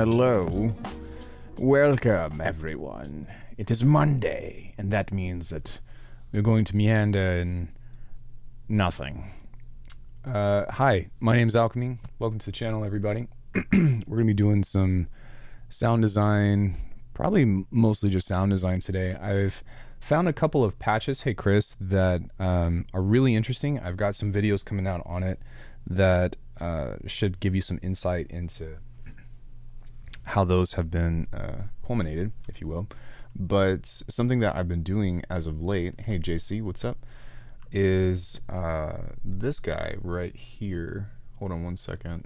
hello. Welcome, everyone. It is Monday, and that means that we're going to meander in nothing. Hi, my name's Alckemy. Welcome to the channel, everybody. We're going to be doing some sound design, probably mostly just sound design today. I've found a couple of patches, hey Chris, that are really interesting. I've got some videos coming out on it that should give you some insight into how those have been culminated, if you will. But something that I've been doing as of late, hey JC, what's up, is this guy right here. Hold on one second.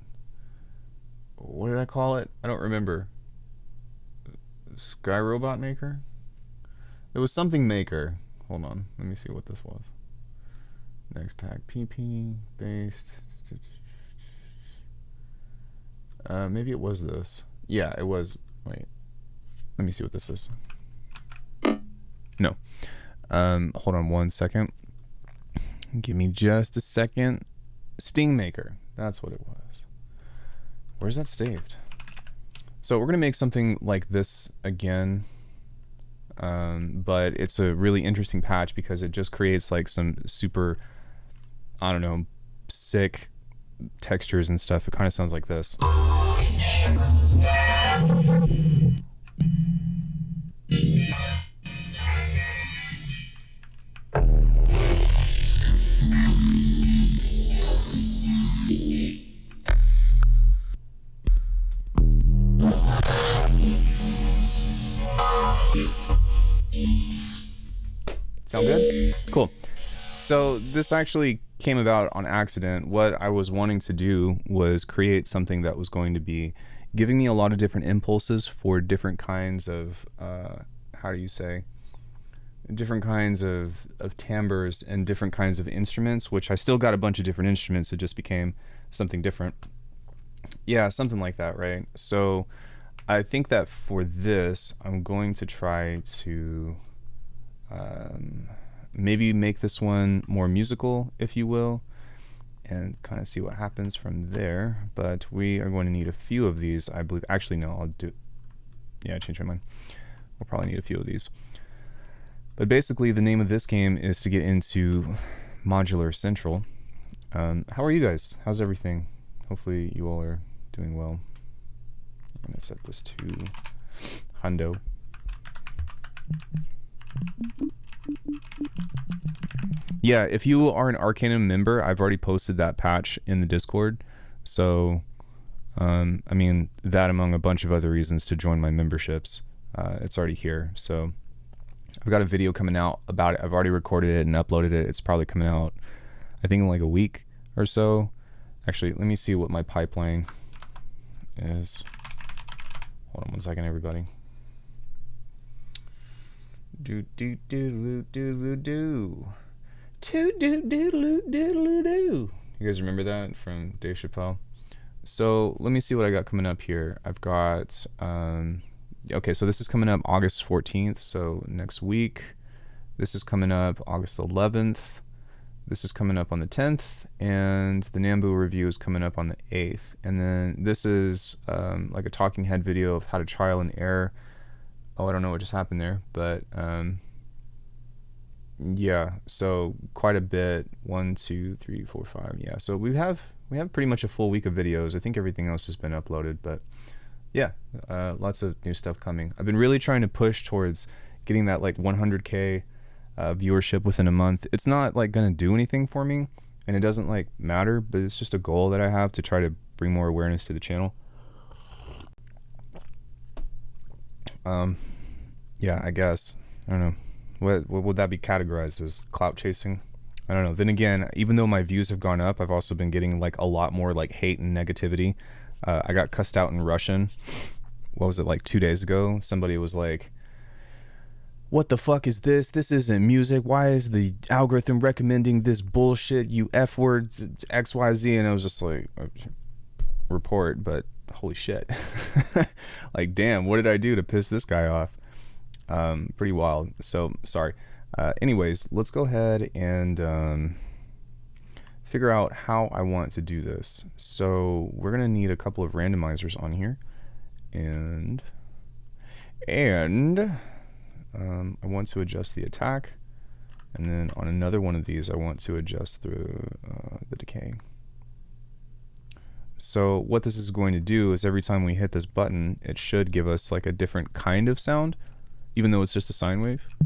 What did I call it? I don't remember. Sky Robot Maker? It was something maker. Hold on, let me see what this was. Next pack, PP, based. Maybe it was this. Yeah, it was. Wait, let me see what this is. No. Hold on one second. Give me just a second. Sting Maker. That's what it was. Where's that saved? So we're gonna make something like this again, but it's a really interesting patch because it just creates like some super, I don't know, sick textures and stuff. It kind of sounds like this. Sound good? Cool. So this actually came about on accident. What I was wanting to do was create something that was going to be giving me a lot of different impulses for different kinds of, how do you say, different kinds of timbres and different kinds of instruments, which I still got a bunch of different instruments. It just became something different. Yeah, something like that, right? So I think that for this, I'm going to try to maybe make this one more musical, if you will, and kind of see what happens from there. But we are going to need a few of these, I believe. Actually, no, I'll do, yeah, I changed my mind. We'll probably need a few of these. But basically, the name of this game is to get into Modular Central. How are you guys? How's everything? Hopefully you all are doing well. I'm gonna set this to Hundo. Yeah, if you are an Arcanum member, I've already posted that patch in the Discord. So, I mean, that among a bunch of other reasons to join my memberships, it's already here. So I've got a video coming out about it. I've already recorded it and uploaded it. It's probably coming out, I think, in like a week or so. Actually, let me see what my pipeline is. Hold on one second, everybody. Do do do do do do. Do do do do do do. You guys remember that from Dave Chappelle? So let me see what I got coming up here. I've got okay, so this is coming up August 14th, so next week. This is coming up August 11th. This is coming up on the 10th, and the Nambu review is coming up on the 8th. And then this is like a talking head video of how to trial and error. Oh, I don't know what just happened there, but yeah, so quite a bit. 1, 2, 3, 4, 5. Yeah, so we have pretty much a full week of videos. I think everything else has been uploaded, but yeah, lots of new stuff coming. I've been really trying to push towards getting that like 100K viewership within a month. It's not like gonna do anything for me, and it doesn't like matter, but it's just a goal that I have to try to bring more awareness to the channel. Yeah, I guess, I don't know, what would that be categorized as? Clout chasing? I don't know. Then again, even though my views have gone up, I've also been getting like a lot more like hate and negativity. I got cussed out in Russian. What was it, like 2 days ago? Somebody was like, what the fuck is this? This isn't music. Why is the algorithm recommending this bullshit, you F words, XYZ? And I was just like, report, but holy shit. Like, damn, what did I do to piss this guy off? Pretty wild. So, sorry. Anyways, let's go ahead and figure out how I want to do this. So we're going to need a couple of randomizers on here. And I want to adjust the attack, and then on another one of these I want to adjust the decay. So what this is going to do is every time we hit this button, it should give us like a different kind of sound, even though it's just a sine wave. I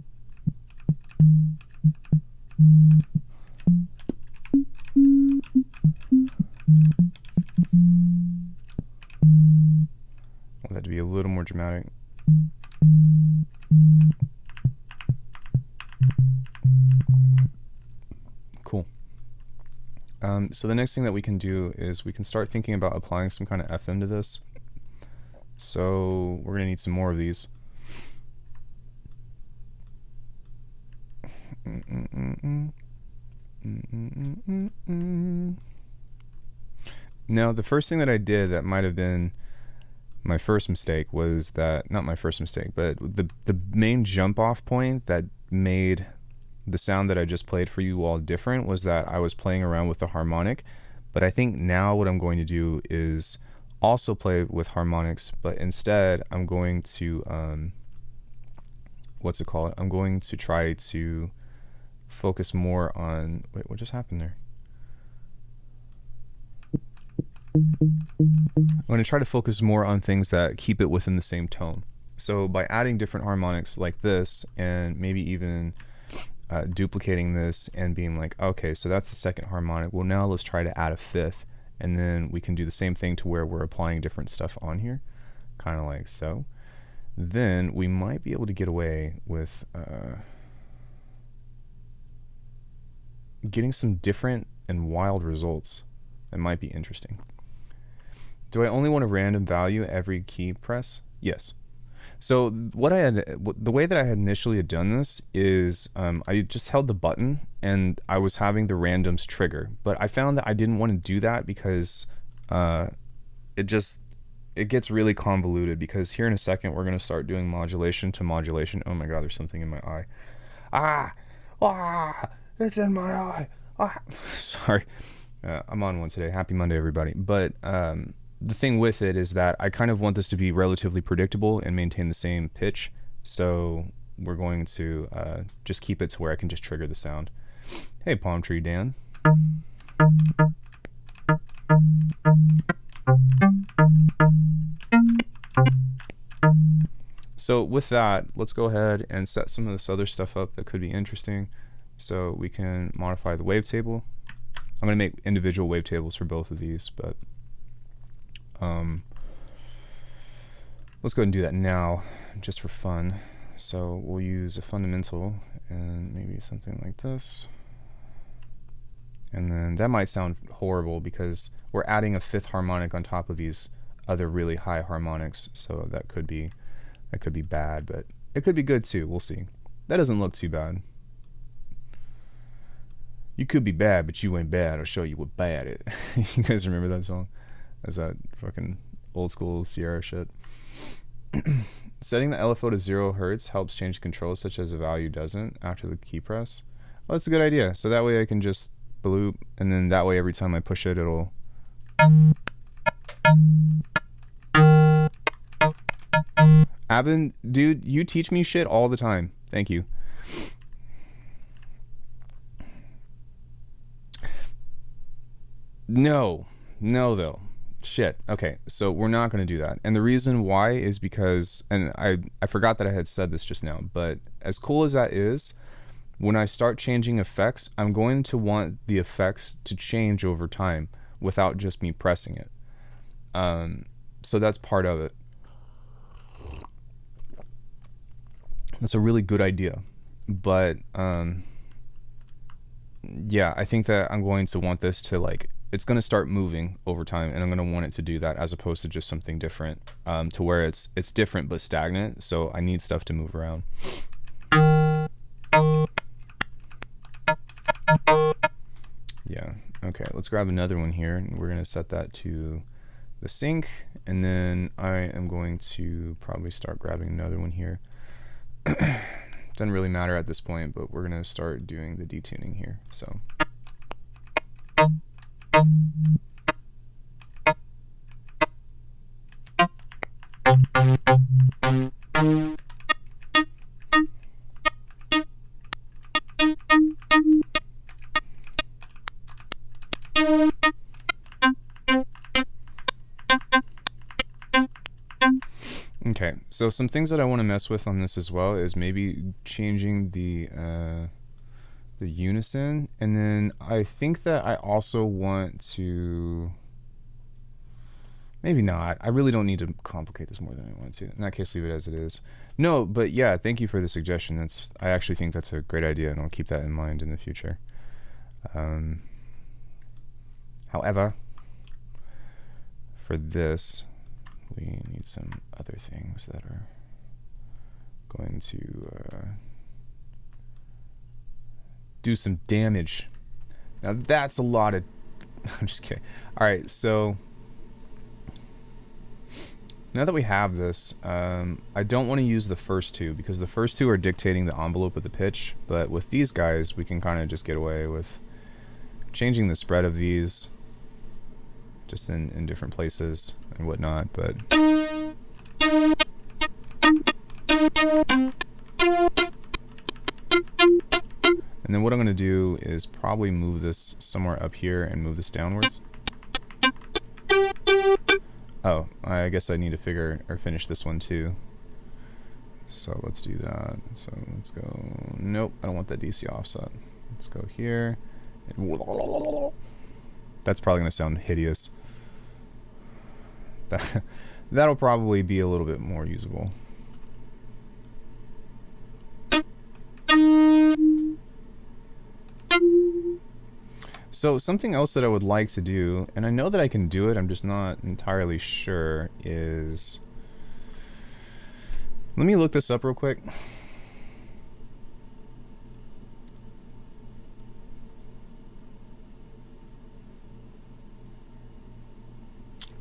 want that to be a little more dramatic. Cool. So the next thing that we can do is we can start thinking about applying some kind of FM to this. So we're going to need some more of these. Now, the first thing that I did that might have been my first mistake was that, not my first mistake, but the main jump off point that made the sound that I just played for you all different was that I was playing around with the harmonic. But I think now what I'm going to do is also play with harmonics, but instead I'm going to I'm going to try to focus more on, wait, what just happened there? I'm going to try to focus more on things that keep it within the same tone. So by adding different harmonics like this, and maybe even duplicating this and being like, okay, so that's the second harmonic. Well, now let's try to add a fifth, and then we can do the same thing to where we're applying different stuff on here, kind of like so. Then we might be able to get away with getting some different and wild results. That might be interesting. Do I only want a random value every key press? Yes. So the way that I had initially done this is I just held the button and I was having the randoms trigger, but I found that I didn't want to do that because it gets really convoluted, because here in a second we're going to start doing modulation to modulation. Oh my god, there's something in my eye. It's in my eye. Sorry. I'm on one today. Happy Monday, everybody. But the thing with it is that I kind of want this to be relatively predictable and maintain the same pitch. So we're going to just keep it to where I can just trigger the sound. Hey, Palm Tree Dan. So with that, let's go ahead and set some of this other stuff up that could be interesting. So we can modify the wavetable. I'm going to make individual wavetables for both of these, but let's go ahead and do that now, just for fun. So we'll use a fundamental and maybe something like this. And then that might sound horrible because we're adding a fifth harmonic on top of these other really high harmonics. So that could be bad, but it could be good too. We'll see. That doesn't look too bad. You could be bad, but you ain't bad. I'll show you what bad is. You guys remember that song? That's that fucking old school Sierra shit. Setting the LFO to 0 Hertz helps change controls, such as a value doesn't after the key press. Well, that's a good idea. So that way I can just bloop, and then that way every time I push it, it'll... Abin, dude, you teach me shit all the time. Thank you. No though. Shit. Okay, so we're not going to do that. And the reason why is because, and I forgot that I had said this just now, but as cool as that is, when I start changing effects, I'm going to want the effects to change over time without just me pressing it. So that's part of it. That's a really good idea. But yeah, I think that I'm going to want this to, like, it's going to start moving over time, and I'm going to want it to do that as opposed to just something different, to where it's different but stagnant. So I need stuff to move around. Yeah. Okay, let's grab another one here, and we're going to set that to the sync, and then I am going to probably start grabbing another one here. Doesn't really matter at this point, but we're going to start doing the detuning here. So Okay, so some things that I want to mess with on this as well is maybe changing the unison, and then I think that I also want to, maybe not. I really don't need to complicate this more than I want to. In that case, leave it as it is. No, but yeah, thank you for the suggestion. I actually think that's a great idea, and I'll keep that in mind in the future. However, for this, we need some other things that are going to do some damage. Now that's a lot of... I'm just kidding. Alright, so now that we have this, I don't want to use the first two because the first two are dictating the envelope of the pitch, but with these guys we can kind of just get away with changing the spread of these just in different places and whatnot, but and then what I'm going to do is probably move this somewhere up here and move this downwards. Oh, I guess I need to finish this one too. So let's do that. So let's go, nope, I don't want that DC offset. Let's go here. That's probably going to sound hideous. That'll probably be a little bit more usable. So something else that I would like to do, and I know that I can do it, I'm just not entirely sure, is... Let me look this up real quick.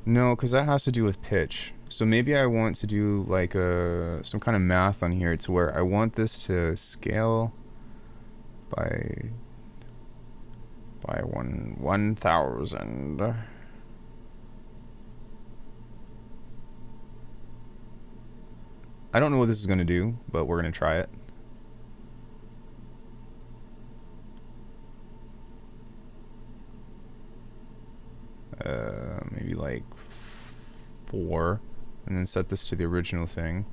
No, because that has to do with pitch. So maybe I want to do like some kind of math on here to where I want this to scale by 1,000. I don't know what this is going to do, but we're going to try it. Maybe like 4, and then set this to the original thing,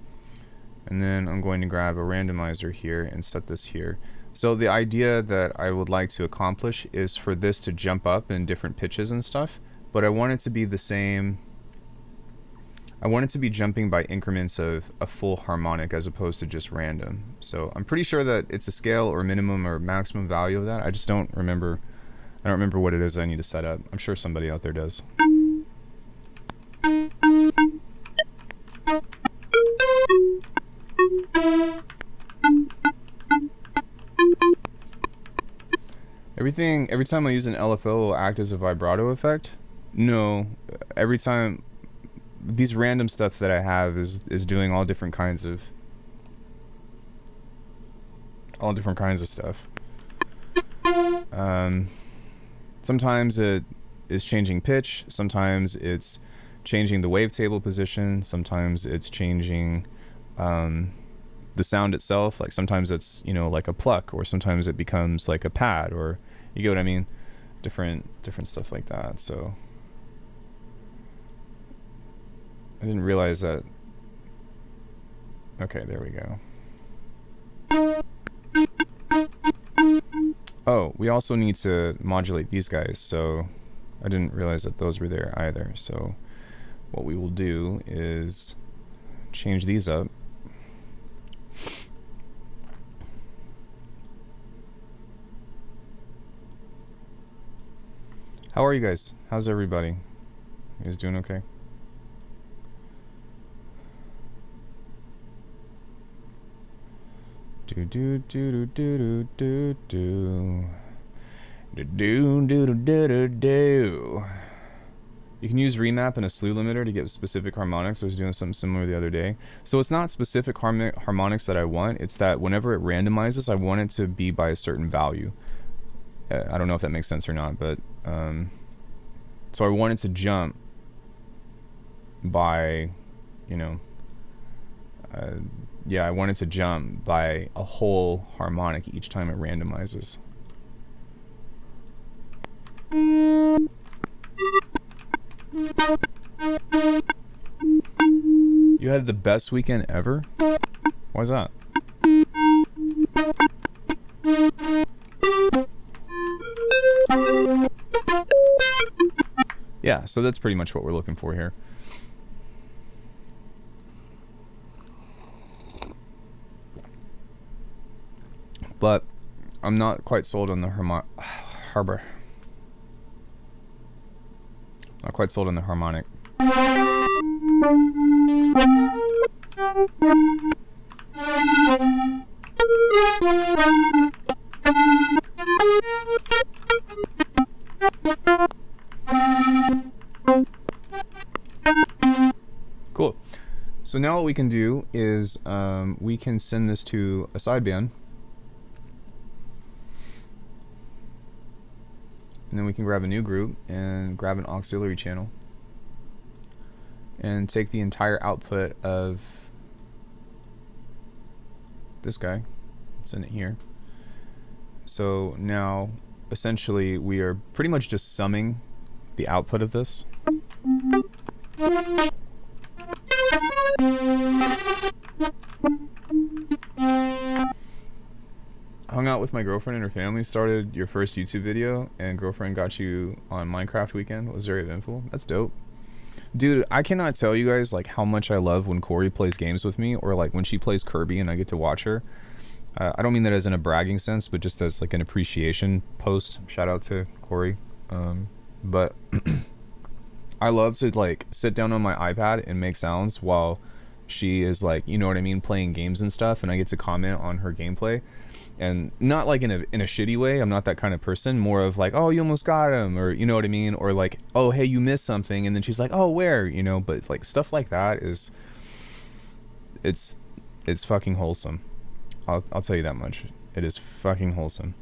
and then I'm going to grab a randomizer here and set this here. So the idea that I would like to accomplish is for this to jump up in different pitches and stuff, but I want it to be the same. I want it to be jumping by increments of a full harmonic as opposed to just random. So I'm pretty sure that it's a scale or minimum or maximum value of that. I just don't remember. I don't remember what it is I need to set up. I'm sure somebody out there does. Every time I use an LFO, it will act as a vibrato effect. No, every time these random stuff that I have is doing all different kinds of stuff. Sometimes it is changing pitch, sometimes it's changing the wavetable position, sometimes it's changing the sound itself. Like sometimes it's, you know, like a pluck, or sometimes it becomes like a pad, or you get what I mean? Different stuff like that. So I didn't realize that. Okay, there we go. Oh, we also need to modulate these guys, so I didn't realize that those were there either. So what we will do is change these up. How are you guys? How's everybody? You guys doing okay? Do do do do do do do do do do do do do. You can use remap and a slew limiter to get specific harmonics. I was doing something similar the other day. So it's not specific harmonics that I want. It's that whenever it randomizes, I want it to be by a certain value. I don't know if that makes sense or not, but so I want it to jump by, you know, yeah, I want it to jump by a whole harmonic each time it randomizes. You You had the best weekend ever? Why's that? Yeah, so that's pretty much what we're looking for here. But I'm not quite sold on the harbor. Not quite sold on the harmonic. Cool. So now what we can do is we can send this to a sideband. And then we can grab a new group and grab an auxiliary channel and take the entire output of this guy and send it here. So now essentially we are pretty much just summing the output of this. Hung out with my girlfriend and her family, started your first YouTube video, and girlfriend got you on Minecraft weekend. Was very eventful. That's dope. Dude, I cannot tell you guys like how much I love when Corey plays games with me, or like when she plays Kirby and I get to watch her. I don't mean that as in a bragging sense, but just as like an appreciation post. Shout out to Corey. But I love to like sit down on my iPad and make sounds while she is like, you know what I mean, playing games and stuff, and I get to comment on her gameplay. And not like in a shitty way. I'm not that kind of person. More of like, oh, you almost got him, or you know what I mean, or like, oh, hey, you missed something, and then she's like, oh, where, you know. But like stuff like that is, it's fucking wholesome. I'll tell you that much. It is fucking wholesome.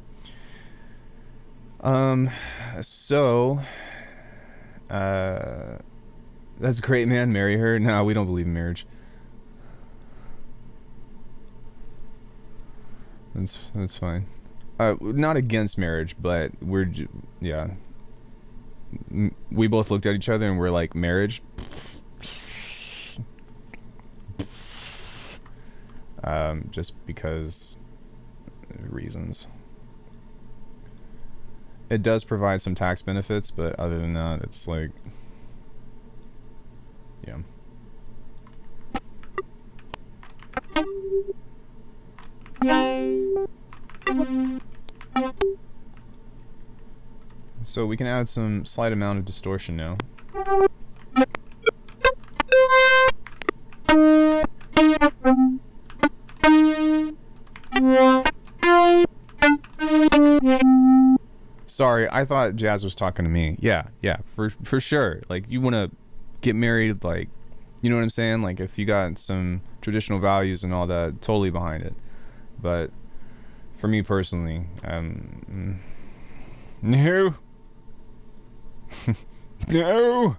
So, that's great, man. Marry her. No, we don't believe in marriage. That's fine. Not against marriage, but we're yeah. We both looked at each other and we're like, marriage. Just because reasons. It does provide some tax benefits, but other than that, it's like, yeah. So we can add some slight amount of distortion now. Sorry, I thought Jazz was talking to me. Yeah, for sure. Like, you want to get married, like, you know what I'm saying? Like, if you got some traditional values and all that, totally behind it. But for me personally, no. No.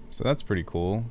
So that's pretty cool.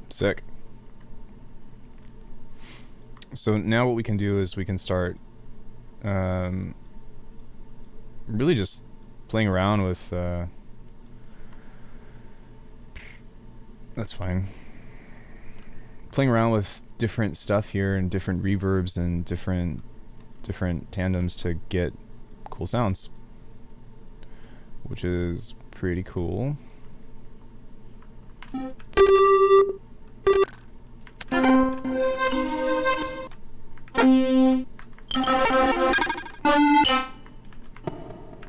Sick. So now what we can do is we can start really just playing around with that's fine. Playing around with different stuff here and different reverbs and different tandems to get cool sounds, which is pretty cool.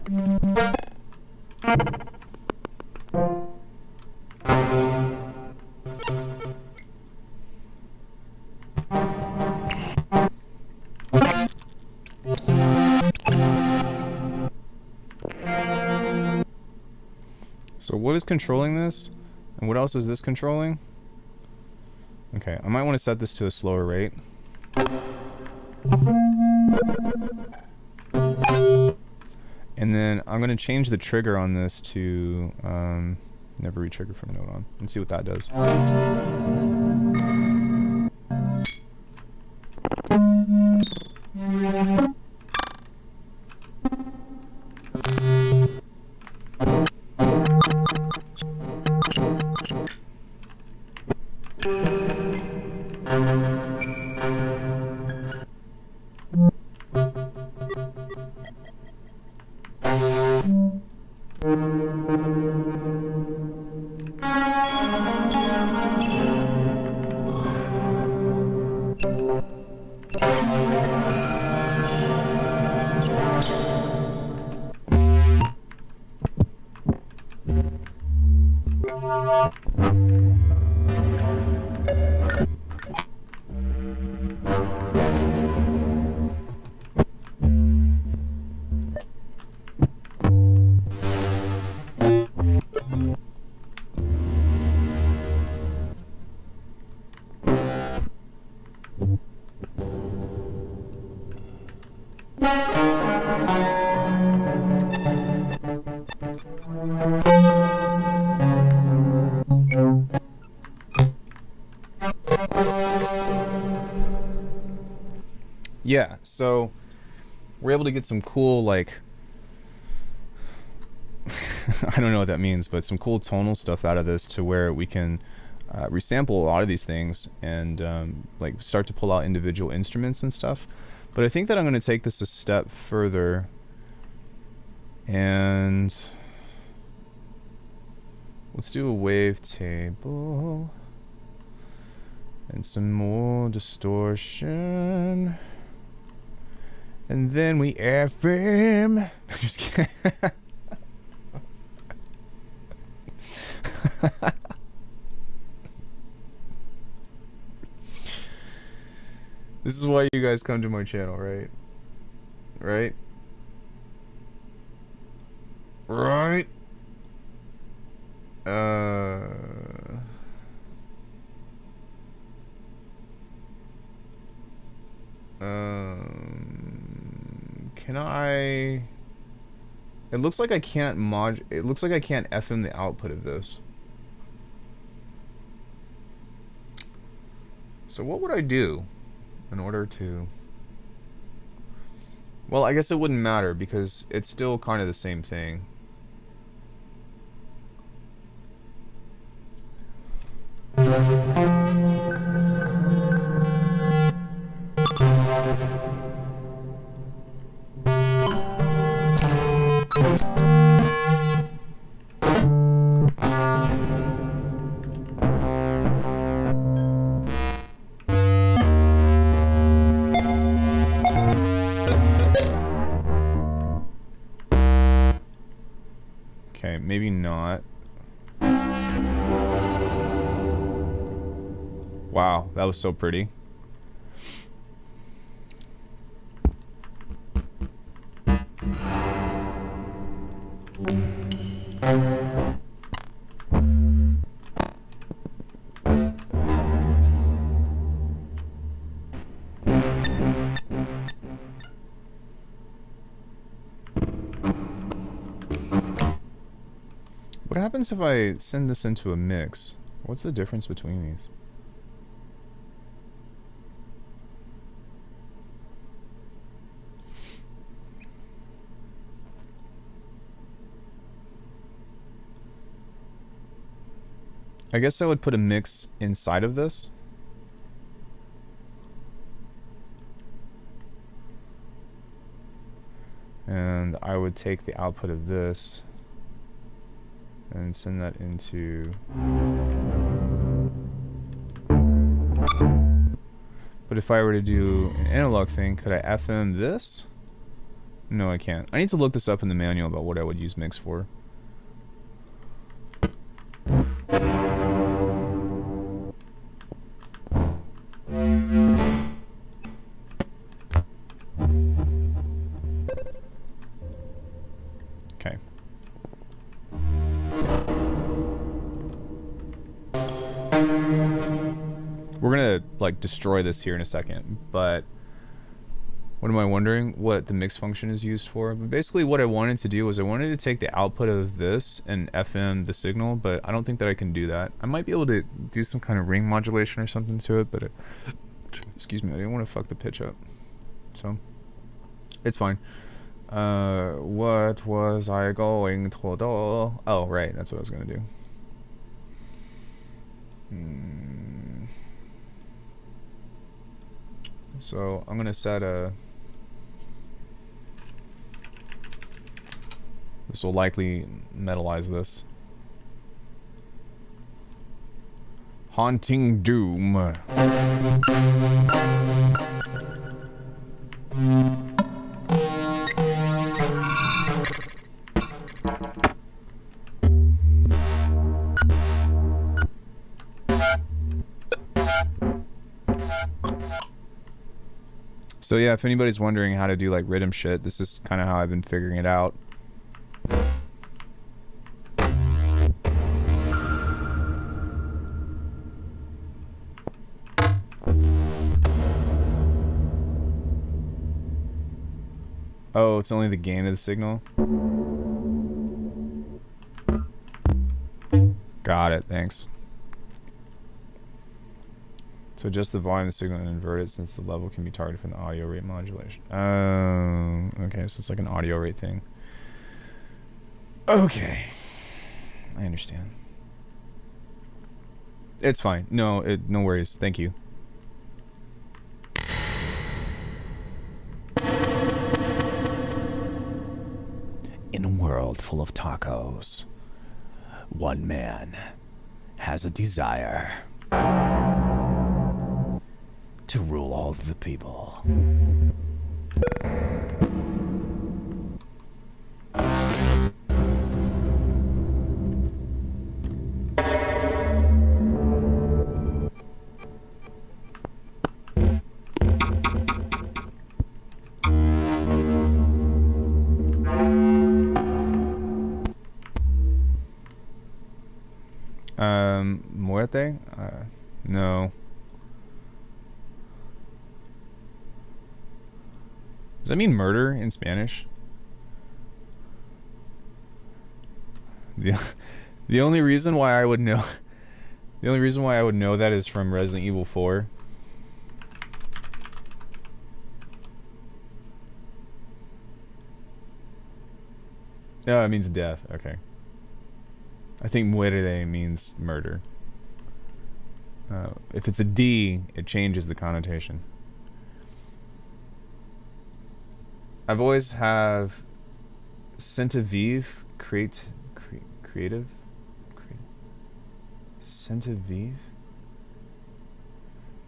So what is controlling this? And what else is this controlling? Okay, I might want to set this to a slower rate. And then I'm going to change the trigger on this to never re-trigger from node on and see what that does. Yeah, so we're able to get some cool, like, I don't know what that means, but some cool tonal stuff out of this to where we can resample a lot of these things and like start to pull out individual instruments and stuff. But I think that I'm going to take this a step further and let's do a wavetable and some more distortion. And then we FM. Just kidding. This is why you guys come to my channel, right? Right? Right? Can I? It looks like I can't it looks like I can't FM the output of this. So what would I do in order to? Well, I guess it wouldn't matter because it's still kind of the same thing. Okay, maybe not. Wow, that was so pretty. What happens if I send this into a mix? What's the difference between these? I guess I would put a mix inside of this. And I would take the output of this and send that into... But if I were to do an analog thing, could I FM this? No, I can't. I need to look this up in the manual about what I would use mix for. Okay. We're gonna, like, destroy this here in a second, but what am I wondering? What the mix function is used for? But basically what I wanted to do was I wanted to take the output of this and FM the signal, but I don't think that I can do that. I might be able to do some kind of ring modulation or something to it, but excuse me, I didn't want to fuck the pitch up. So, it's fine. What was I going to do? Oh, right, that's what I was gonna do. So, I'm gonna set a... This will likely metalize this. Haunting Doom. So yeah, if anybody's wondering how to do like rhythm shit, this is kind of how I've been figuring it out. Oh, it's only the gain of the signal? Got it, thanks. So adjust the volume of the signal and invert it since the level can be targeted from the audio rate modulation. Okay, so it's like an audio rate thing. Okay. I understand. It's fine. No, no worries. Thank you. In a world full of tacos, one man has a desire to rule all of the people. Muerte? No. Does that mean murder in Spanish? The only reason why I would know the only reason why I would know that is from Resident Evil 4. No, it means death. Okay. I think muerte means murder. If it's a D, it changes the connotation. I've always have Centivive creative Centivive.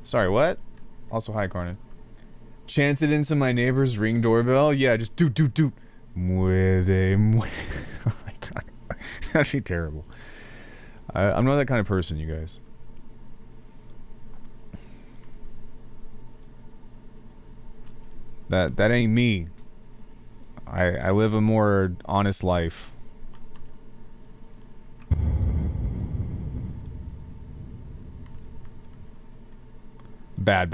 Sorry, what? Also, hi, Cornin. Chance it into my neighbor's Ring doorbell. Yeah, just doot. Muerde. Oh my god, that'd be terrible. I'm not that kind of person, you guys. That ain't me. I live a more honest life. Bad.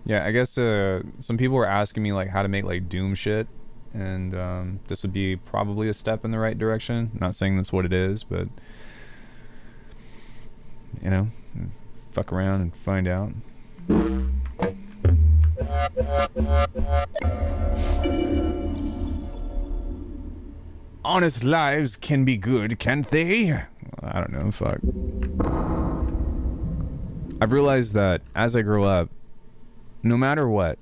Yeah, I guess some people were asking me like how to make like Doom shit, and this would be probably a step in the right direction. Not saying that's what it is, but you know, fuck around and find out. Honest lives can be good, can't they? I don't know, fuck. I've realized that as I grow up, no matter what,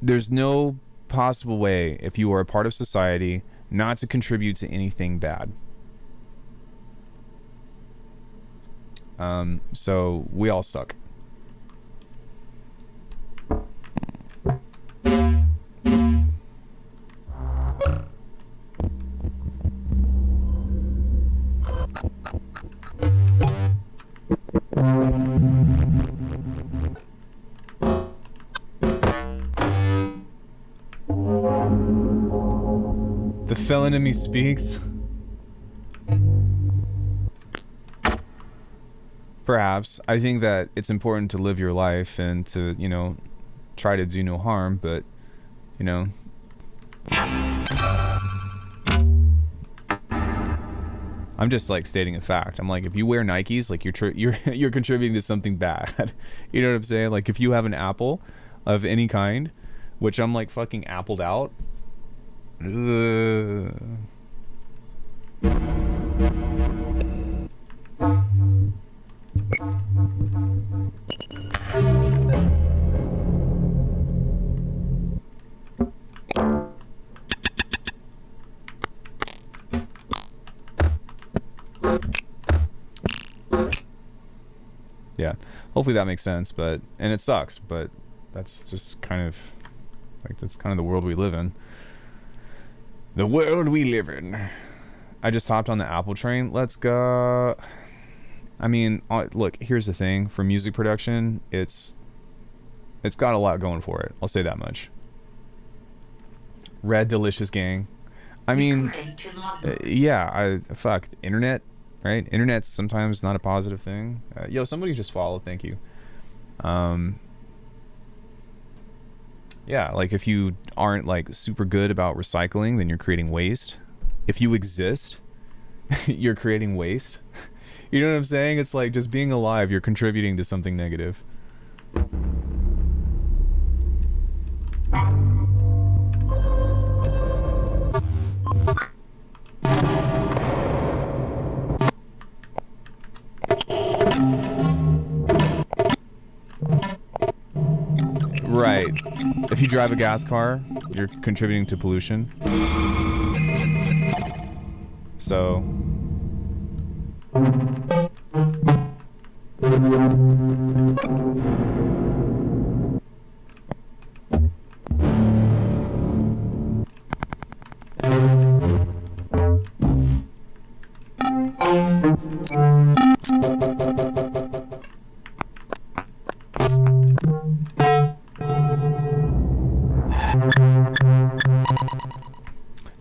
there's no possible way, if you are a part of society, not to contribute to anything bad. So we all suck. The felon in me speaks. Perhaps. I think that it's important to live your life and to, you know, try to do no harm, but, you know. I'm just like stating a fact. I'm like, if you wear Nikes, like you're contributing to something bad. You know what I'm saying? Like if you have an apple of any kind, which I'm like fucking appled out. Yeah, hopefully that makes sense, but, and it sucks, but that's just kind of, like, that's kind of the world we live in. The world we live in. I just hopped on the Apple train. Let's go. I mean, look, here's the thing. For music production, it's got a lot going for it. I'll say that much. Red Delicious Gang. I mean, yeah, fuck, internet, right? Internet's sometimes not a positive thing. Yo, somebody just followed, thank you. Yeah, like if you aren't like super good about recycling, then you're creating waste. If you exist, you're creating waste. You know what I'm saying? It's like just being alive, you're contributing to something negative. Right. If you drive a gas car, you're contributing to pollution. So...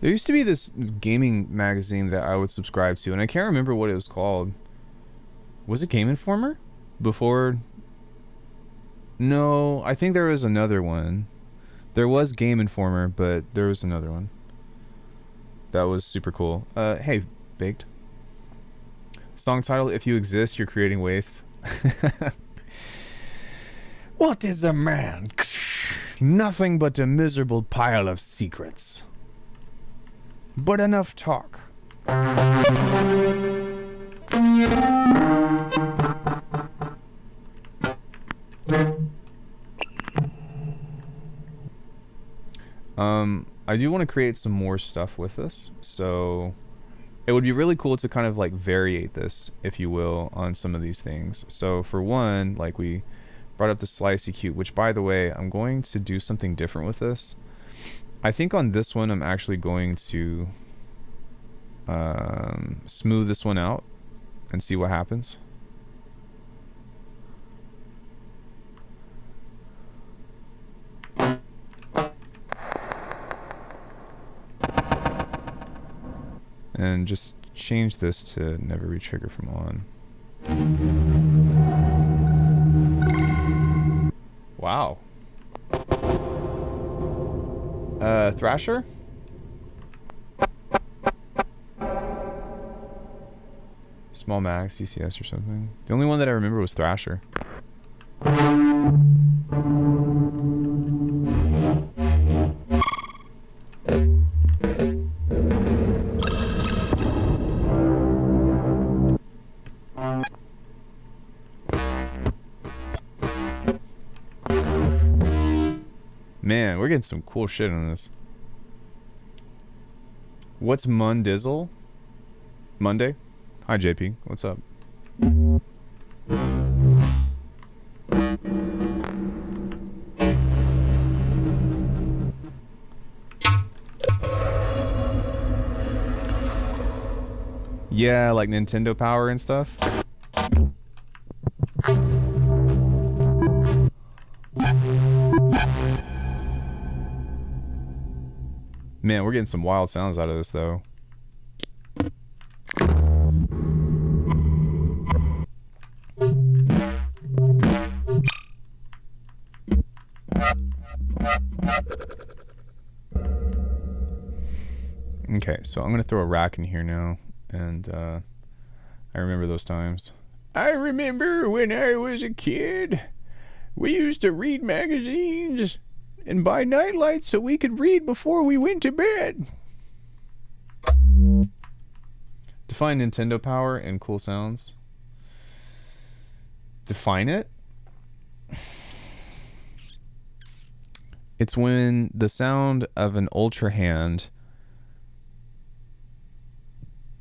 There used to be this gaming magazine that I would subscribe to, and I can't remember what it was called. Was it Game Informer? Before... No, I think there was another one. There was Game Informer, but there was another one. That was super cool. Hey, Baked. Song title, If You Exist, You're Creating Waste. What is a man? Nothing but a miserable pile of secrets. But enough talk. I do want to create some more stuff with this, so it would be really cool to kind of like variate this, if you will, on some of these things. So for one, like we brought up the slicey cute, which by the way, I'm going to do something different with this. I think on this one, I'm actually going to smooth this one out and see what happens. And just change this to never re-trigger from on. Wow. Thrasher? Small Max, CCS or something. The only one that I remember was Thrasher. Man, we're getting some cool shit on this. What's Mondizzle? Monday? Hi, JP. What's up? Yeah, like Nintendo Power and stuff. Man, we're getting some wild sounds out of this, though. Okay, so I'm going to throw a rack in here now, and I remember those times. I remember when I was a kid, we used to read magazines and buy nightlights so we could read before we went to bed. Define Nintendo Power and cool sounds. Define it? It's when the sound of an Ultra Hand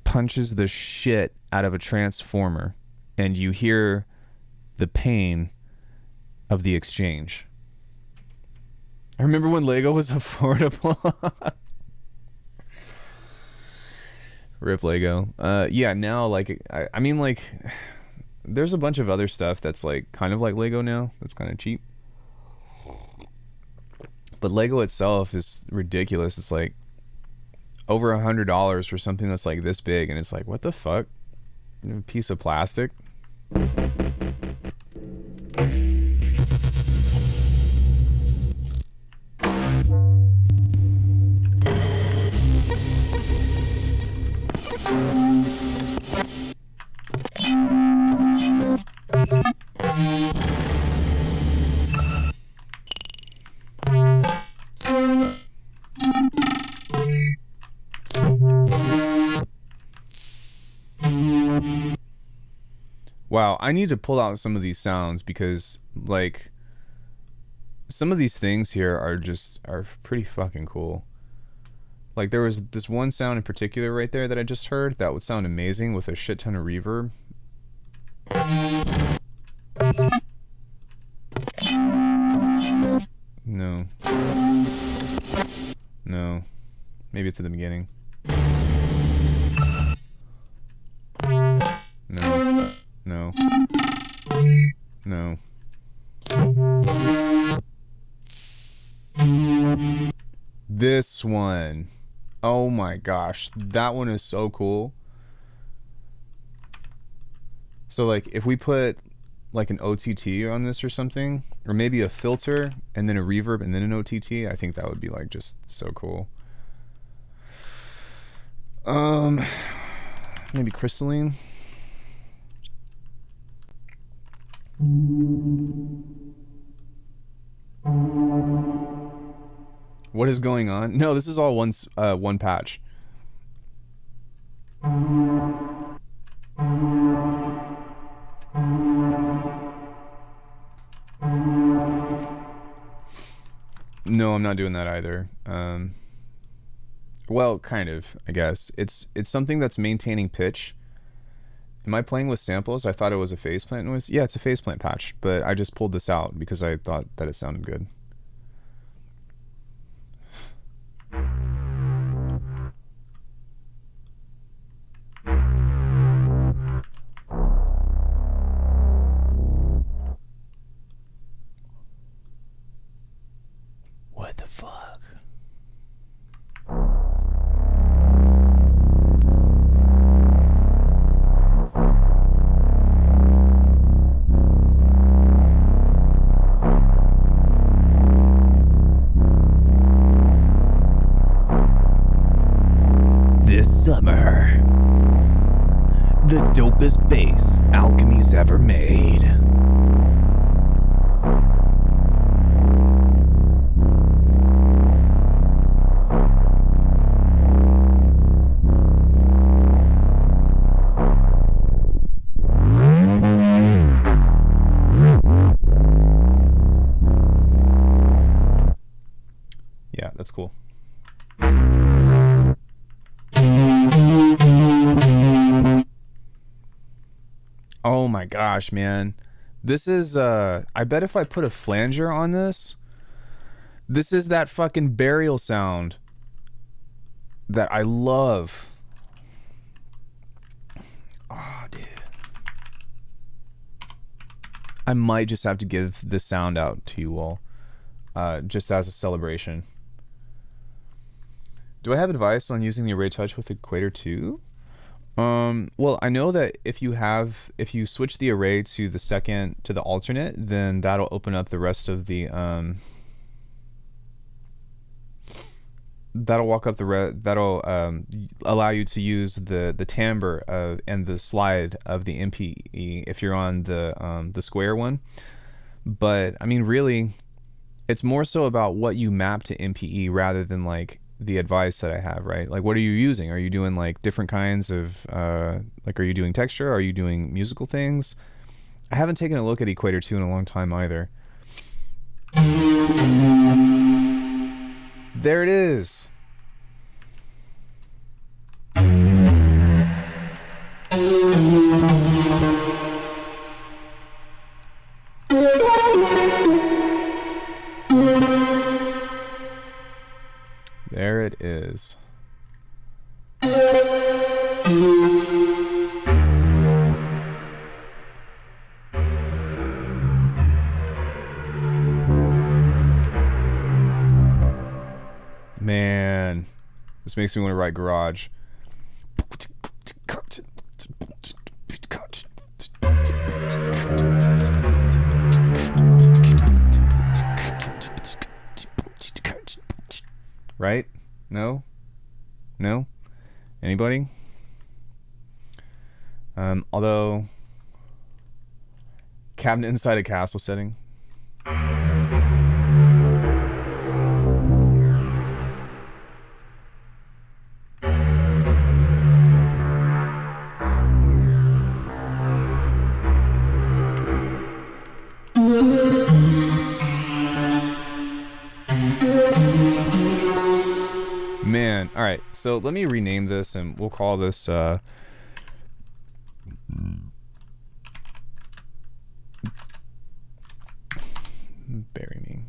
punches the shit out of a transformer and you hear the pain of the exchange. I remember when Lego was affordable. Rip Lego. Yeah, now, like, I mean, like, there's a bunch of other stuff that's, like, kind of like Lego now. That's kind of cheap. But Lego itself is ridiculous. It's, like, over $100 for something that's, like, this big. And it's like, what the fuck? A piece of plastic? Wow, I need to pull out some of these sounds because, like, some of these things here are pretty fucking cool. Like, there was this one sound in particular right there that I just heard that would sound amazing with a shit ton of reverb. No. No. Maybe it's at the beginning. No. No. No. This one. Oh my gosh. That one is so cool. So, like, if we put, like, an OTT on this or something, or maybe a filter, and then a reverb, and then an OTT, I think that would be, like, just so cool. Maybe crystalline. What is going on? No, this is all one patch. No, I'm not doing that either. Well, kind of, I guess. It's something that's maintaining pitch. Am I playing with samples? I thought it was a faceplant noise. Yeah, it's a faceplant patch, but I just pulled this out because I thought that it sounded good. What the fuck? This summer, the dopest bass Alckemy's ever made. Oh my gosh, man. This is I bet if I put a flanger on this is that fucking burial sound that I love. Oh, dude. I might just have to give this sound out to you all, just as a celebration. Do I have advice on using the array touch with equator 2? Well, I know that if you switch the array to the alternate, then that'll open up the rest of the that'll allow you to use the timbre and the slide of the MPE if you're on the square one. But I mean, really, it's more so about what you map to MPE rather than like the advice that I have, right? Like, what are you using? Are you doing like different kinds of like, are you doing texture? Are you doing musical things? I haven't taken a look at equator 2 in a long time either. There it is. There it is. Man, this makes me want to write garage. Right? No? No? Anybody? Although cabinet inside a castle setting. Man, all right. So let me rename this, and we'll call this. Bury me.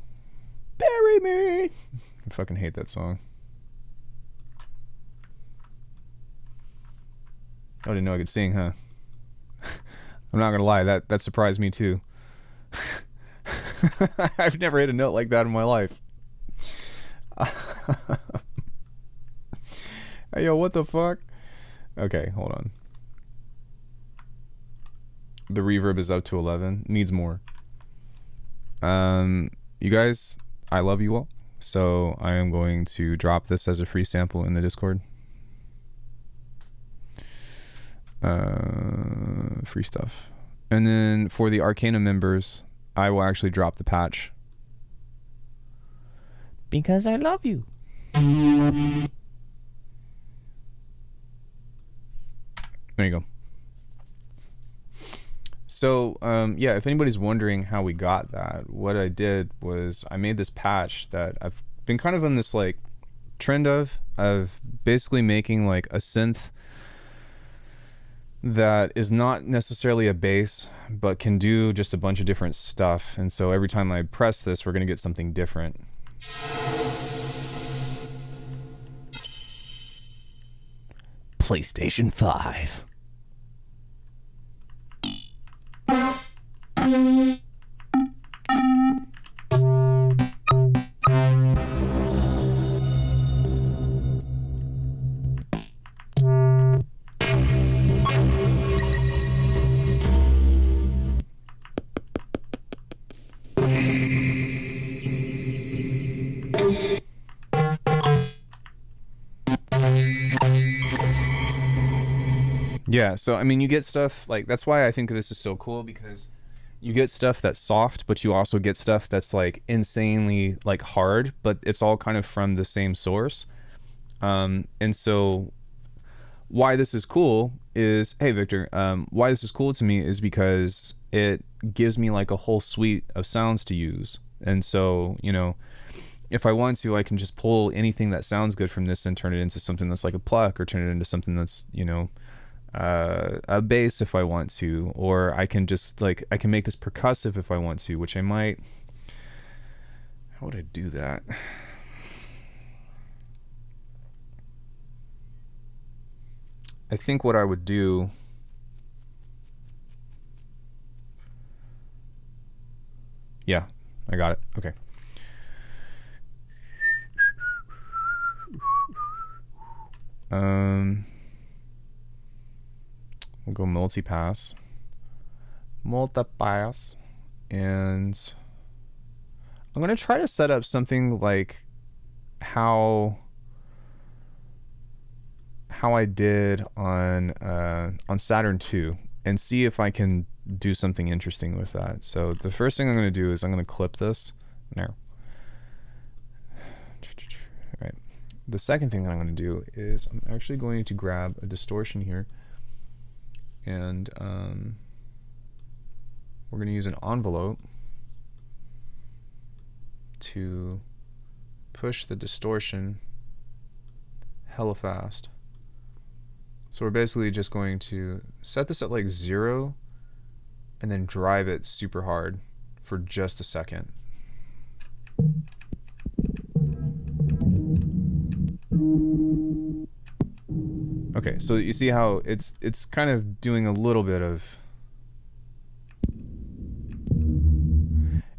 Bury me. I fucking hate that song. I didn't know I could sing, huh? I'm not gonna lie, that surprised me too. I've never hit a note like that in my life. Hey, yo, what the fuck? Okay, hold on. The reverb is up to 11. Needs more. You guys, I love you all. So I am going to drop this as a free sample in the Discord. Free stuff. And then for the Arcana members, I will actually drop the patch. Because I love you. There you go. So, yeah, if anybody's wondering how we got that, what I did was I made this patch that I've been kind of on this like trend of basically making like a synth that is not necessarily a bass, but can do just a bunch of different stuff. And so every time I press this, we're going to get something different. PlayStation 5. Yeah, so I mean, you get stuff like, that's why I think this is so cool, because you get stuff that's soft, but you also get stuff that's like insanely like hard, but it's all kind of from the same source. And so why this is cool is, hey Victor, why this is cool to me is because it gives me like a whole suite of sounds to use. And so, you know, if I want to, I can just pull anything that sounds good from this and turn it into something that's like a pluck, or turn it into something that's, you know, a bass if I want to, or I can just like, I can make this percussive if I want to, which I might. How would I do that? I think what I would do, yeah, I got it. Okay. We'll go multipass, and I'm gonna try to set up something like how I did on Saturn II, and see if I can do something interesting with that. So the first thing I'm gonna do is I'm gonna clip this. No. Right. The second thing that I'm gonna do is I'm actually going to grab a distortion here, and we're gonna use an envelope to push the distortion hella fast. So we're basically just going to set this at like 0 and then drive it super hard for just a second. Okay, so you see how it's kind of doing a little bit of,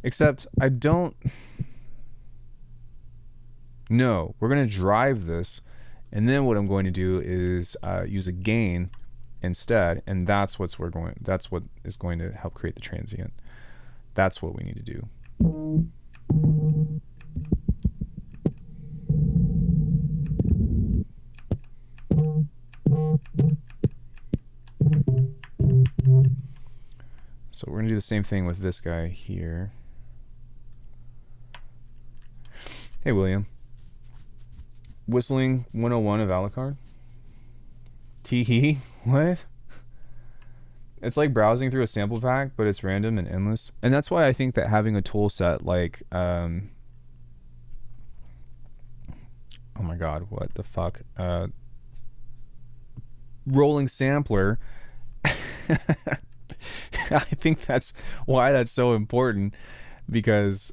except I don't. No, we're gonna drive this, and then what I'm going to do is use a gain instead, and that's what is going to help create the transient. That's what we need to do. So we're gonna do the same thing with this guy here. Hey William. Whistling 101 of Alucard? Tee-hee? What? It's like browsing through a sample pack, but it's random and endless. And that's why I think that having a tool set like, oh my god, what the fuck? Rolling sampler. I think that's why that's so important, because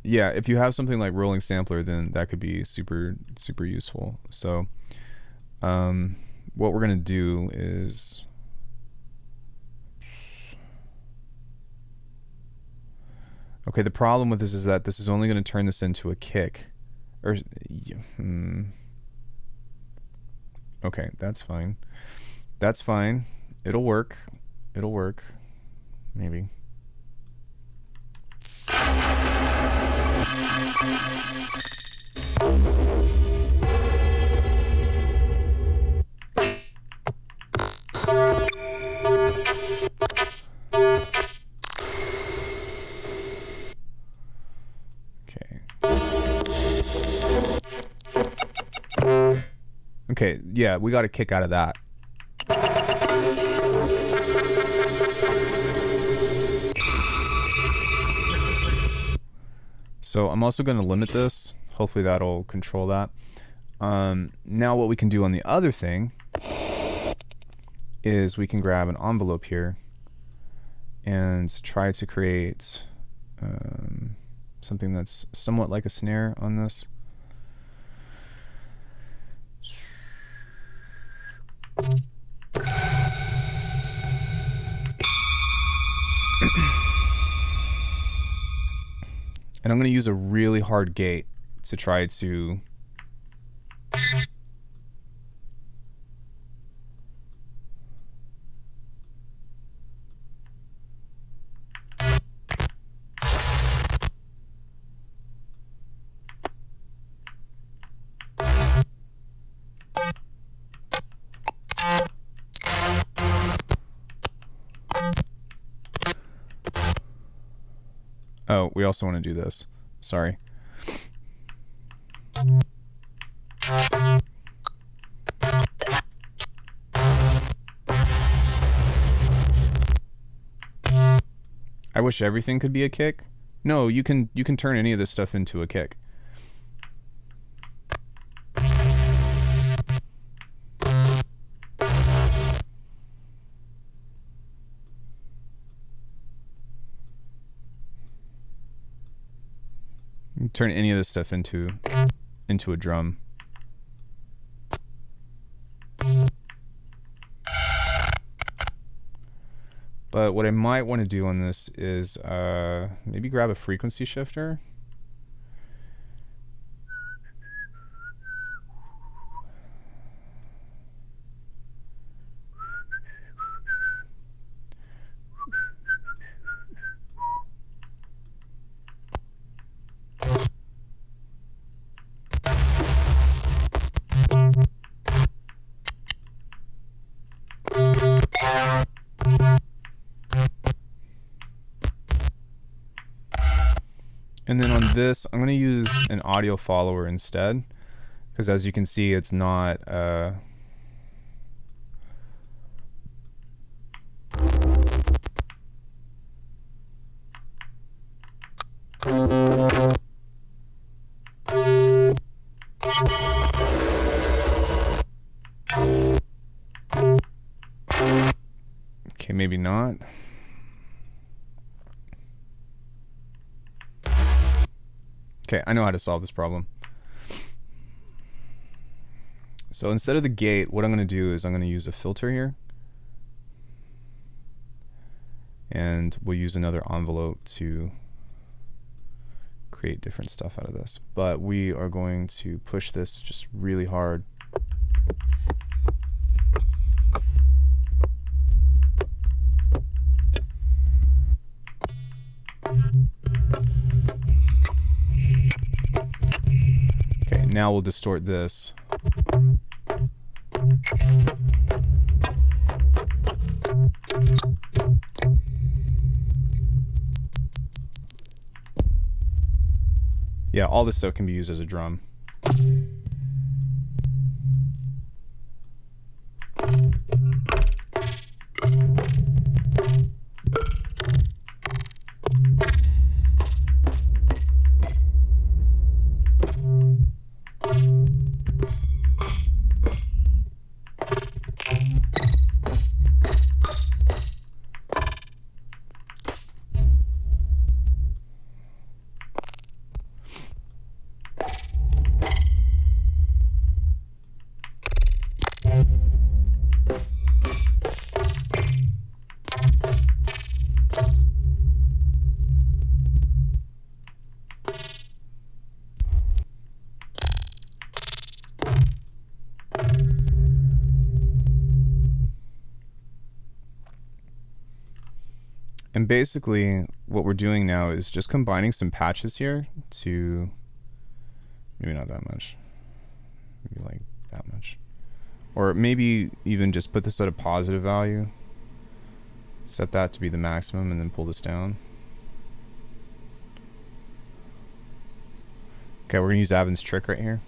yeah, if you have something like rolling sampler, then that could be super useful. So what we're gonna do is, okay, the problem with this is that this is only going to turn this into a kick. Or okay, that's fine. That's fine. It'll work. It'll work. Maybe. Okay, yeah, we got a kick out of that. So I'm also going to limit this. Hopefully that'll control that. Now what we can do on the other thing is we can grab an envelope here and try to create something that's somewhat like a snare on this. And I'm going to use a really hard gate to try to Oh, we also want to do this. Sorry. I wish everything could be a kick. No, you can turn any of this stuff into a kick. turn any of this stuff into a drum. But what I might want to do on this is maybe grab a frequency shifter. And then on this, I'm going to use an audio follower instead, because as you can see, it's not okay, maybe not. Okay, I know how to solve this problem. So instead of the gate, what I'm going to do is I'm going to use a filter here. And we'll use another envelope to create different stuff out of this. But we are going to push this just really hard. Okay, now we'll distort this. Yeah, all this stuff can be used as a drum. And basically what we're doing now is just combining some patches here to maybe not that much, maybe like that much, or maybe even just put this at a positive value, set that to be the maximum, and then pull this down. Okay, we're gonna use Avin's trick right here.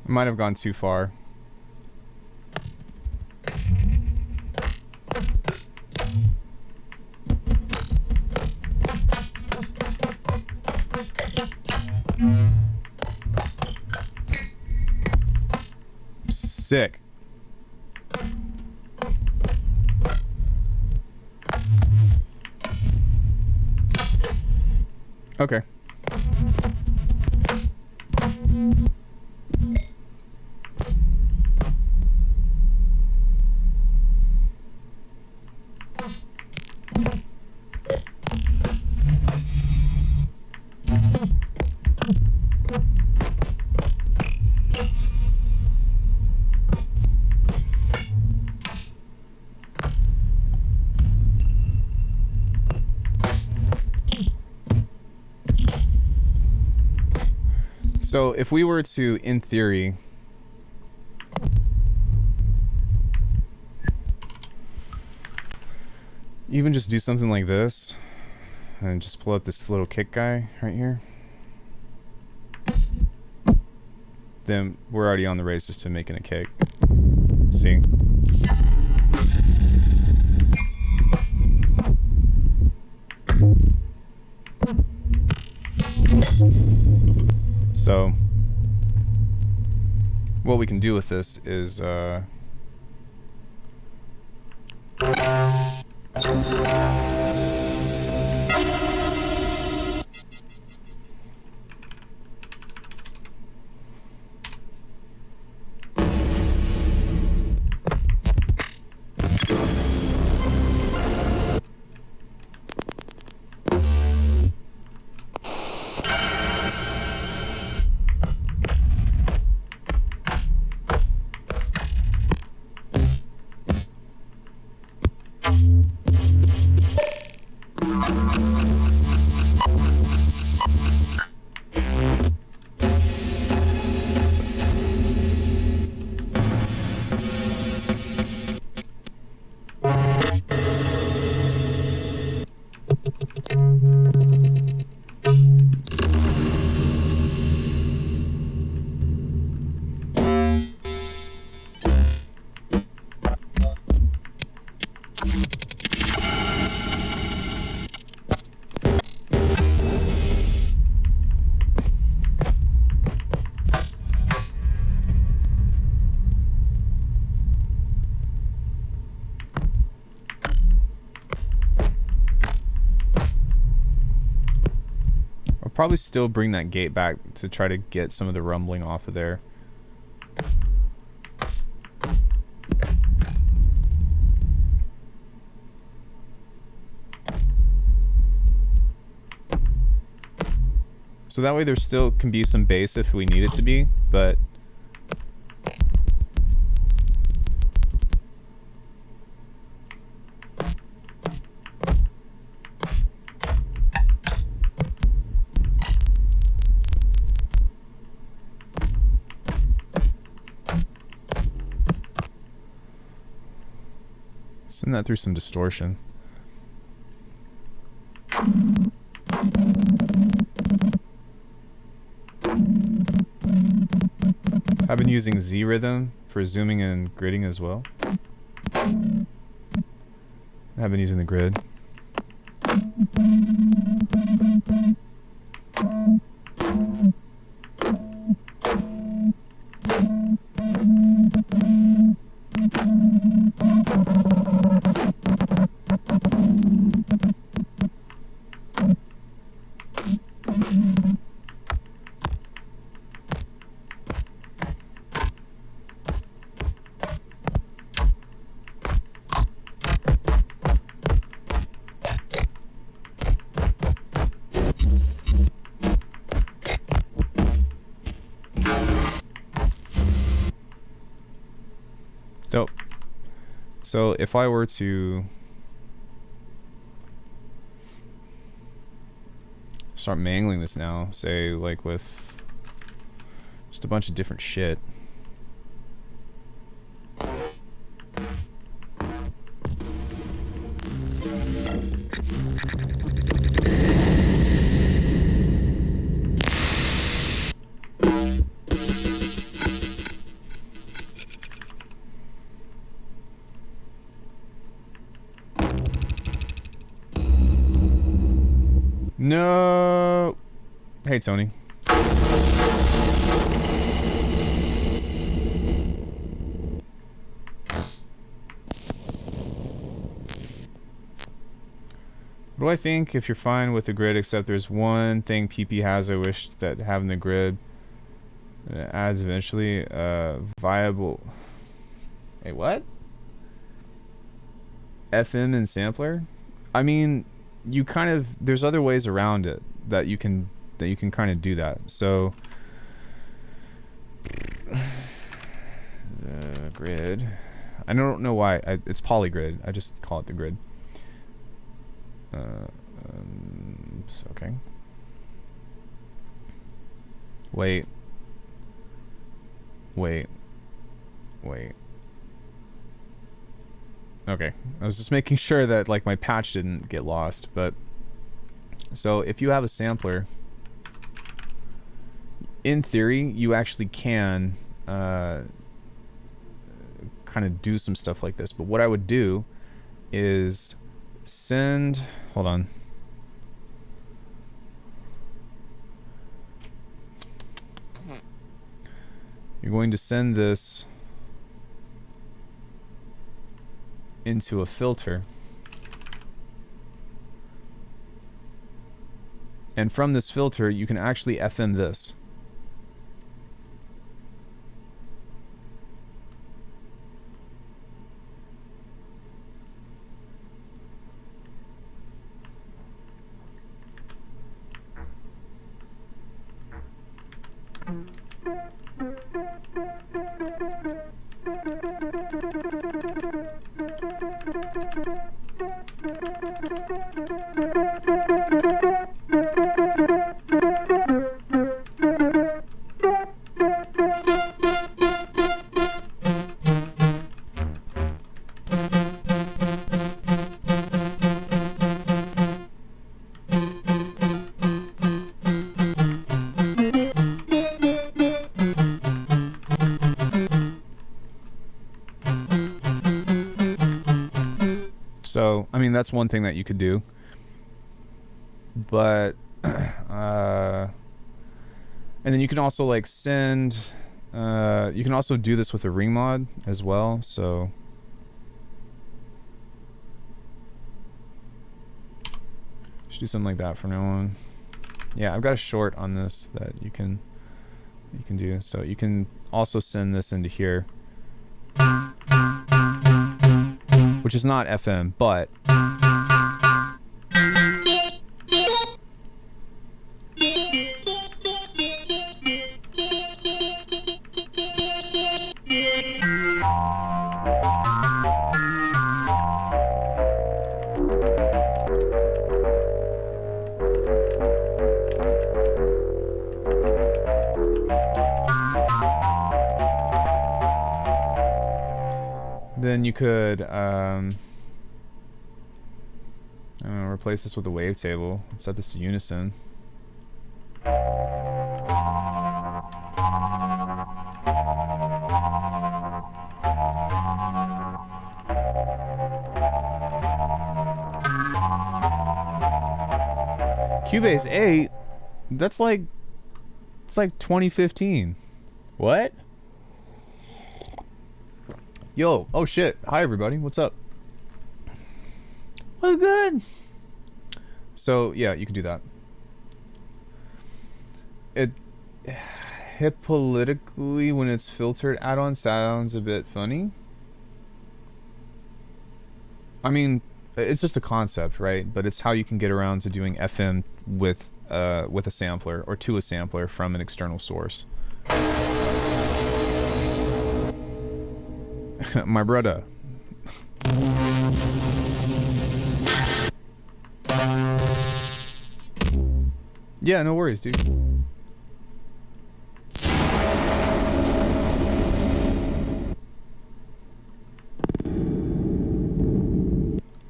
Might have gone too far. Sick. Okay. So if we were to, in theory, even just do something like this, and just pull up this little kick guy right here, then we're already on the race just to making a kick. See? So what we can do with this is probably still bring that gate back to try to get some of the rumbling off of there. So that way there still can be some bass if we need it to be, but send that through some distortion. I've been using Z rhythm for zooming and gridding as well. I've been using the grid. Dope. So if I were to start mangling this now, say like with just a bunch of different shit. No. Hey, Tony. What do I think if you're fine with the grid, except there's one thing PP has I wish that having the grid adds eventually viable. Hey, what? FM and sampler? I mean, you kind of, there's other ways around it that you can kind of do that. So the grid, I don't know why it's polygrid. I just call it the grid. Okay. Wait, Wait. Okay, I was just making sure that like my patch didn't get lost, but so if you have a sampler, in theory, you actually can kind of do some stuff like this. But what I would do is send, hold on. You're going to send this into a filter. And from this filter, you can actually FM this. So, I mean, that's one thing that you could do. But, and then you can also like send, you can also do this with a ring mod as well. So, should do something like that from now on. Yeah, I've got a short on this that you can do. So you can also send this into here, which is not FM, but then you could replace this with a wavetable. Set this to unison. Cubase 8? That's like, it's like 2015. What? Yo, oh shit. Hi everybody, what's up? What's good? So, yeah, you can do that. It politically, when it's filtered add-on, sounds a bit funny. I mean, it's just a concept, right? But it's how you can get around to doing FM with a sampler or to a sampler from an external source. My brother. Yeah, no worries, dude.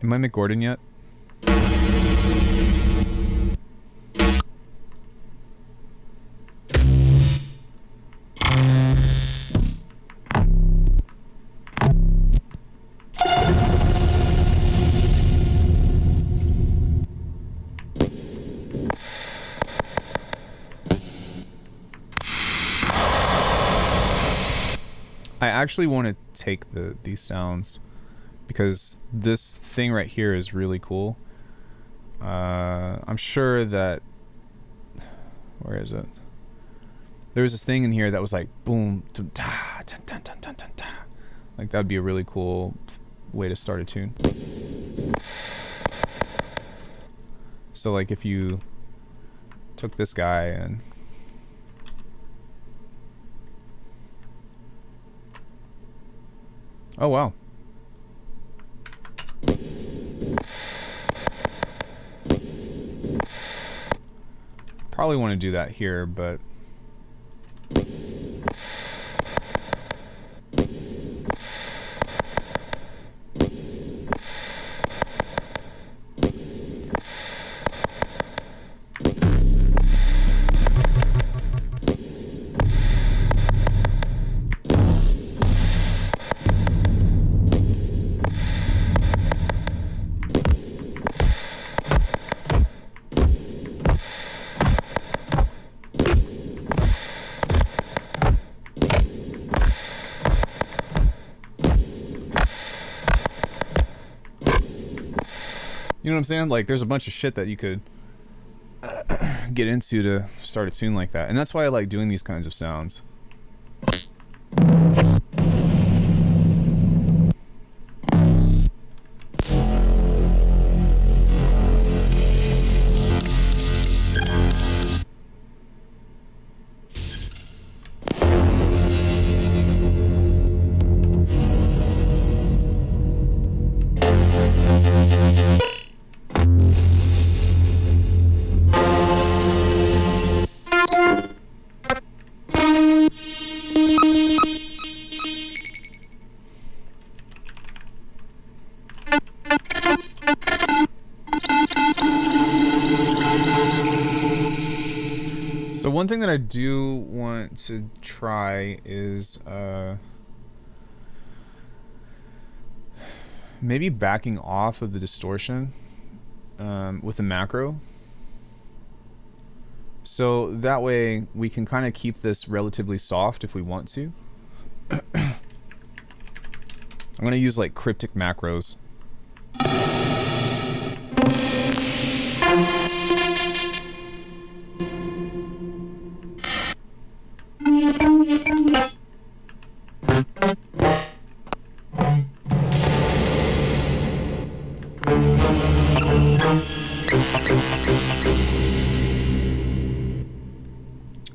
Am I McGordon yet? I actually want to take these sounds because this thing right here is really cool. I'm sure that, where is it? There's this thing in here that was like boom, like that'd be a really cool way to start a tune. So like if you took this guy and oh wow. Probably want to do that here, but You know what I'm saying? Like, there's a bunch of shit that you could get into to start a tune like that. And that's why I like doing these kinds of sounds. So one thing that I do want to try is maybe backing off of the distortion with the macro. So that way we can kind of keep this relatively soft if we want to. I'm going to use like cryptic macros.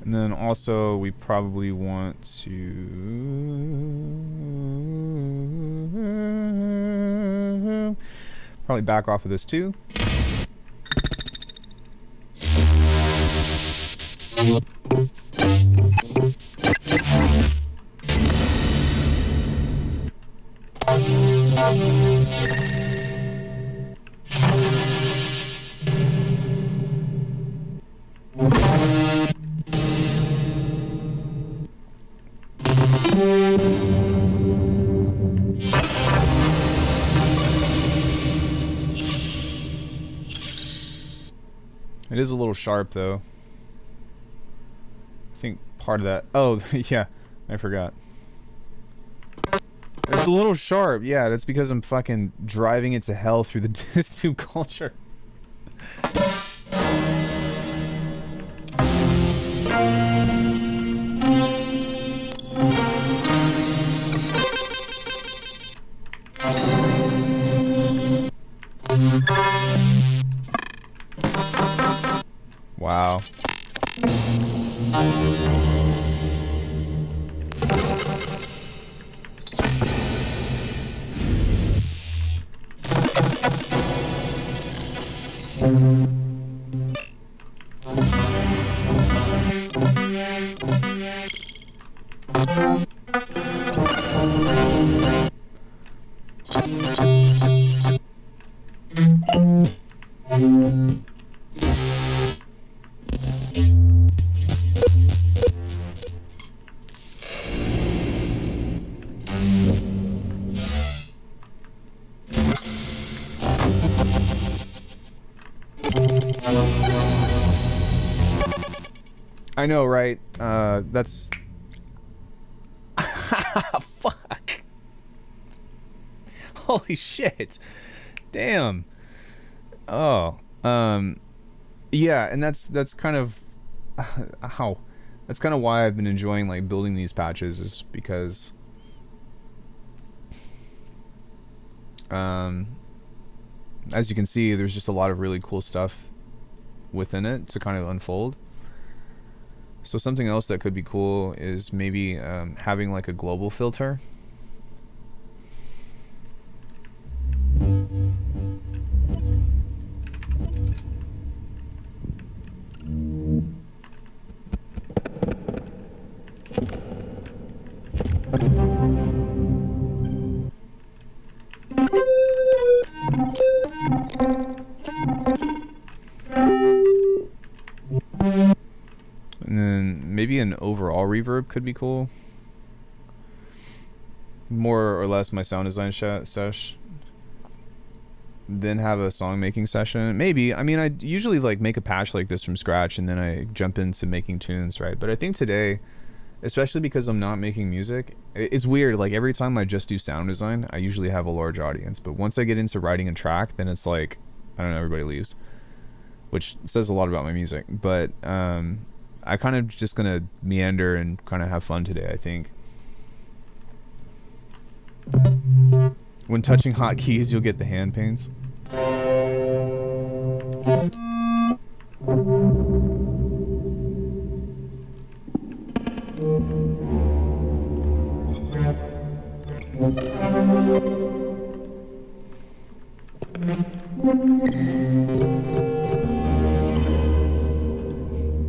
And then also we probably want to probably back off of this too. It is a little sharp though. I think part of that. Oh, yeah, I forgot. It's a little sharp. Yeah, that's because I'm fucking driving it to hell through the DisTube culture. Wow. I know, right? That's... Fuck. Holy shit. Damn. Oh. Yeah, and that's kind of... Ow. That's kind of why I've been enjoying, like, building these patches, is because... as you can see, there's just a lot of really cool stuff within it to kind of unfold. So something else that could be cool is maybe having like a global filter. And then maybe an overall reverb could be cool. More or less my sound design sesh. Then have a song making session. Maybe. I mean, I usually like make a patch like this from scratch and then I jump into making tunes, right? But I think today, especially because I'm not making music, it's weird. Like every time I just do sound design, I usually have a large audience. But once I get into writing a track, then it's like I don't know, everybody leaves, which says a lot about my music. But I kind of just gonna meander and kind of have fun today, I think. When touching hotkeys, you'll get the hand pains.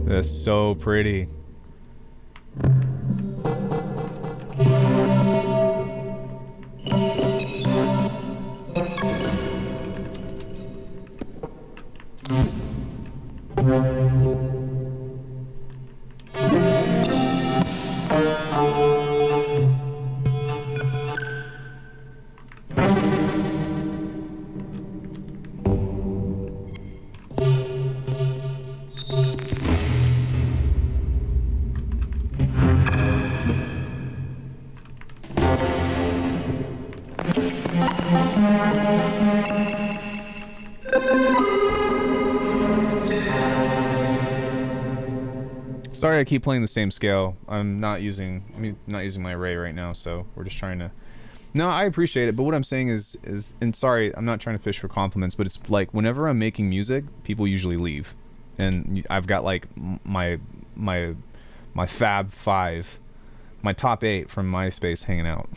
That's so pretty. Sorry, I keep playing the same scale. I'm not using my array right now, so we're just trying to. No, I appreciate it, but what I'm saying is, and sorry, I'm not trying to fish for compliments, but it's like whenever I'm making music, people usually leave, and I've got like my Fab 5, my top 8 from MySpace hanging out.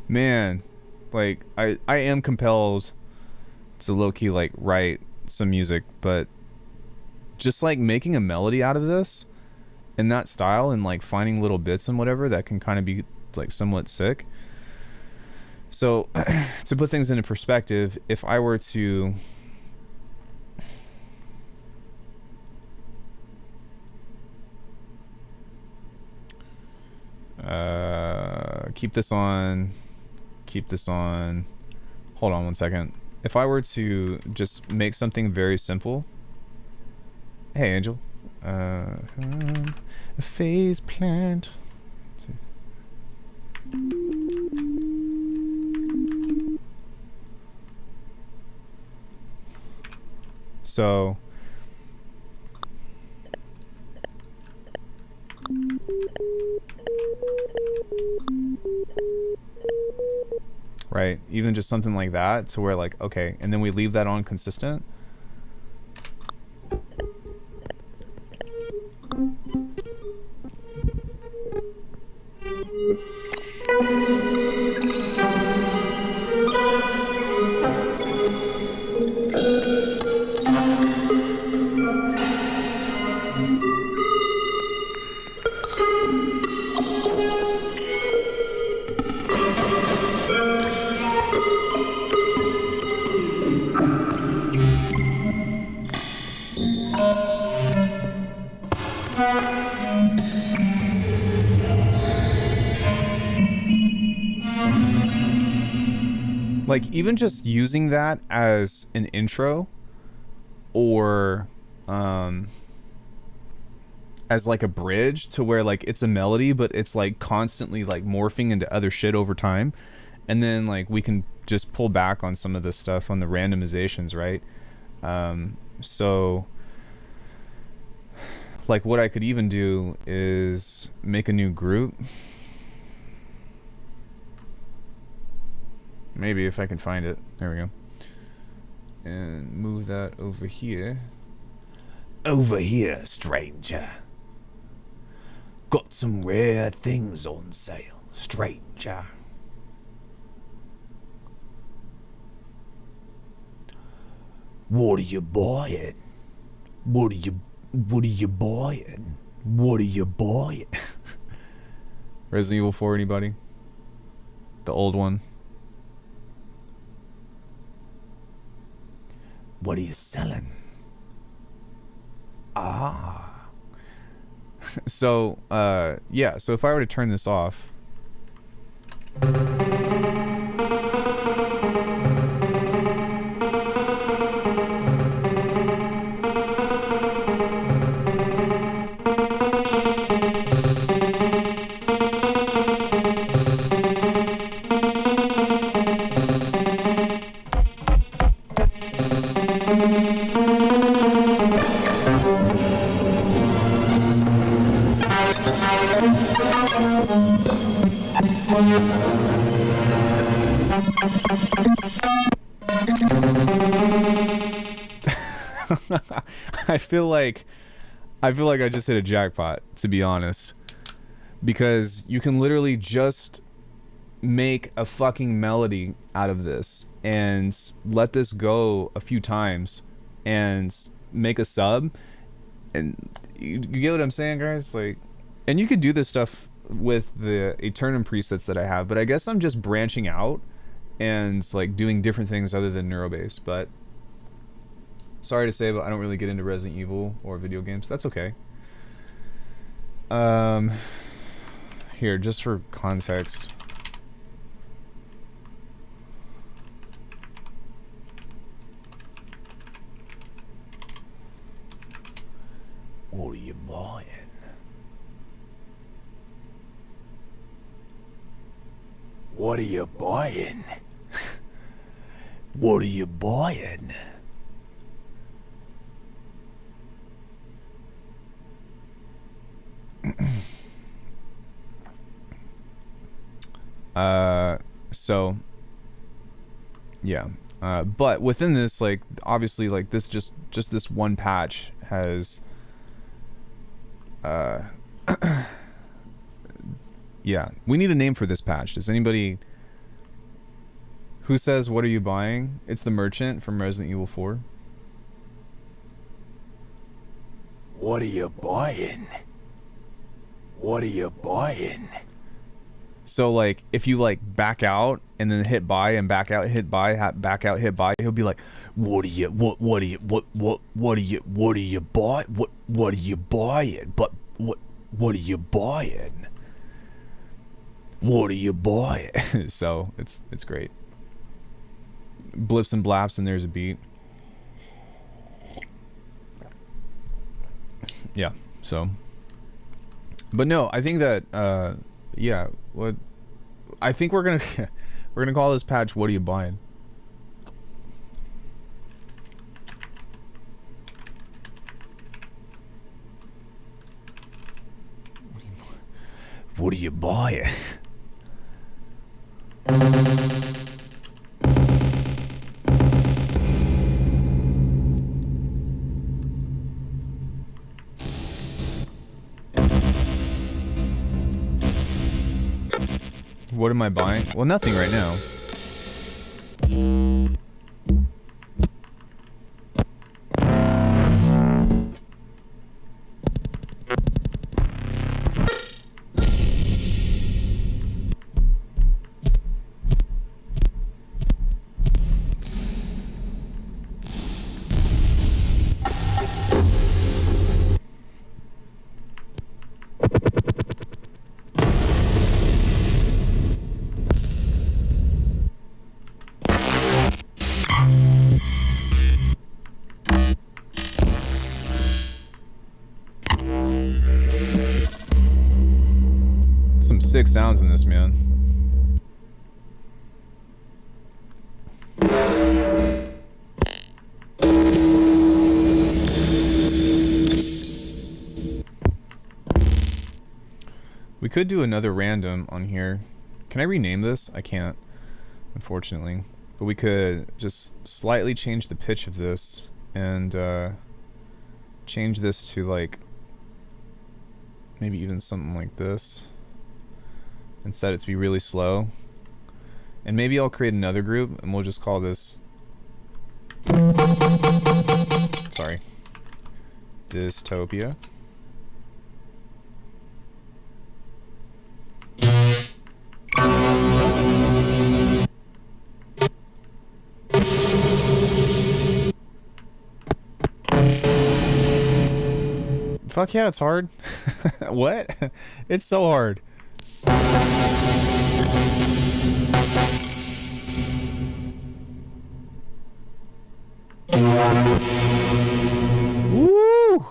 Man, like I am compelled to low-key like write some music, but just like making a melody out of this in that style and like finding little bits and whatever that can kind of be like somewhat sick. So to put things into perspective, if I were to keep this on, hold on one second. If I were to just make something very simple, hey Angel, a phase plant. So right, even just something like that to where like, okay, and then we leave that on consistent. Like even just using that as an intro or as like a bridge to where like it's a melody but it's like constantly like morphing into other shit over time, and then like we can just pull back on some of this stuff on the randomizations, right? So like what I could even do is make a new group. Maybe if I can find it. There we go. And move that over here. Over here, stranger. Got some rare things on sale, stranger. What are you buying? What are you buying? What are you buying? Resident Evil 4, anybody? The old one. What are you selling? Ah. So, yeah, so if I were to turn this off. I feel like I just hit a jackpot, to be honest, because you can literally just make a fucking melody out of this and let this go a few times and make a sub, and you get what I'm saying, guys? Like, and you could do this stuff with the Eternum presets that I have, but I guess I'm just branching out and like doing different things other than Neurobase. But sorry to say, but I don't really get into Resident Evil or video games. That's okay. Here, just for context. What are you buying? What are you buying? What are you buying? So yeah, but within this, like, obviously, like, this just this one patch has yeah, we need a name for this patch. Does anybody who says what are you buying? It's the merchant from Resident Evil 4. What are you buying? What are you buying? So, like, if you, like, back out and then hit buy and back out, hit buy, back out, hit buy, he'll be like, what are you buying? What are you buying? But what are you buying? What are you buying? So it's great. Blips and blaps, and there's a beat. Yeah, so, but no, I think that yeah, what I think we're gonna call this patch "What are you buying?" What are you buying? What am I buying? Well, nothing right now. Sick sounds in this, man. We could do another random on here. Can I rename this? I can't, unfortunately. But we could just slightly change the pitch of this and change this to, like, maybe even something like this, and set it to be really slow. And maybe I'll create another group and we'll just call this, sorry, Dystopia. Fuck yeah, it's hard. What? It's so hard. Woo!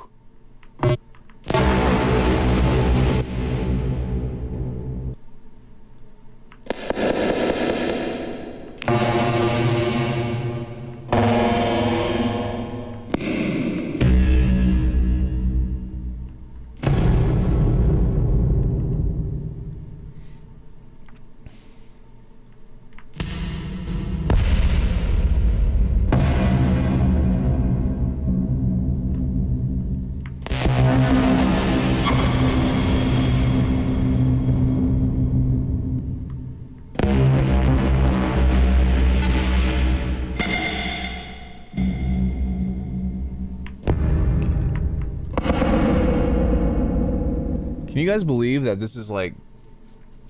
Can you guys believe that this is like,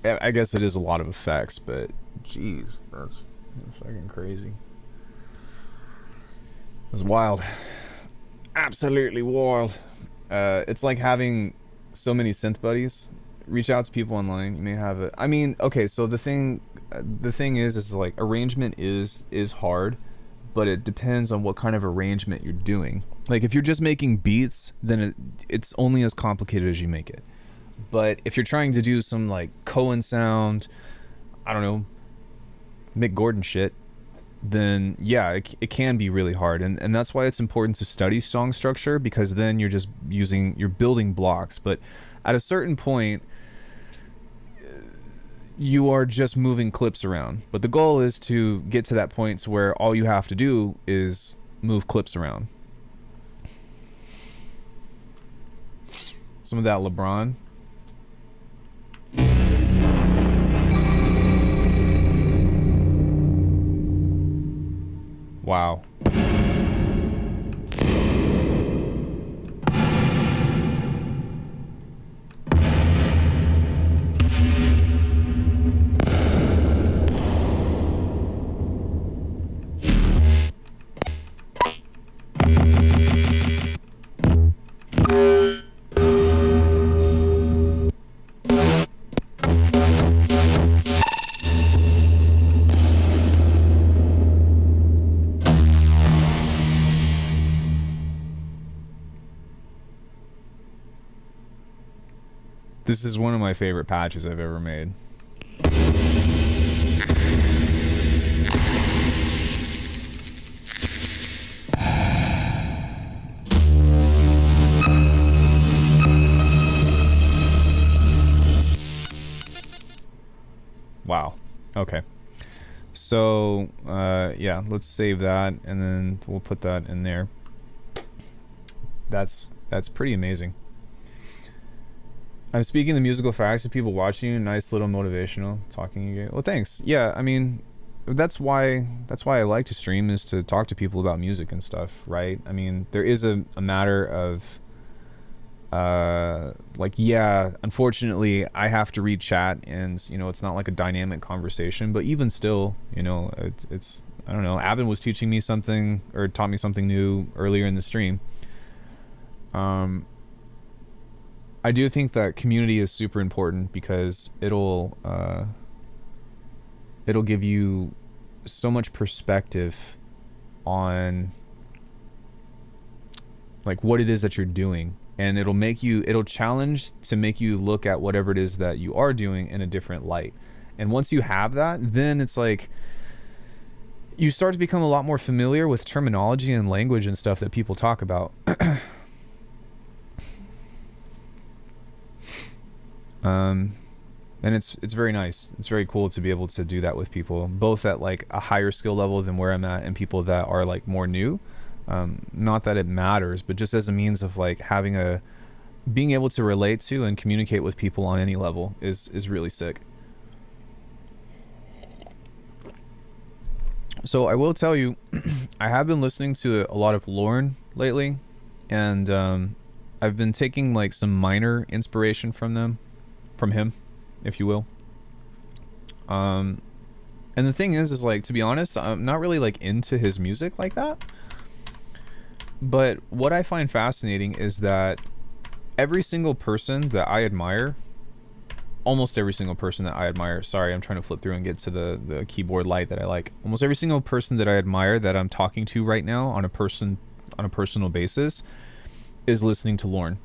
I guess it is a lot of effects, but jeez, that's fucking crazy. It's wild. Absolutely wild. It's like having so many synth buddies. Reach out to people online. You may have it. I mean, okay, so the thing is like arrangement is hard, but it depends on what kind of arrangement you're doing. Like if you're just making beats, then it's only as complicated as you make it. But if you're trying to do some like Cohen sound, I don't know, Mick Gordon shit, then yeah, it can be really hard. And that's why it's important to study song structure, because then you're just you're building blocks. But at a certain point, you are just moving clips around. But the goal is to get to that point where all you have to do is move clips around. Some of that LeBron. Wow. This is one of my favorite patches I've ever made. Wow. Okay. So, yeah, let's save that, and then we'll put that in there. That's pretty amazing. I'm speaking the musical facts to people watching you. Nice little motivational talking you get. Well, thanks. Yeah, I mean, that's why I like to stream, is to talk to people about music and stuff, right? I mean, there is a matter of like, yeah, unfortunately I have to read chat, and you know, it's not like a dynamic conversation, but even still, you know, it's I don't know, Avin was teaching me something, or taught me something new earlier in the stream. I do think that community is super important, because it'll give you so much perspective on like what it is that you're doing, and it'll challenge to make you look at whatever it is that you are doing in a different light. And once you have that, then it's like you start to become a lot more familiar with terminology and language and stuff that people talk about. And it's very nice. It's very cool to be able to do that with people, both at like a higher skill level than where I'm at, and people that are like more new. Not that it matters, but just as a means of like being able to relate to and communicate with people on any level is really sick. So I will tell you, I have been listening to a lot of Lorne lately, and I've been taking like some minor inspiration from him, if you will. And the thing is like, to be honest, I'm not really like into his music like that. But what I find fascinating is that every single person that I admire, almost every single person that I admire, sorry, I'm trying to flip through and get to the keyboard light that I like. Almost every single person that I admire that I'm talking to right now on a personal basis is listening to Lorne.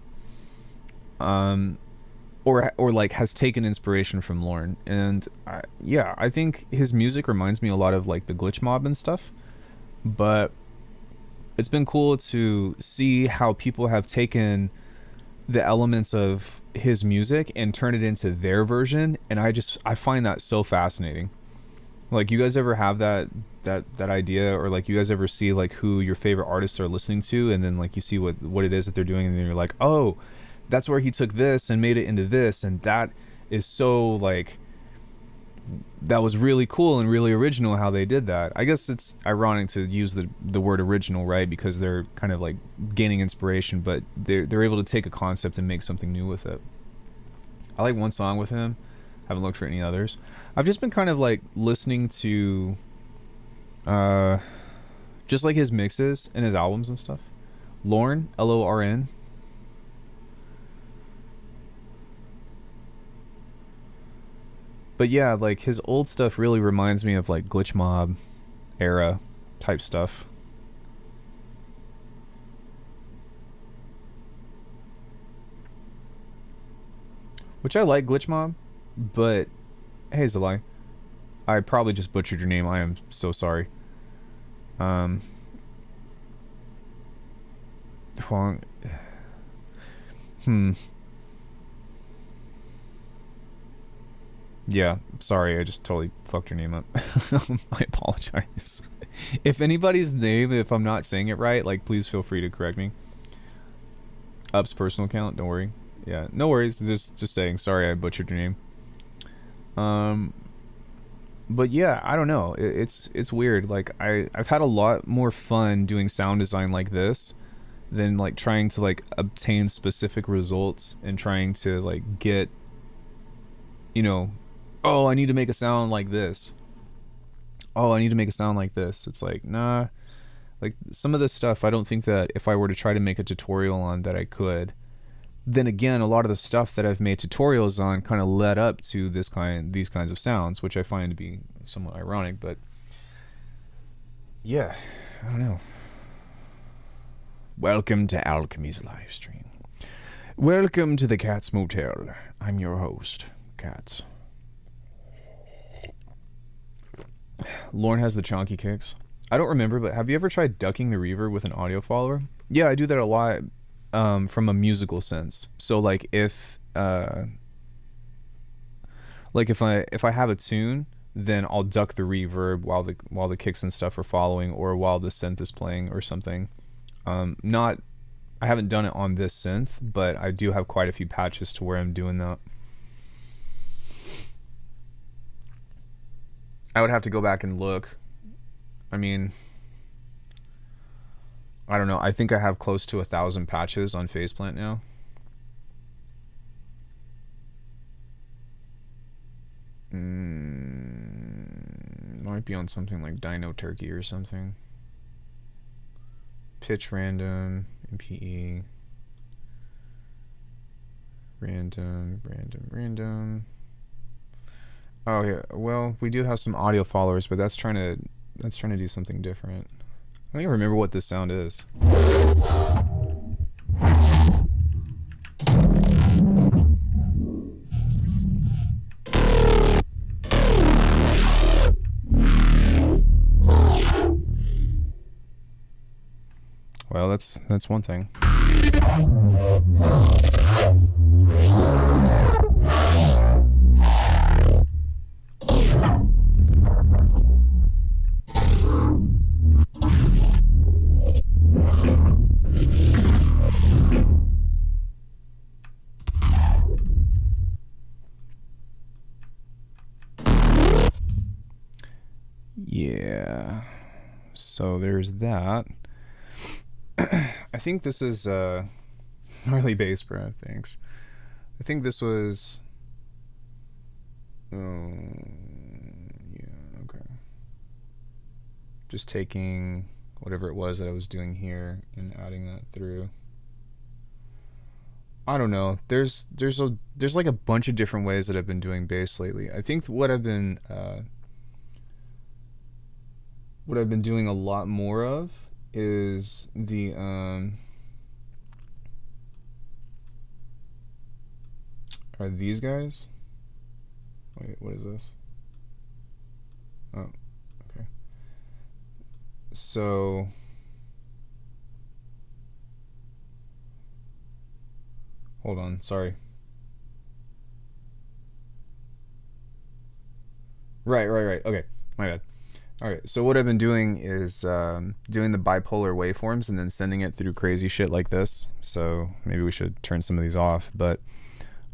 Or like has taken inspiration from Lorne. And I think his music reminds me a lot of like the Glitch Mob and stuff. But it's been cool to see how people have taken the elements of his music and turn it into their version, and I find that so fascinating. Like, you guys ever have that idea, or like you guys ever see like who your favorite artists are listening to, and then like you see what it is that they're doing, and then you're like, oh, that's where he took this and made it into this, and that is so like, that was really cool and really original how they did that. I guess it's ironic to use the word original, right? Because they're kind of like gaining inspiration, but they're able to take a concept and make something new with it. I like one song with him. Haven't looked for any others. I've just been kind of like listening to just like his mixes and his albums and stuff. Lorne, Lorn. But yeah, like his old stuff really reminds me of like Glitch Mob era type stuff. Which I like Glitch Mob, but Hazelai, I probably just butchered your name. I am so sorry. Um, Huang. Hmm. Yeah, sorry, I just totally fucked your name up. I apologize. If anybody's name, if I'm not saying it right, like, please feel free to correct me. Up's personal account, don't worry. Yeah, no worries. Just saying. Sorry, I butchered your name. Um, but yeah, I don't know. It's weird. Like, I've had a lot more fun doing sound design like this than like trying to like obtain specific results and trying to like get, you know, oh, I need to make a sound like this. Oh, I need to make a sound like this. It's like, nah. Like, some of this stuff, I don't think that if I were to try to make a tutorial on that I could. Then again, a lot of the stuff that I've made tutorials on kind of led up to these kinds of sounds, which I find to be somewhat ironic. But yeah, I don't know. Welcome to Alckemy's live stream. Welcome to the Cat's Motel. I'm your host, Cats. Lorne has the chonky kicks. I don't remember, but have you ever tried ducking the reverb with an audio follower? Yeah, I do that a lot. From a musical sense. So like if I have a tune, then I'll duck the reverb while the kicks and stuff are following, or while the synth is playing or something. I haven't done it on this synth, but I do have quite a few patches to where I'm doing that. I would have to go back and look. I mean, I don't know. I think I have close to 1,000 patches on Faceplant now. Might be on something like Dino Turkey or something. Pitch random, MPE. Random. Oh yeah. Well, we do have some audio followers, but that's trying to do something different. I don't even remember what this sound is. Well, that's one thing. Yeah. So there's that. I think this is early bass, bro. Thanks. I think this was. Oh, yeah. Okay. Just taking whatever it was that I was doing here and adding that through. I don't know. There's like a bunch of different ways that I've been doing bass lately. I think what I've been doing a lot more of is the are these guys? Wait, what is this? Oh, okay. So hold on, sorry. Right. Okay, my bad. All right, so what I've been doing is doing the bipolar waveforms and then sending it through crazy shit like this. So maybe we should turn some of these off, but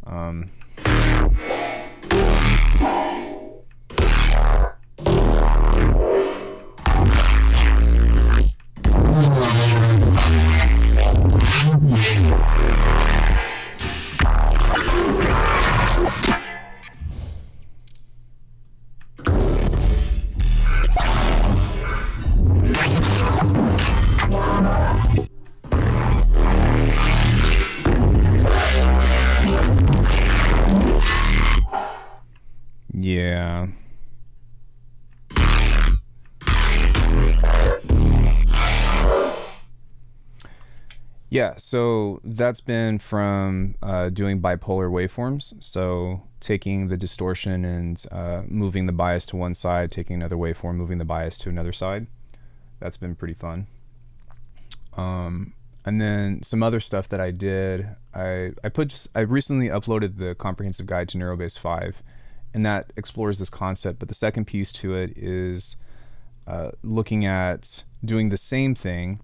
um, yeah. Yeah, so that's been from doing bipolar waveforms. So taking the distortion and moving the bias to one side, taking another waveform, moving the bias to another side. That's been pretty fun. And then some other stuff that I did, I recently uploaded the comprehensive guide to Neurobase 5, and that explores this concept. But the second piece to it is looking at doing the same thing,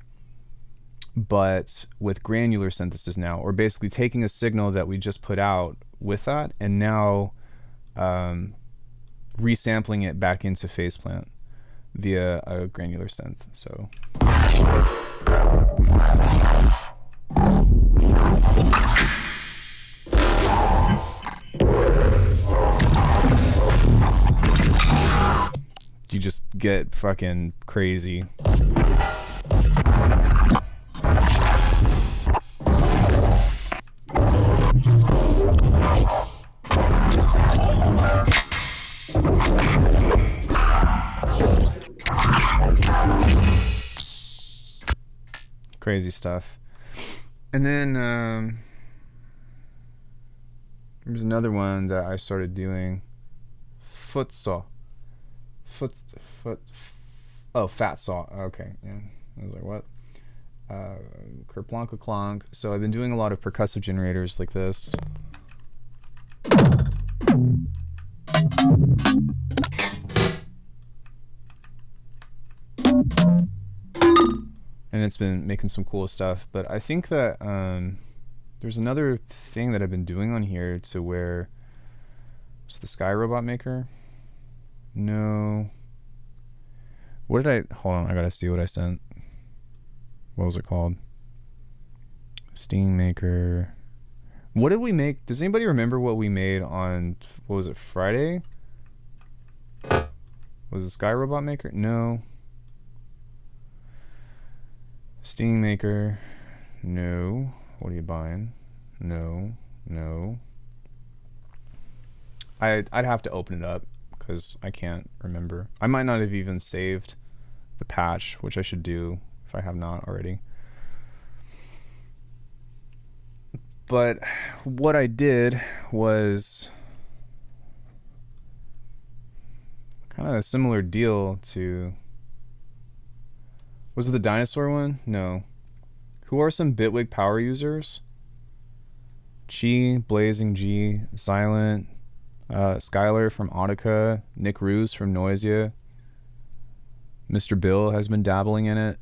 but with granular synthesis now, or basically taking a signal that we just put out with that, and now resampling it back into Faceplant via a granular synth. So you just get fucking crazy. Crazy stuff. And then there's another one that I started doing. Fat saw. Okay, yeah. I was like, what? Kerplonka clonk. So I've been doing a lot of percussive generators like this. And it's been making some cool stuff. But I think that there's another thing that I've been doing on here to where it's the Sky Robot Maker. No. What did I... Hold on, I gotta see what I sent. What was it called? Steam Maker. What did we make? Does anybody remember what we made on... What was it, Friday? Was it Sky Robot Maker? No. Steam Maker. No. What are you buying? No. I'd have to open it up because I can't remember. I might not have even saved the patch, which I should do if I have not already. But what I did was kind of a similar deal to... Was it the dinosaur one? No. Who are some Bitwig power users? Chi, Blazing G, Silent, Skylar from Audica, Nick Roos from Noisia. Mr. Bill has been dabbling in it.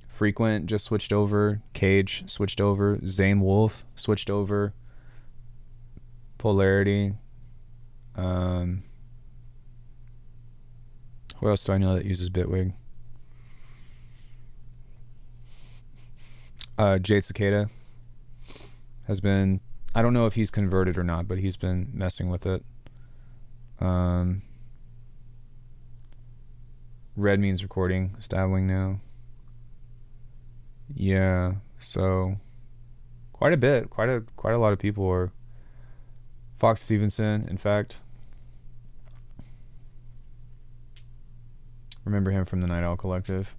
Frequent just switched over. Cage switched over. Zane Wolf switched over. Polarity. Who else do I know that uses Bitwig? Jade Cicada has been... I don't know if he's converted or not, but he's been messing with it. Red means recording. Dabbling now. Yeah, so Quite a bit. Quite a lot of people are. Fox Stevenson, in fact. Remember him from the Night Owl Collective.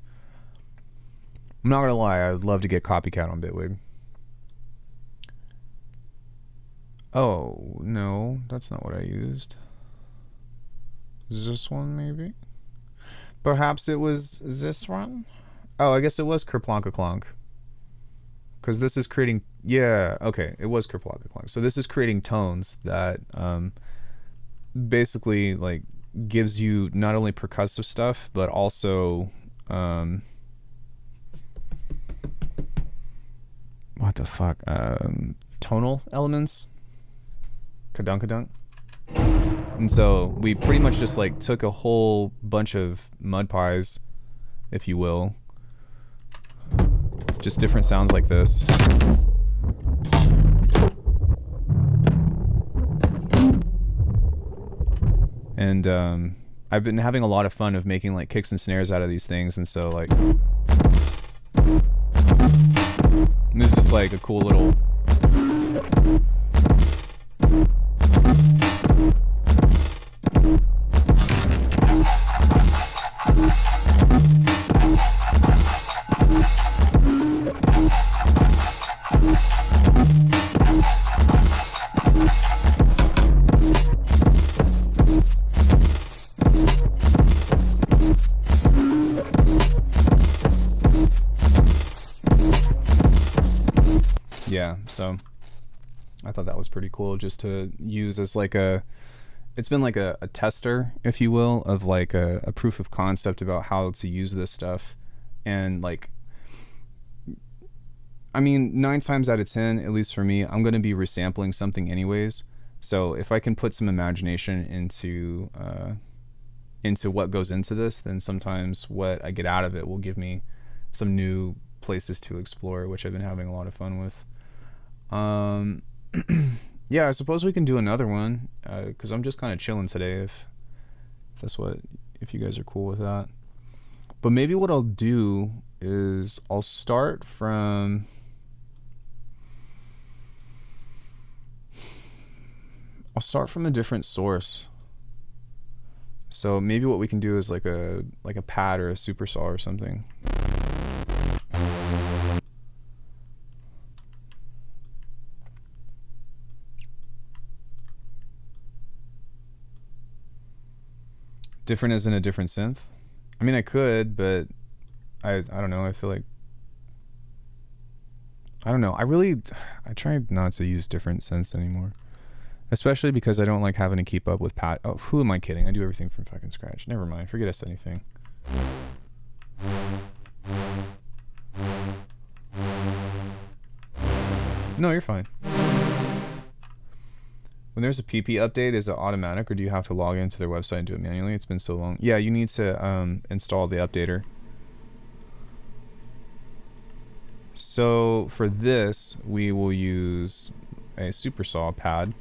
I'm not gonna lie, I would love to get Copycat on Bitwig. Oh, no, that's not what I used. Is this one, maybe? Perhaps it was this one? Oh, I guess it was Kerplonka Clonk. Because this is creating... Yeah, okay, it was Kerplonka Clonk. So this is creating tones that basically, like, gives you not only percussive stuff, but also... what the fuck? Tonal elements? Kadunk. And so we pretty much just like took a whole bunch of mud pies, if you will. Just different sounds like this. And I've been having a lot of fun of making like kicks and snares out of these things, and so like this is just like a cool little so I thought that was pretty cool just to use as like it's been like a tester, if you will, of like a proof of concept about how to use this stuff. And like, I mean, 9 times out of 10, at least for me, I'm going to be resampling something anyways. So if I can put some imagination into what goes into this, then sometimes what I get out of it will give me some new places to explore, which I've been having a lot of fun with. Yeah, I suppose we can do another one, because I'm just kind of chilling today, if you guys are cool with that. But maybe what I'll do is I'll start from a different source. So maybe what we can do is like a pad or a supersaw or something. Different as in a different synth? I mean, I could, but I don't know. I feel like, I don't know. I try not to use different synths anymore. Especially because I don't like having to keep up with Oh, who am I kidding? I do everything from fucking scratch. Never mind. Forget I said anything. No, you're fine. When there's a PP update, is it automatic, or do you have to log into their website and do it manually? It's been so long. Yeah, you need to install the updater. So for this, we will use a supersaw pad.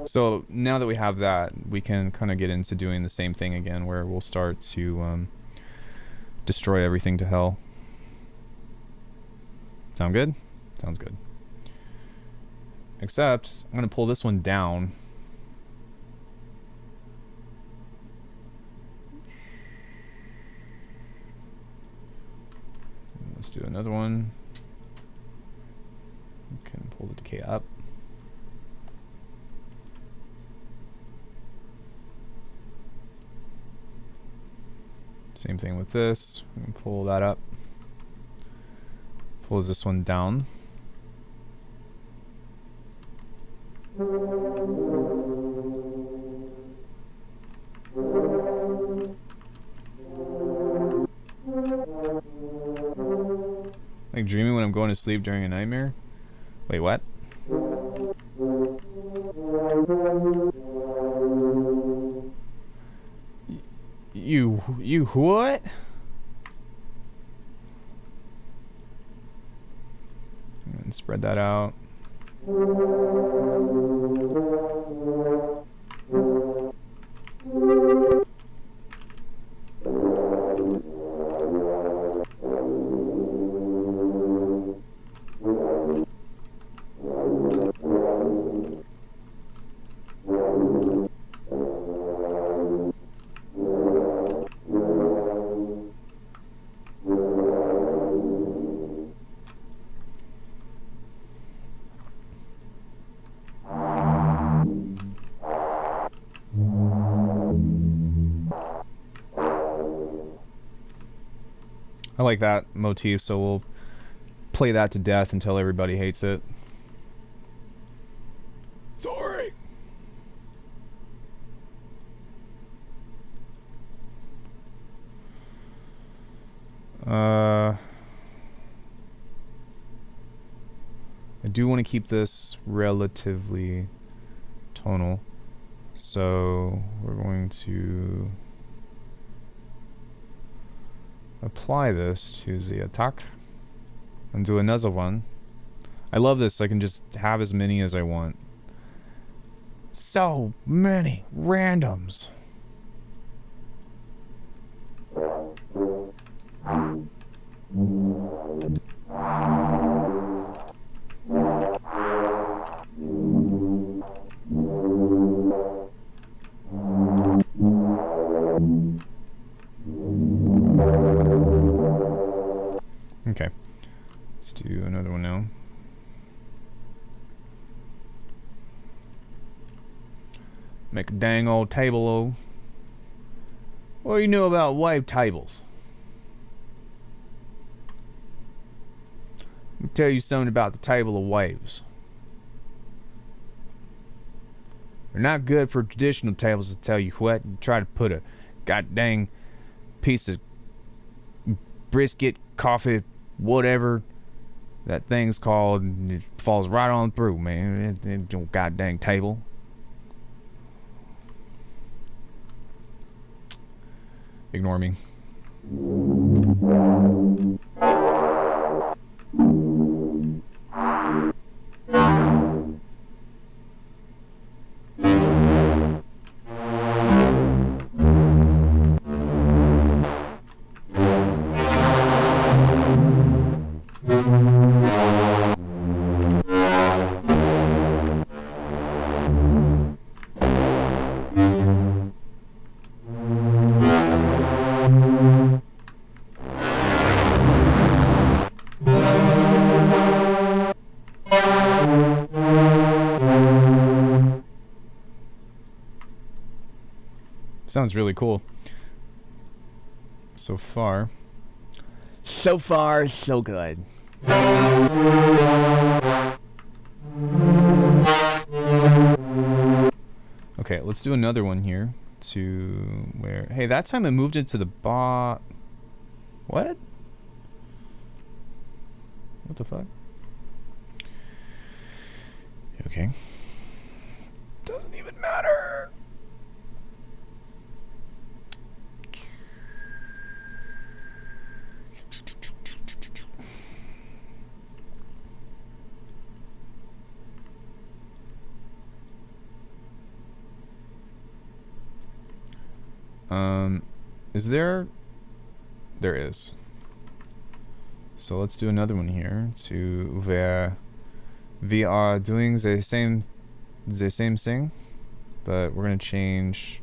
So now that we have that, we can kind of get into doing the same thing again, where we'll start to destroy everything to hell. Sound good? Sounds good. Except, I'm going to pull this one down. Let's do another one. We can pull the decay up. Same thing with this. We can pull that up. Pulls this one down. Like dreaming when I'm going to sleep during a nightmare? Wait, what? You what? And spread that out. I like that motif, so we'll play that to death until everybody hates it. Sorry. I do want to keep this relatively tonal, so we're going to apply this to the attack and do another one. I love this. I can just have as many as I want. So many randoms. Okay, let's do another one now. Make a dang old table, oh. What do you know about wave tables? Let me tell you something about the table of waves. They're not good for traditional tables, to tell you what. You try to put a god dang piece of brisket, coffee, whatever that thing's called, and it falls right on through, man. It don't god dang table. Ignore me. Sounds really cool. So far, so good. Okay, let's do another one here to where... Hey, that time I moved it to the bot... What? What the fuck? Okay. Doesn't even matter. Is there? There is. So let's do another one here to where we are doing the same thing, but we're gonna change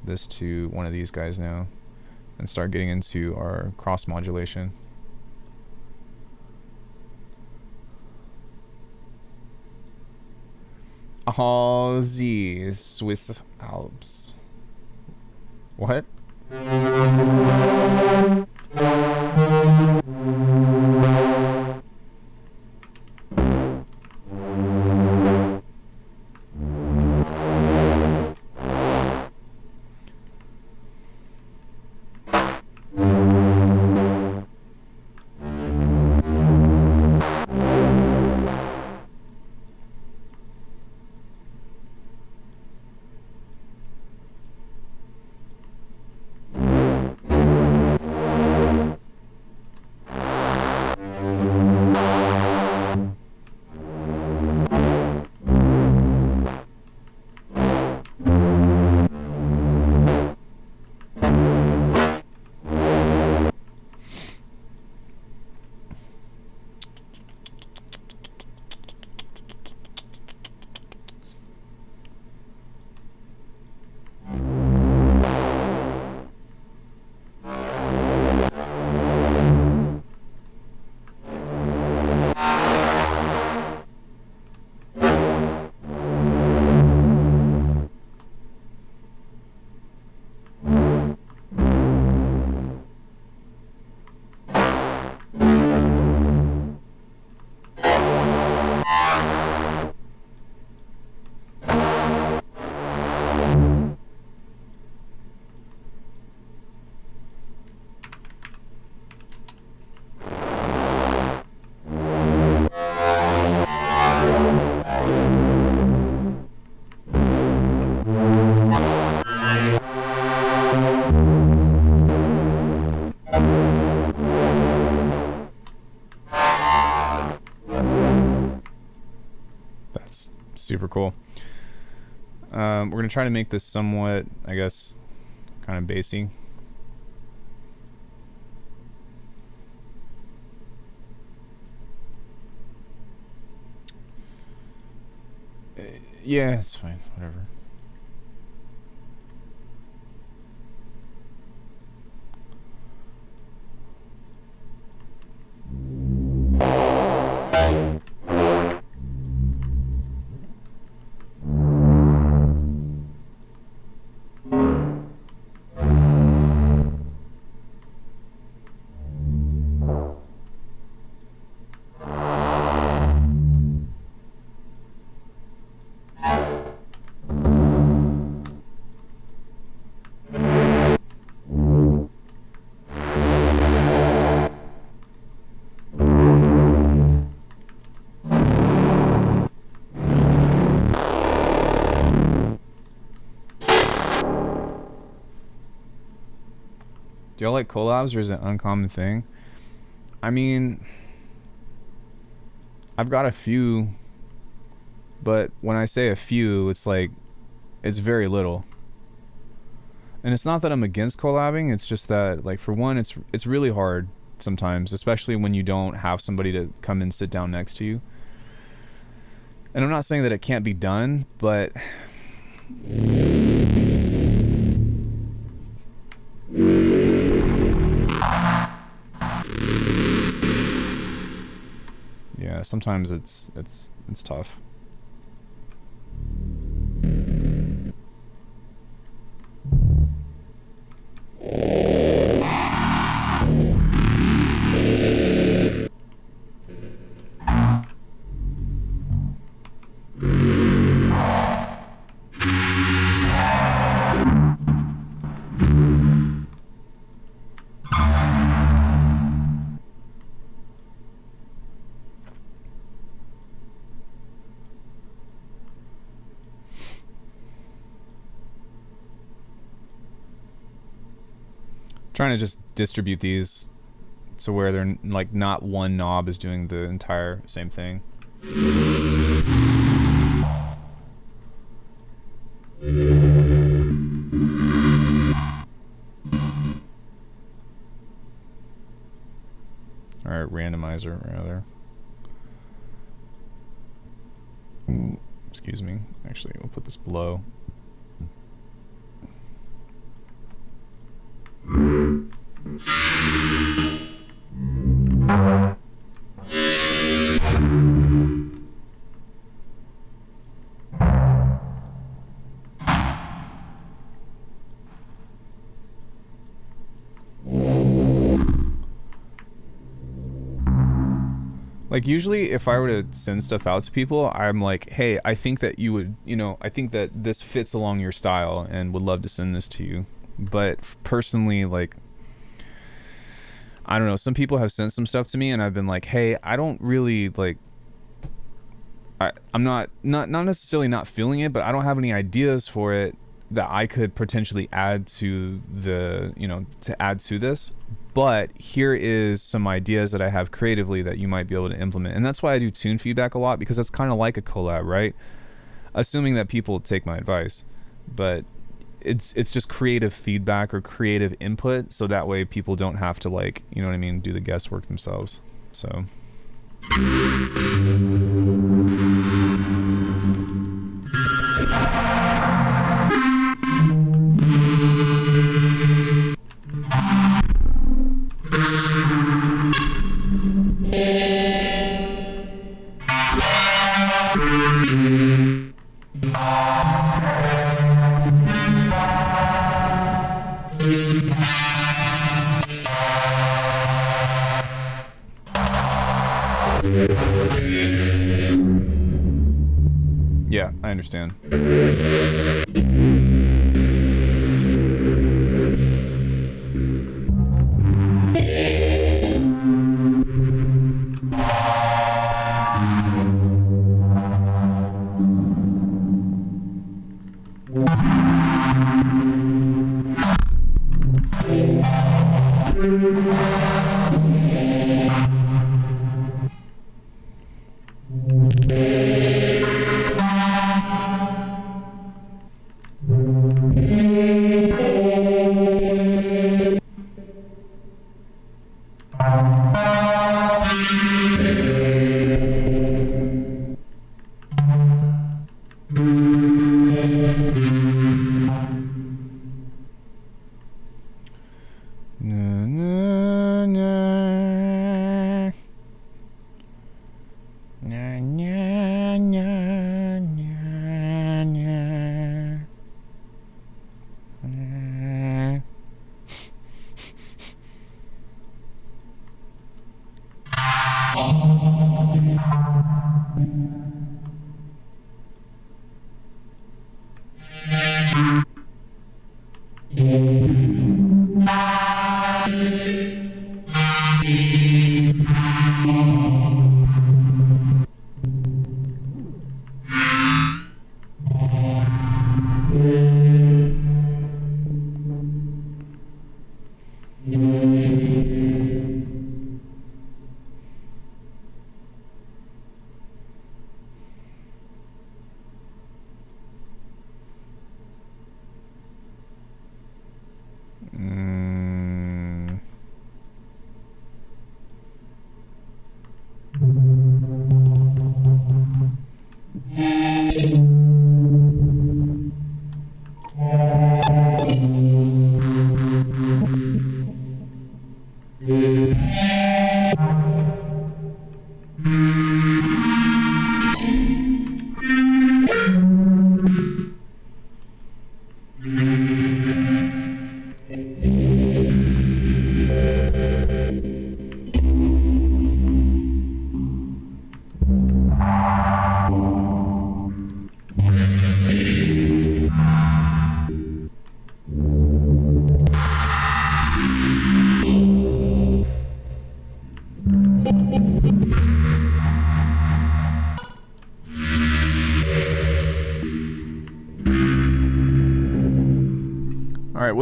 this to one of these guys now and start getting into our cross modulation. Oh, the Swiss Alps. What? cool. We're gonna try to make this somewhat, I guess, kind of bassy. Yeah, it's fine. Whatever. Do y'all like collabs, or is it an uncommon thing? I mean, I've got a few, but when I say a few, it's like, it's very little. And it's not that I'm against collabing, it's just that, like, for one, it's really hard sometimes, especially when you don't have somebody to come and sit down next to you. And I'm not saying that it can't be done, but yeah, sometimes it's tough. Trying to just distribute these to where they're like not one knob is doing the entire same thing. Or randomizer rather. Excuse me. Actually, we'll put this below. Like, usually if I were to send stuff out to people, I'm like, hey, I think that you would, I think that this fits along your style and would love to send this to you. But personally, like, I don't know, some people have sent some stuff to me and I've been like, hey, I don't really, like, I'm not necessarily not feeling it, but I don't have any ideas for it that I could potentially add to the, to add to this. But here is some ideas that I have creatively that you might be able to implement. And that's why I do tune feedback a lot, because that's kind of like a collab, right? Assuming that people take my advice. But it's just creative feedback or creative input, so that way people don't have to, like, you know what I mean, do the guesswork themselves. So yeah, I understand.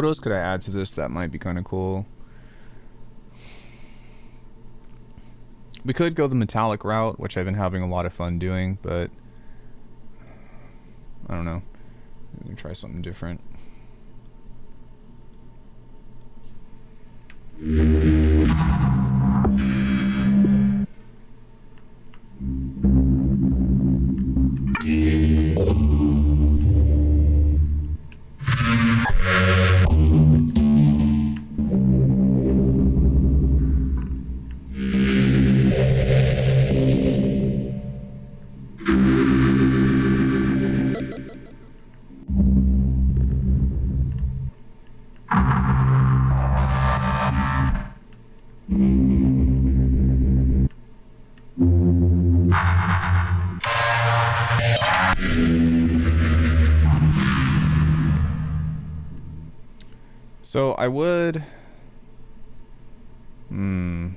What else could I add to this that might be kind of cool? We could go the metallic route, which I've been having a lot of fun doing, but I don't know. I'm gonna try something different. So I would... Maybe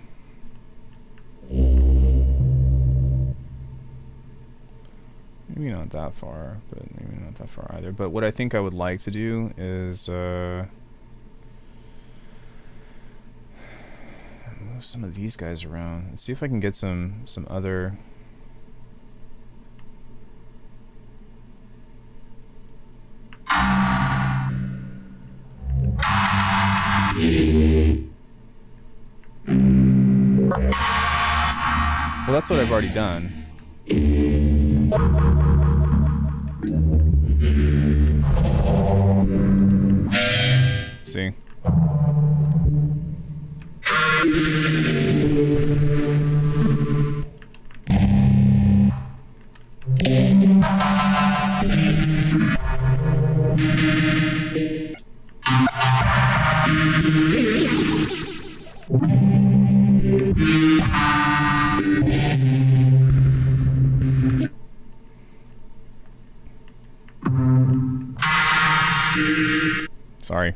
not that far, but maybe not that far either. But what I think I would like to do is move some of these guys around and see if I can get some other... Well, that's what I've already done. See? Sorry.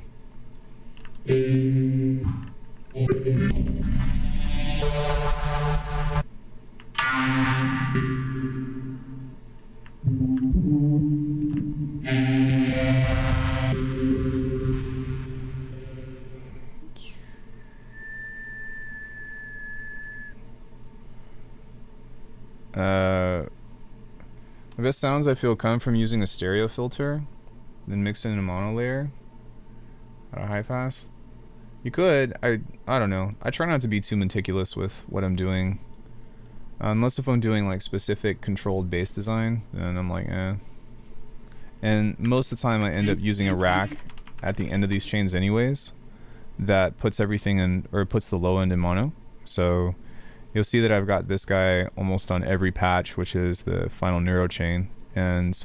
The best sounds I feel come from using a stereo filter, then mix it in a mono layer at a high pass. You could, I don't know. I try not to be too meticulous with what I'm doing. Unless if I'm doing like specific controlled bass design, then I'm like, eh. And most of the time I end up using a rack at the end of these chains anyways, that puts everything in, or puts the low end in mono. So you'll see that I've got this guy almost on every patch, which is the final neuro chain. And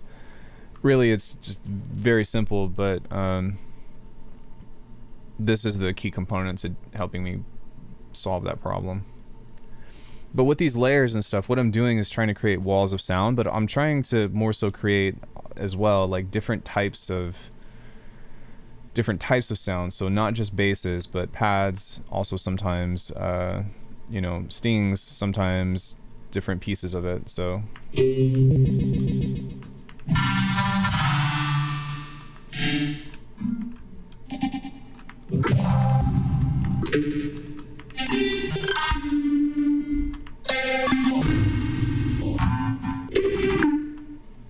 really it's just very simple, but this is the key component to helping me solve that problem. But with these layers and stuff, what I'm doing is trying to create walls of sound, but I'm trying to more so create as well like different types of sounds. So not just basses, but pads, also sometimes you know, stings, sometimes different pieces of it. So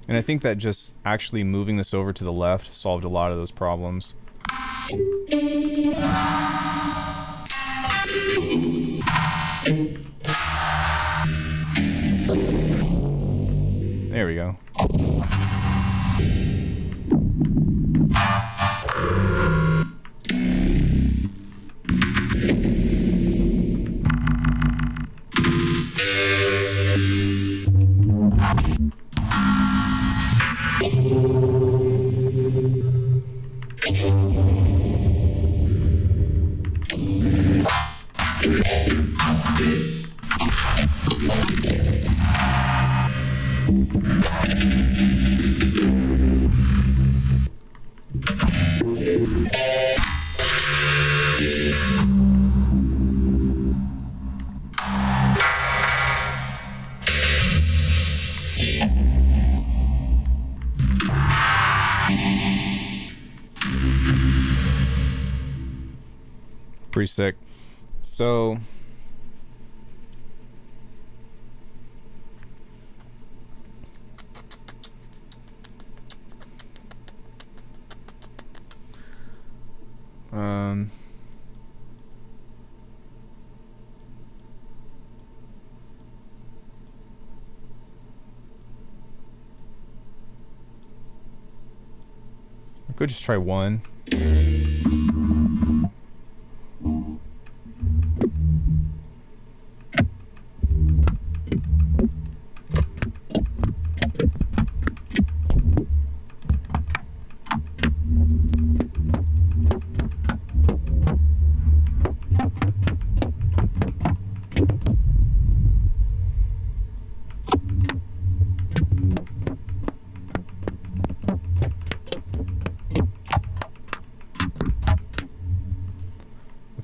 and I think that just actually moving this over to the left solved a lot of those problems. There we go. Pretty sick. So I could just try one.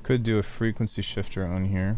Could do a frequency shifter on here.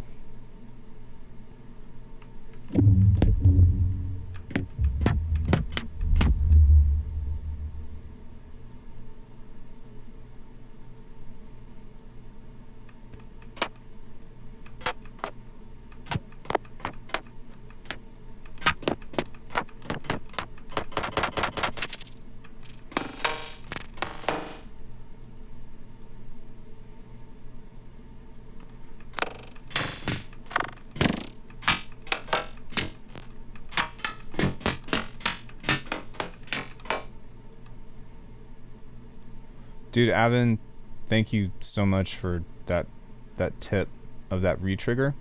Dude, Avin, thank you so much for that tip of that retrigger.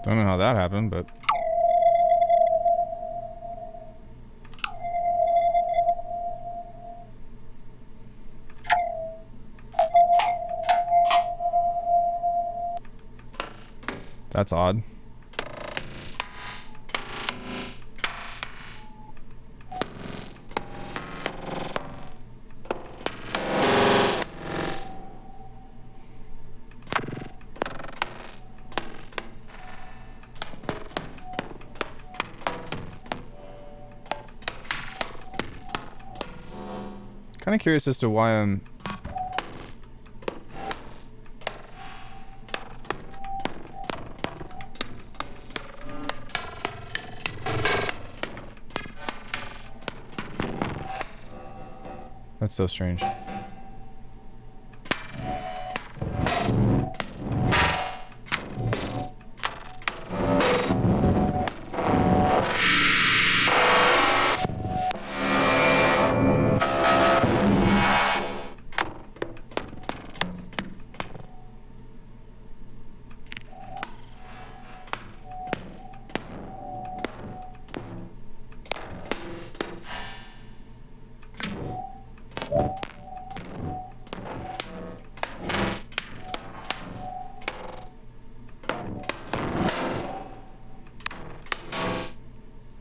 Don't know how that happened, but that's odd. Kind of curious as to why I'm That's so strange.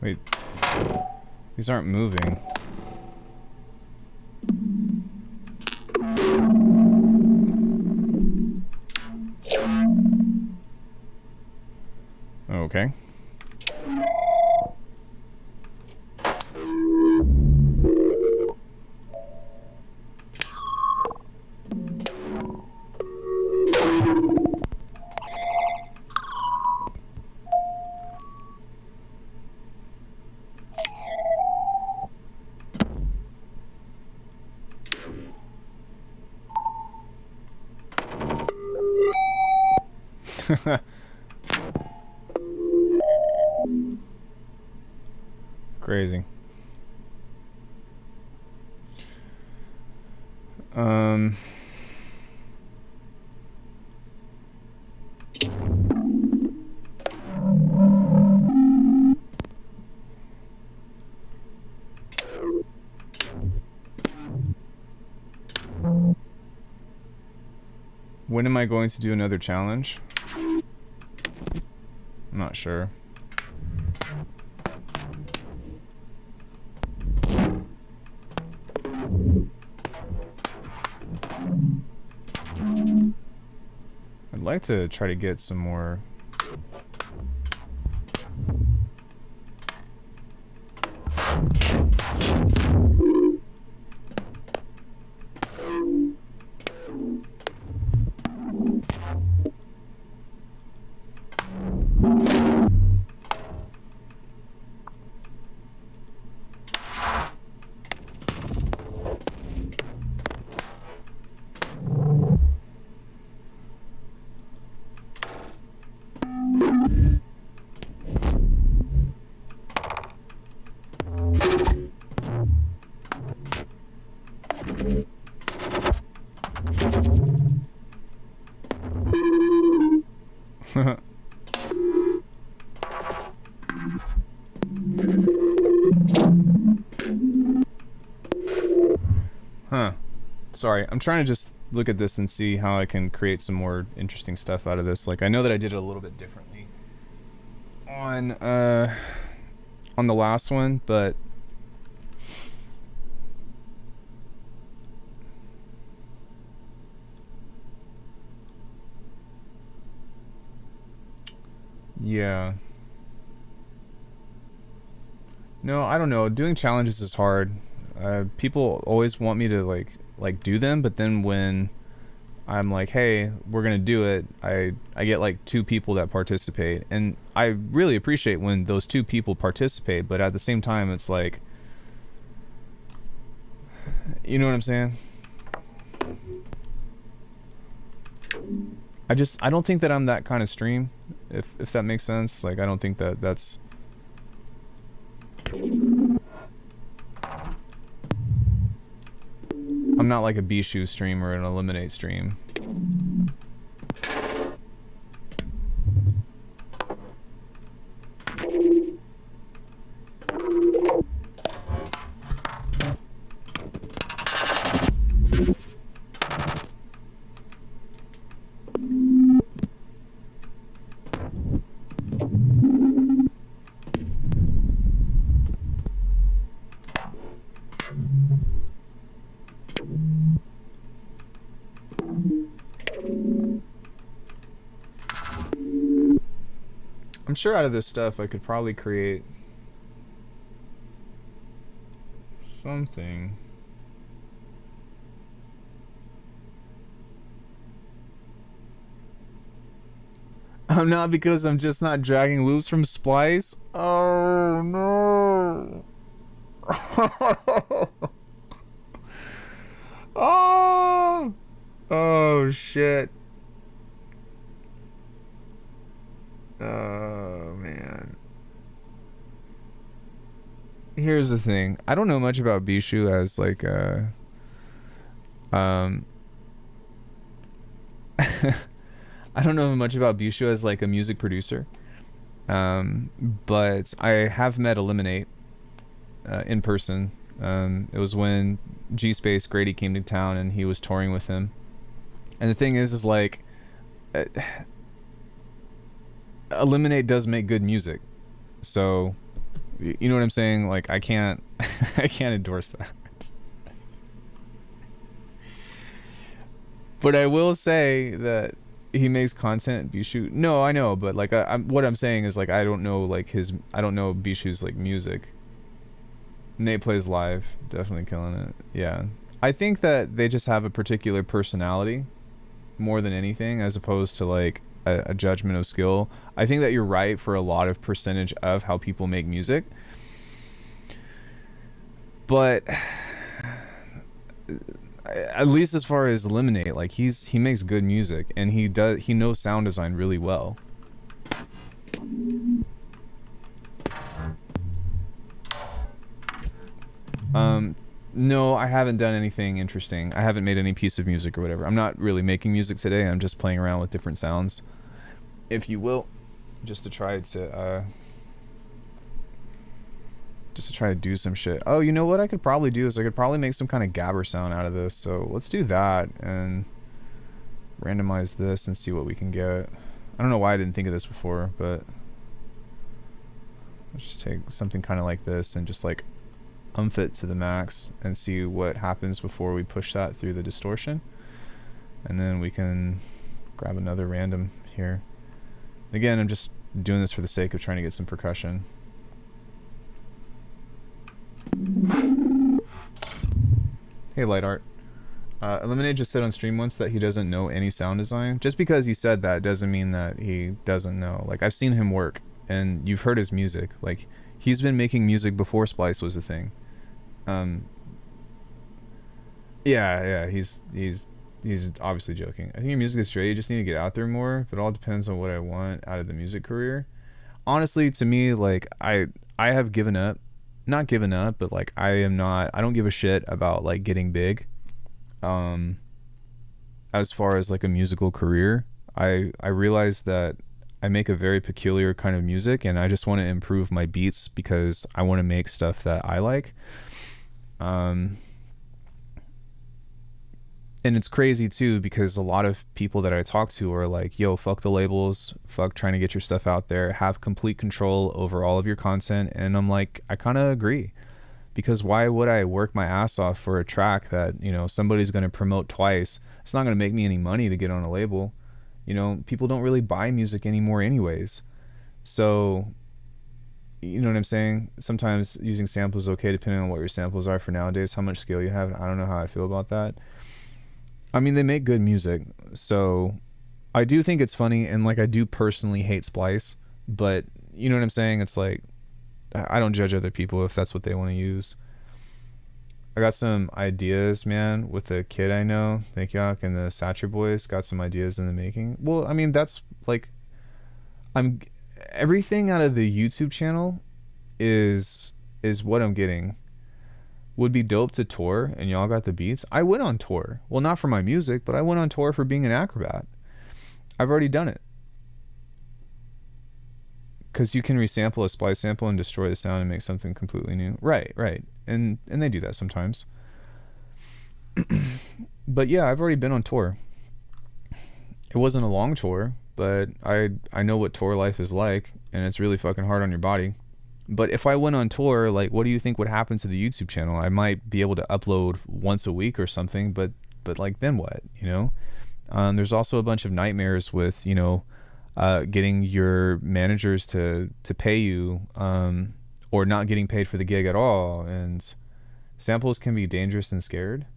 Wait, these aren't moving. Okay. Crazy. When am I going to do another challenge? I'm not sure. like to try to get some more. Huh. Sorry, I'm trying to just look at this and see how I can create some more interesting stuff out of this. Like, I know that I did it a little bit differently on the last one, but yeah. No, I don't know. Doing challenges is hard. People always want me to like do them, but then when I'm like, hey, we're gonna do it, I get like 2 people that participate, and I really appreciate when those 2 people participate, but at the same time, it's like, you know what I'm saying? I don't think that I'm that kind of stream, if that makes sense. Like, I don't think that that's. I'm not like a Bishu stream or an Eliminate stream. I'm sure out of this stuff I could probably create something. I'm not, because I'm just not dragging loops from Splice. Oh no. Oh. Oh shit. Oh man. Here's the thing. I don't know much about Bishu as like I don't know much about Bishu as like a music producer. But I have met Eliminate in person. It was when G Space Grady came to town and he was touring with him. And the thing is like Eliminate does make good music. So you know what I'm saying? Like, I can't I can't endorse that. But I will say that he makes content. Bishu, no, I know, but like what I'm saying is like I don't know Bishu's like music. Nate plays live, definitely killing it. Yeah, I think that they just have a particular personality more than anything, as opposed to like a judgment of skill. I think that you're right for a lot of percentage of how people make music, but at least as far as Eliminate, like he makes good music, and he knows sound design really well. No, I haven't done anything interesting. I haven't made any piece of music or whatever. I'm not really making music today. I'm just playing around with different sounds, if you will, just to try to do some shit. Oh, you know what I could probably do is I could probably make some kind of gabber sound out of this. So let's do that and randomize this and see what we can get. I don't know why I didn't think of this before, but let's just take something kind of like this and just like it to the max and see what happens before we push that through the distortion, and then we can grab another random here. Again, I'm just doing this for the sake of trying to get some percussion. Hey, Light Art. Eliminate just said on stream once that he doesn't know any sound design. Just because he said that doesn't mean that he doesn't know. Like, I've seen him work, and you've heard his music. Like, he's been making music before Splice was a thing. Yeah, he's obviously joking. I think your music is straight. You just need to get out there more. But it all depends on what I want out of the music career. Honestly, to me, like, I have given up. Not given up, but like, I don't give a shit about like getting big. As far as like a musical career, I realize that I make a very peculiar kind of music, and I just want to improve my beats because I want to make stuff that I like. And it's crazy too, because a lot of people that I talk to are like, yo, fuck the labels, fuck trying to get your stuff out there, have complete control over all of your content. And I'm like, I kind of agree, because why would I work my ass off for a track that, you know, somebody's going to promote twice? It's not going to make me any money to get on a label. You know, people don't really buy music anymore anyways. So, you know what I'm saying? Sometimes using samples is okay depending on what your samples are for nowadays, how much skill you have. I don't know how I feel about that. I mean, they make good music, so I do think it's funny, and like, I do personally hate Splice, but you know what I'm saying? It's like, I don't judge other people if that's what they want to use. I got some ideas, man, with a kid I know, Thankyak, and the Satcher Boys got some ideas in the making. Well, I mean, that's like, everything out of the YouTube channel is what I'm getting. Would be dope to tour, and y'all got the beats. I went on tour. Well, not for my music, but I went on tour for being an acrobat. I've already done it. Because you can resample a Splice sample and destroy the sound and make something completely new. Right. And they do that sometimes. But yeah, I've already been on tour. It wasn't a long tour, but I know what tour life is like, and it's really fucking hard on your body. But if I went on tour, like, what do you think would happen to the YouTube channel? I might be able to upload once a week or something, but like, then what, you know? There's also a bunch of nightmares with, you know, getting your managers to pay you, or not getting paid for the gig at all. And samples can be dangerous and scared.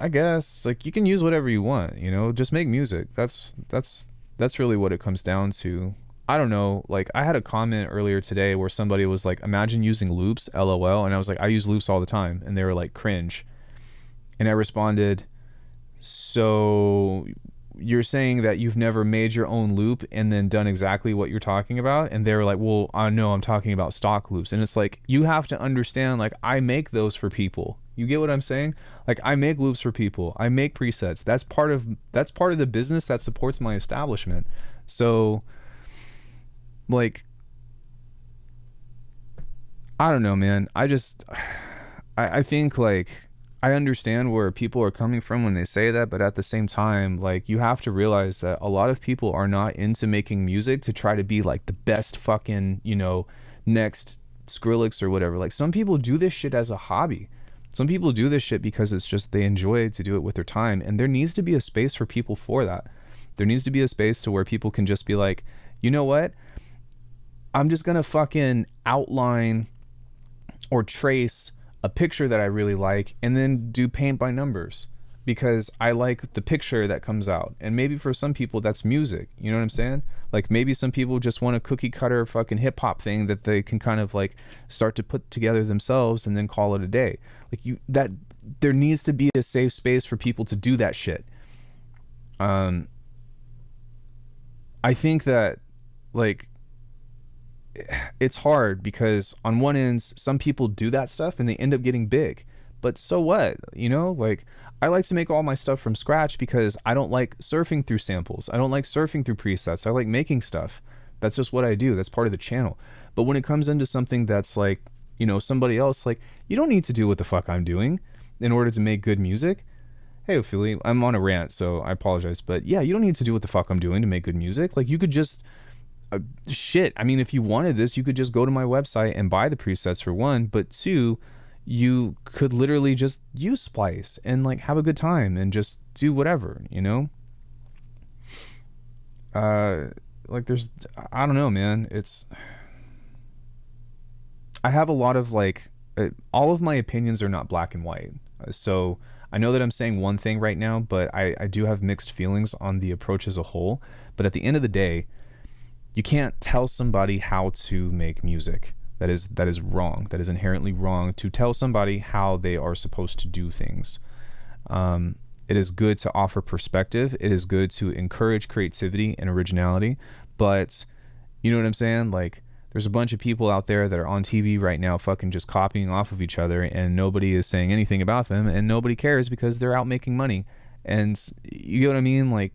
I guess, like, you can use whatever you want, you know, just make music. That's really what it comes down to. I don't know, like, I had a comment earlier today where somebody was like, imagine using loops, LOL, and I was like, I use loops all the time, and they were like, cringe. And I responded, so you're saying that you've never made your own loop and then done exactly what you're talking about? And they were like, well, I know, I'm talking about stock loops. And it's like, you have to understand, like, I make those for people. You get what I'm saying? Like, I make loops for people. I make presets. That's part of the business that supports my establishment. So, like, I don't know, man. I think, like, I understand where people are coming from when they say that, but at the same time, like, you have to realize that a lot of people are not into making music to try to be like the best fucking, you know, next Skrillex or whatever. Like, some people do this shit as a hobby. Some people do this shit because it's just, they enjoy to do it with their time, and there needs to be a space for people for that. There needs to be a space to where people can just be like, you know what? I'm just gonna fucking outline or trace a picture that I really like, and then do paint by numbers because I like the picture that comes out. And maybe for some people that's music, you know what I'm saying? Like, maybe some people just want a cookie cutter fucking hip hop thing that they can kind of like start to put together themselves and then call it a day. Like, there needs to be a safe space for people to do that shit. I think that, like, it's hard because on one end, some people do that stuff and they end up getting big, but so what, you know? Like, I like to make all my stuff from scratch because I don't like surfing through samples. I don't like surfing through presets. I like making stuff. That's just what I do. That's part of the channel. But when it comes into something that's like, you know, somebody else, like, you don't need to do what the fuck I'm doing in order to make good music. Hey, Ophelia, I'm on a rant, so I apologize, but yeah, you don't need to do what the fuck I'm doing to make good music. Like, you could just shit, I mean, if you wanted this, you could just go to my website and buy the presets, for one, but two, you could literally just use Splice and like have a good time and just do whatever, you know? like there's, I don't know, man. I have a lot of like, all of my opinions are not black and white. So I know that I'm saying one thing right now, but I do have mixed feelings on the approach as a whole. But at the end of the day, you can't tell somebody how to make music. That is wrong. That is inherently wrong to tell somebody how they are supposed to do things. It is good to offer perspective. It is good to encourage creativity and originality. But you know what I'm saying? Like, there's a bunch of people out there that are on TV right now fucking just copying off of each other, and nobody is saying anything about them, and nobody cares because they're out making money. And you get what I mean? Like,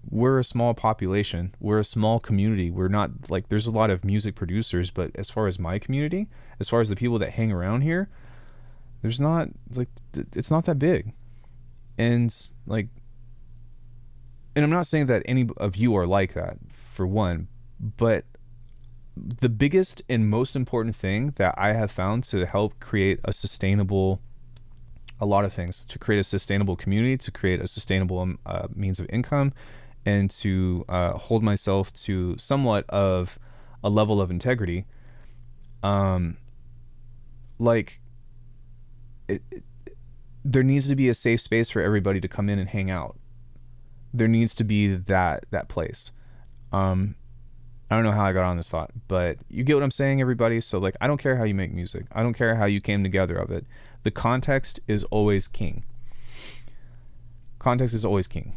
we're a small population. We're a small community. We're not like, there's a lot of music producers, but as far as my community, as far as the people that hang around here, there's not like, it's not that big. And like, and I'm not saying that any of you are like that, for one, but the biggest and most important thing that I have found to help create a sustainable, a lot of things, to create a sustainable community, to create a sustainable means of income, and to hold myself to somewhat of a level of integrity, like there needs to be a safe space for everybody to come in and hang out. There needs to be that place. I don't know how I got on this thought, but you get what I'm saying, everybody. So like, I don't care how you make music. I don't care how you came together of it. The context is always king. Context is always king.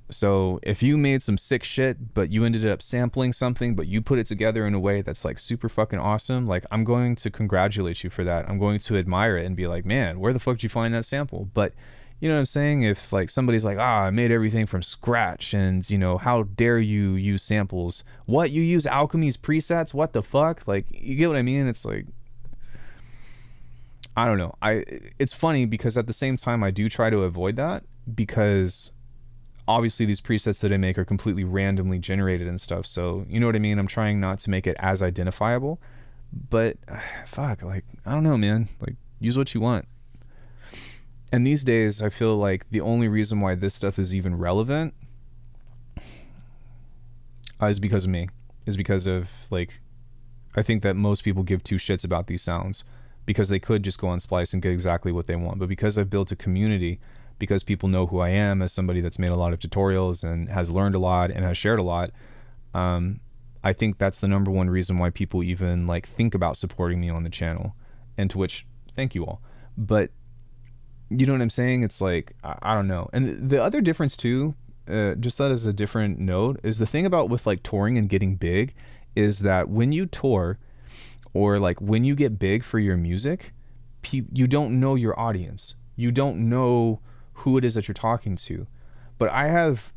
So if you made some sick shit, but you ended up sampling something, but you put it together in a way that's like super fucking awesome, like, I'm going to congratulate you for that. I'm going to admire it and be like, man, where the fuck did you find that sample? But you know what I'm saying? If like somebody's like, I made everything from scratch, and you know, how dare you use samples? What, you use Alckemy's presets? What the fuck? Like, you get what I mean? It's like, I don't know. It's funny because at the same time I do try to avoid that, because obviously these presets that I make are completely randomly generated and stuff. So you know what I mean? I'm trying not to make it as identifiable, but fuck, like, I don't know, man. Like, use what you want. And these days, I feel like the only reason why this stuff is even relevant is because of me. Is because of, like, I think that most people give two shits about these sounds, because they could just go on Splice and get exactly what they want. But because I've built a community, because people know who I am as somebody that's made a lot of tutorials and has learned a lot and has shared a lot, I think that's the number one reason why people even, like, think about supporting me on the channel. And to which, thank you all. But you know what I'm saying? It's like, I don't know. And the other difference too, just that as a different note, is the thing about with like touring and getting big is that when you tour, or like when you get big for your music, you don't know your audience. You don't know who it is that you're talking to. But I have,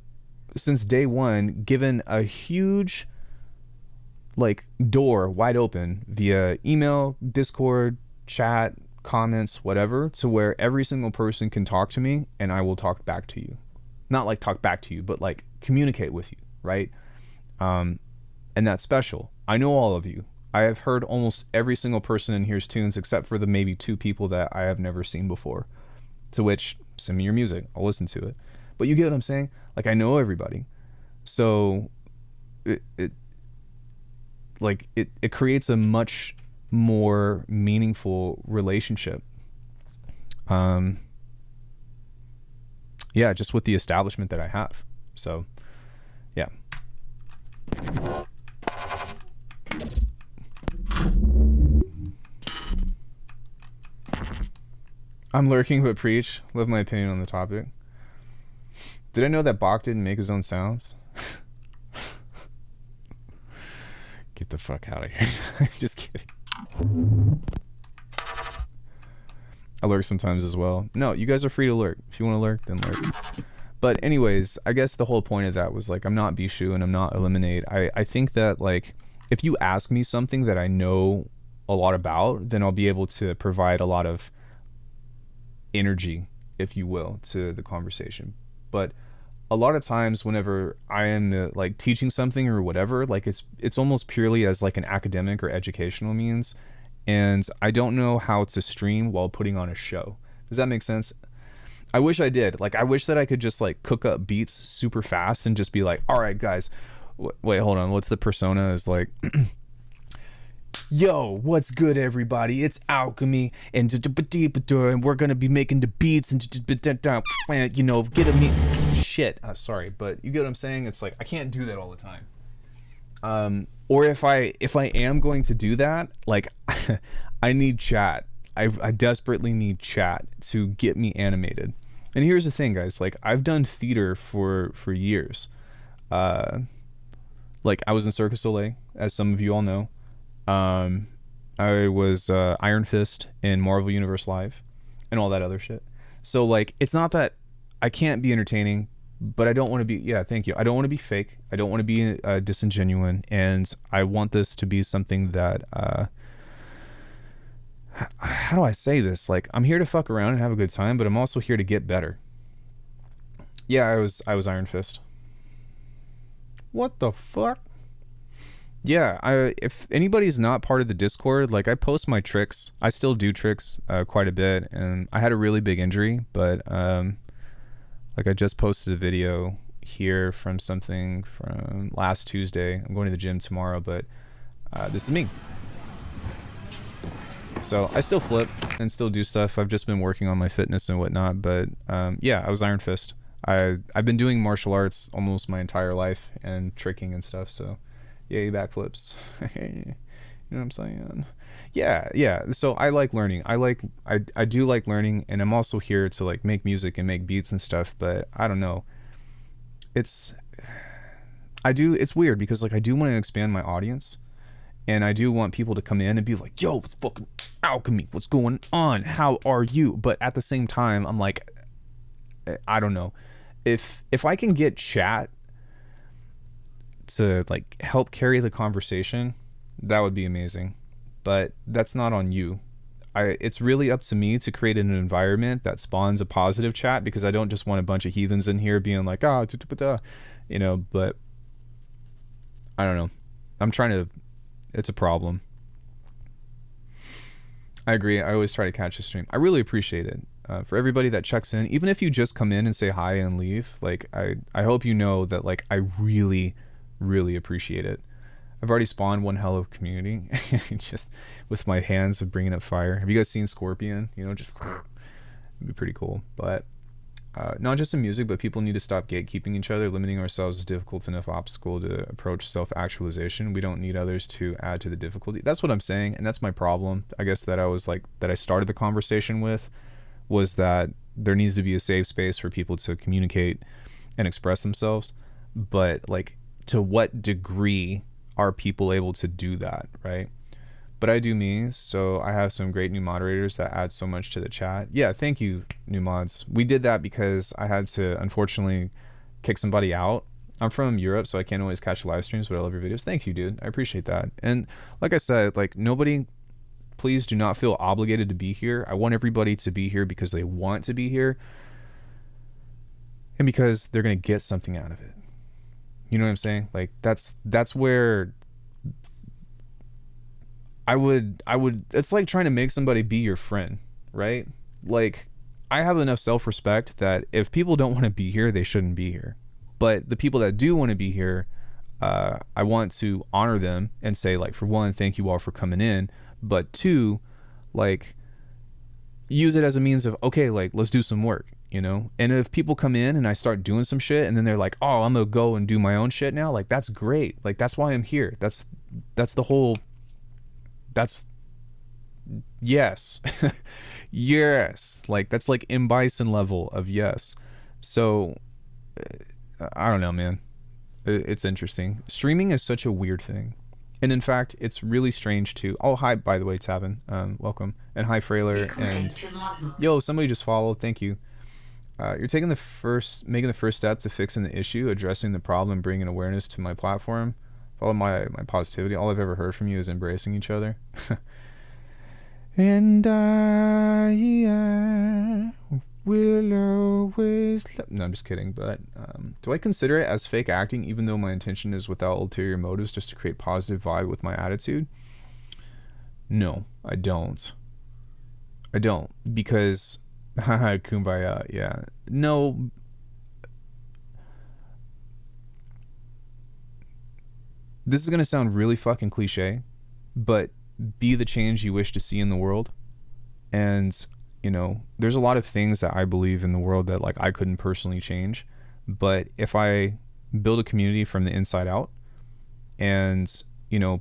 since day one, given a huge like door wide open via email, Discord, chat, comments, whatever, to where every single person can talk to me and I will talk back to you. Not like talk back to you, but like communicate with you, right? And that's special. I know all of you. I have heard almost every single person in here's tunes except for the maybe two people that I have never seen before. To which, send me your music, I'll listen to it. But you get what I'm saying? Like, I know everybody. So it creates a much more meaningful relationship, yeah, just with the establishment that I have. So yeah, I'm lurking but preach. Love my opinion on the topic. Did I know that Bach didn't make his own sounds? Get the fuck out of here. Just kidding. I lurk sometimes as well. No, you guys are free to lurk. If you want to lurk, then lurk. But anyways, I guess the whole point of that was like, I'm not Bishu and I'm not Eliminate. I think that like, if you ask me something that I know a lot about, then I'll be able to provide a lot of energy, if you will, to the conversation. But a lot of times whenever I am like teaching something or whatever, like it's almost purely as like an academic or educational means, and I don't know how to stream while putting on a show. Does that make sense? I wish I did. Like, I wish that I could just like cook up beats super fast and just be like, all right, guys, wait, hold on. What's the persona? Is like, yo, what's good, everybody? It's Alckemy, and we're gonna be making the beats and you know, get a me. Shit, sorry, but you get what I'm saying. It's like I can't do that all the time. Or if I am going to do that, like, I need chat. I desperately need chat to get me animated. And here's the thing, guys. Like, I've done theater for years. Like, I was in Circus Soleil, as some of you all know. I was Iron Fist in Marvel Universe Live and all that other shit. So, like, it's not that I can't be entertaining, but I don't want to be, yeah, thank you. I don't want to be fake. I don't want to be disingenuine. And I want this to be something that, how do I say this? Like, I'm here to fuck around and have a good time, but I'm also here to get better. Yeah, I was Iron Fist. What the fuck? Yeah, if anybody's not part of the Discord, like, I post my tricks. I still do tricks quite a bit, and I had a really big injury, but like, I just posted a video here from something from last Tuesday. I'm going to the gym tomorrow, but this is me. So I still flip and still do stuff. I've just been working on my fitness and whatnot, but yeah, I was Iron Fist. I've been doing martial arts almost my entire life and tricking and stuff, so yay, backflips. You know what I'm saying? Yeah. So I like learning. I do like learning, and I'm also here to like make music and make beats and stuff, but I don't know. It's weird because like I do want to expand my audience, and I do want people to come in and be like, yo, it's fucking Alckemy. What's going on? How are you? But at the same time, I'm like, I don't know. If I can get chat to like help carry the conversation, that would be amazing. But that's not on you. It's really up to me to create an environment that spawns a positive chat, because I don't just want a bunch of heathens in here being like, you know, but I don't know. It's a problem. I agree. I always try to catch a stream. I really appreciate it. For everybody that checks in, even if you just come in and say hi and leave, like, I hope you know that, like, I really, really appreciate it. I've already spawned one hell of a community just with my hands of bringing up fire. Have you guys seen Scorpion? You know, just it'd be pretty cool. But not just in music, but people need to stop gatekeeping each other. Limiting ourselves is a difficult enough obstacle to approach self-actualization. We don't need others to add to the difficulty. That's what I'm saying, and that's my problem. I guess that I started the conversation with was that there needs to be a safe space for people to communicate and express themselves. But like, to what degree are people able to do that, right? But I do me, so I have some great new moderators that add so much to the chat. Yeah, thank you, new mods. We did that because I had to, unfortunately, kick somebody out. I'm from Europe, so I can't always catch live streams, but I love your videos. Thank you, dude. I appreciate that. And like I said, like, nobody, please do not feel obligated to be here. I want everybody to be here because they want to be here and because they're going to get something out of it. You know what I'm saying? Like, that's where I would, it's like trying to make somebody be your friend, right? Like, I have enough self-respect that if people don't want to be here, they shouldn't be here. But the people that do want to be here, I want to honor them and say, like, for one, thank you all for coming in. But two, like, use it as a means of, okay, like, let's do some work, you know? And if people come in and I start doing some shit and then they're like, oh, I'm gonna go and do my own shit now, like, that's great. Like, that's why I'm here. That's the whole, that's, yes. Yes. Like, that's like M. Bison level of yes. So, I don't know, man. It's interesting. Streaming is such a weird thing. And in fact, it's really strange too. Oh, hi, by the way, Tavin. Welcome. And hi, Frailer. And yo, somebody just followed. Thank you. You're making the first step to fixing the issue, addressing the problem, bringing awareness to my platform. Follow my positivity. All I've ever heard from you is embracing each other. And I will always love... No, I'm just kidding. But do I consider it as fake acting, even though my intention is without ulterior motives, just to create positive vibe with my attitude? No, I don't. Because Kumbaya, yeah. No, this is gonna sound really fucking cliche, but be the change you wish to see in the world. And, there's a lot of things that I believe in the world that, like, I couldn't personally change. But if I build a community from the inside out, and,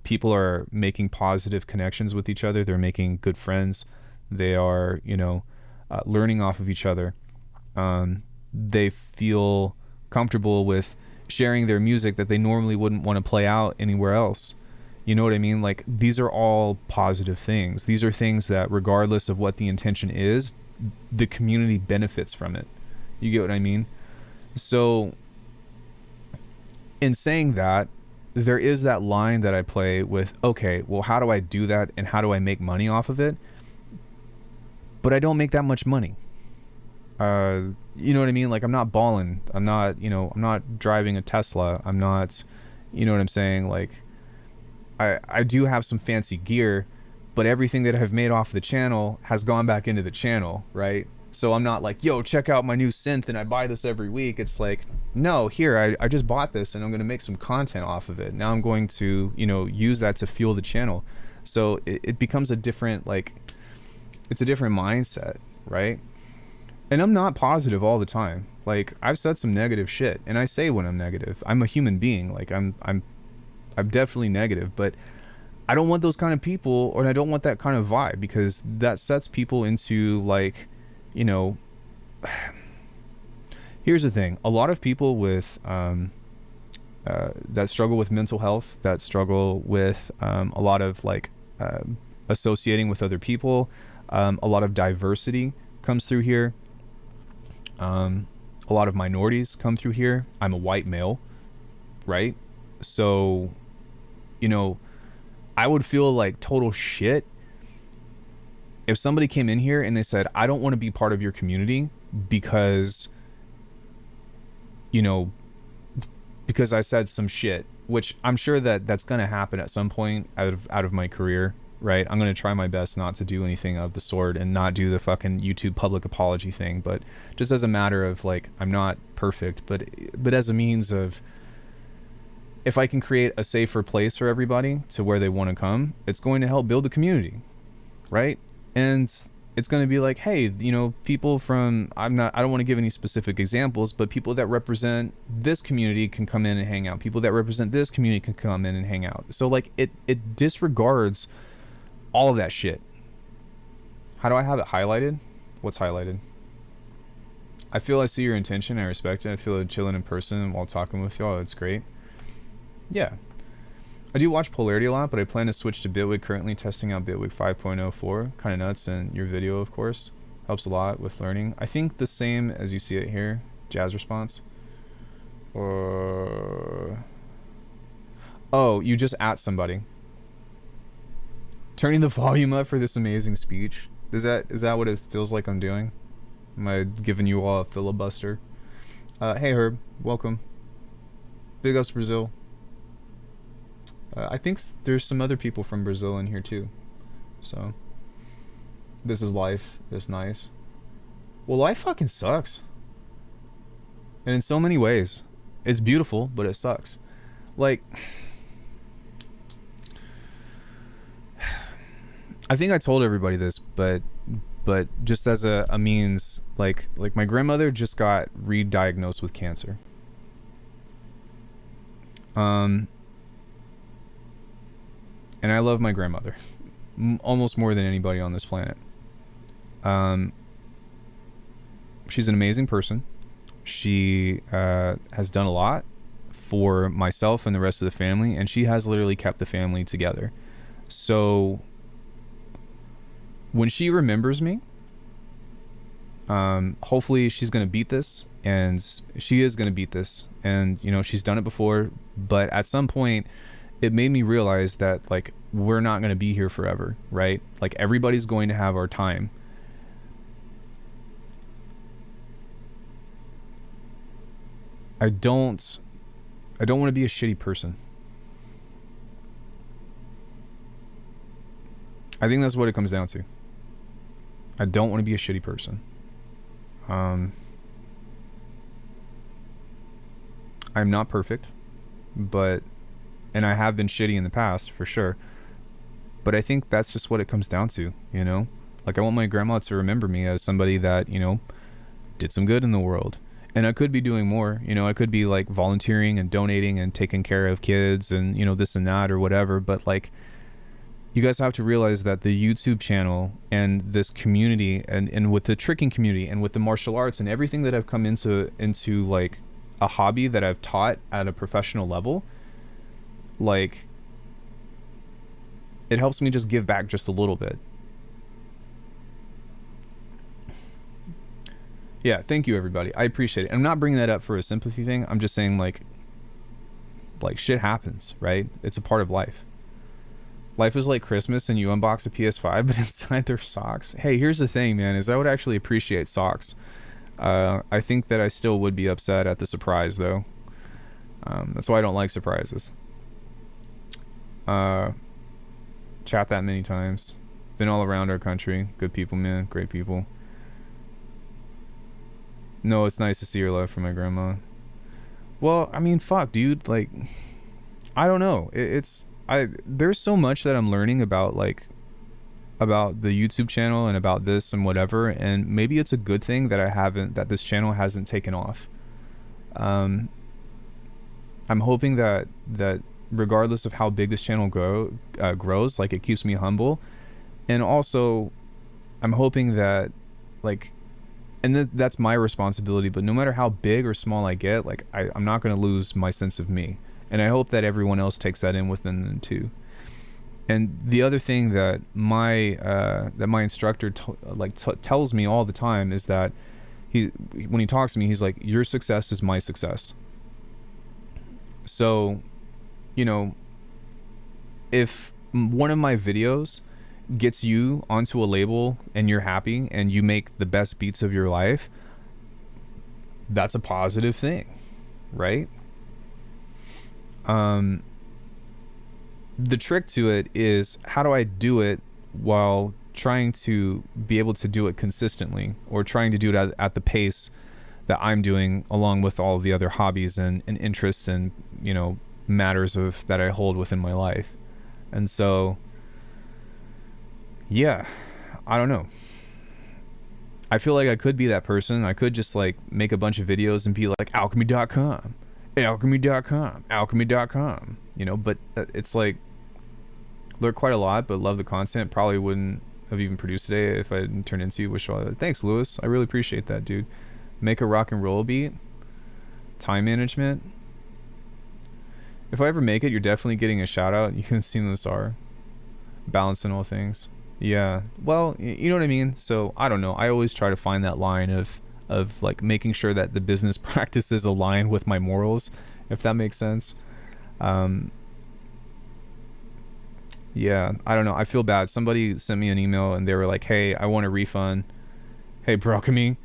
people are making positive connections with each other, they're making good friends, they are, learning off of each other, they feel comfortable with sharing their music that they normally wouldn't want to play out anywhere else. You know what I mean? Like, these are all positive things. These are things that, regardless of what the intention is, the community benefits from it. You get what I mean? So, in saying that, there is that line that I play with, okay, well, how do I do that and how do I make money off of it? But I don't make that much money. You know what I mean? Like, I'm not balling. I'm not, I'm not driving a Tesla. I'm not, you know what I'm saying? Like, I do have some fancy gear, but everything that I've made off the channel has gone back into the channel, right? So I'm not like, yo, check out my new synth and I buy this every week. It's like, no, here, I just bought this and I'm going to make some content off of it. Now I'm going to, use that to fuel the channel. So it becomes a different, like, it's a different mindset, right? And I'm not positive all the time. Like, I've said some negative shit, and I say when I'm negative. I'm a human being. Like, I'm definitely negative, but I don't want those kind of people, or I don't want that kind of vibe, because that sets people into, like, here's the thing. A lot of people with that struggle with mental health, that struggle with a lot of, like, associating with other people, a lot of diversity comes through here. A lot of minorities come through here. I'm a white male, right? So, I would feel like total shit if somebody came in here and they said, I don't want to be part of your community because, because I said some shit, which I'm sure that that's going to happen at some point out of my career, right? I'm going to try my best not to do anything of the sort and not do the fucking YouTube public apology thing, but just as a matter of, like, I'm not perfect, but as a means of, if I can create a safer place for everybody to where they want to come, it's going to help build the community, right? And it's going to be like, hey, people from, I don't want to give any specific examples, but people that represent this community can come in and hang out. People that represent this community can come in and hang out. So, like, it disregards all of that shit. How do I have it highlighted? What's highlighted? I feel I see your intention. I respect it. I feel like chilling in person while talking with y'all. It's great. Yeah. I do watch Polarity a lot, but I plan to switch to Bitwig, currently testing out Bitwig 5.04. Kind of nuts, and your video, of course, helps a lot with learning. I think the same as you see it here. Jazz response. Oh, you just at somebody. Turning the volume up for this amazing speech. Is that what it feels like I'm doing? Am I giving you all a filibuster? Hey Herb, welcome. Big ups Brazil. I think there's some other people from Brazil in here too. So, this is life. It's nice. Well, life fucking sucks. And in so many ways. It's beautiful, but it sucks. Like, I think I told everybody this, but just as a means, like my grandmother just got re-diagnosed with cancer. And I love my grandmother almost more than anybody on this planet. She's an amazing person. She has done a lot for myself and the rest of the family, and she has literally kept the family together. So when she remembers me, hopefully she's going to beat this, and she is going to beat this, and she's done it before, but at some point it made me realize that, like, we're not going to be here forever, right? Like, everybody's going to have our time. I don't want to be a shitty person. I think that's what it comes down to. I don't want to be a shitty person. I'm not perfect, but, and I have been shitty in the past for sure. But I think that's just what it comes down to, you know? Like, I want my grandma to remember me as somebody that, you know, did some good in the world. And I could be doing more, you know, I could be like volunteering and donating and taking care of kids and, you know, this and that or whatever. But like, you guys have to realize that the YouTube channel and this community and with the tricking community and with the martial arts and everything that I've come into like a hobby that I've taught at a professional level, like, it helps me just give back just a little bit. Yeah, thank you everybody. I appreciate it. I'm not bringing that up for a sympathy thing. I'm just saying like shit happens, right? It's a part of life. Life is like Christmas and you unbox a PS5 but inside there's socks. Hey, here's the thing, man, is I would actually appreciate socks. I think that I still would be upset at the surprise though. That's why I don't like surprises. Chat that many times. Been all around our country. Good people, man. Great people. No, it's nice to see your love for my grandma. Well, I mean, fuck, dude. Like, I don't know. There's so much that I'm learning about, like, about the YouTube channel and about this and whatever. And maybe it's a good thing that this channel hasn't taken off. I'm hoping that regardless of how big this channel grows, like, it keeps me humble. And also, I'm hoping that, like, and that's my responsibility, but no matter how big or small I get, like, I'm not going to lose my sense of me. And I hope that everyone else takes that in within them too. And the other thing that my instructor tells me all the time is that when he talks to me, he's like, your success is my success. So, you know, if one of my videos gets you onto a label and you're happy and you make the best beats of your life, that's a positive thing, right? The trick to it is, how do I do it while trying to be able to do it consistently, or trying to do it at the pace that I'm doing, along with all the other hobbies and interests and, you know, matters that I hold within my life. And so, yeah, I don't know. I feel like I could be that person. I could just like make a bunch of videos and be like, alchemy.com, alchemy.com, you know, but it's like, learn quite a lot, but love the content. Probably wouldn't have even produced today if I didn't turn into you. Thanks, Lewis. I really appreciate that, dude. Make a rock and roll beat. Time management. If I ever make it, you're definitely getting a shout out. You can see this are balancing all things. Yeah, well, you know what I mean. So I don't know, I always try to find that line of like making sure that the business practices align with my morals, if that makes sense. Yeah, I don't know, I feel bad. Somebody sent me an email and they were like, hey, I want a refund. Hey, Alckemy,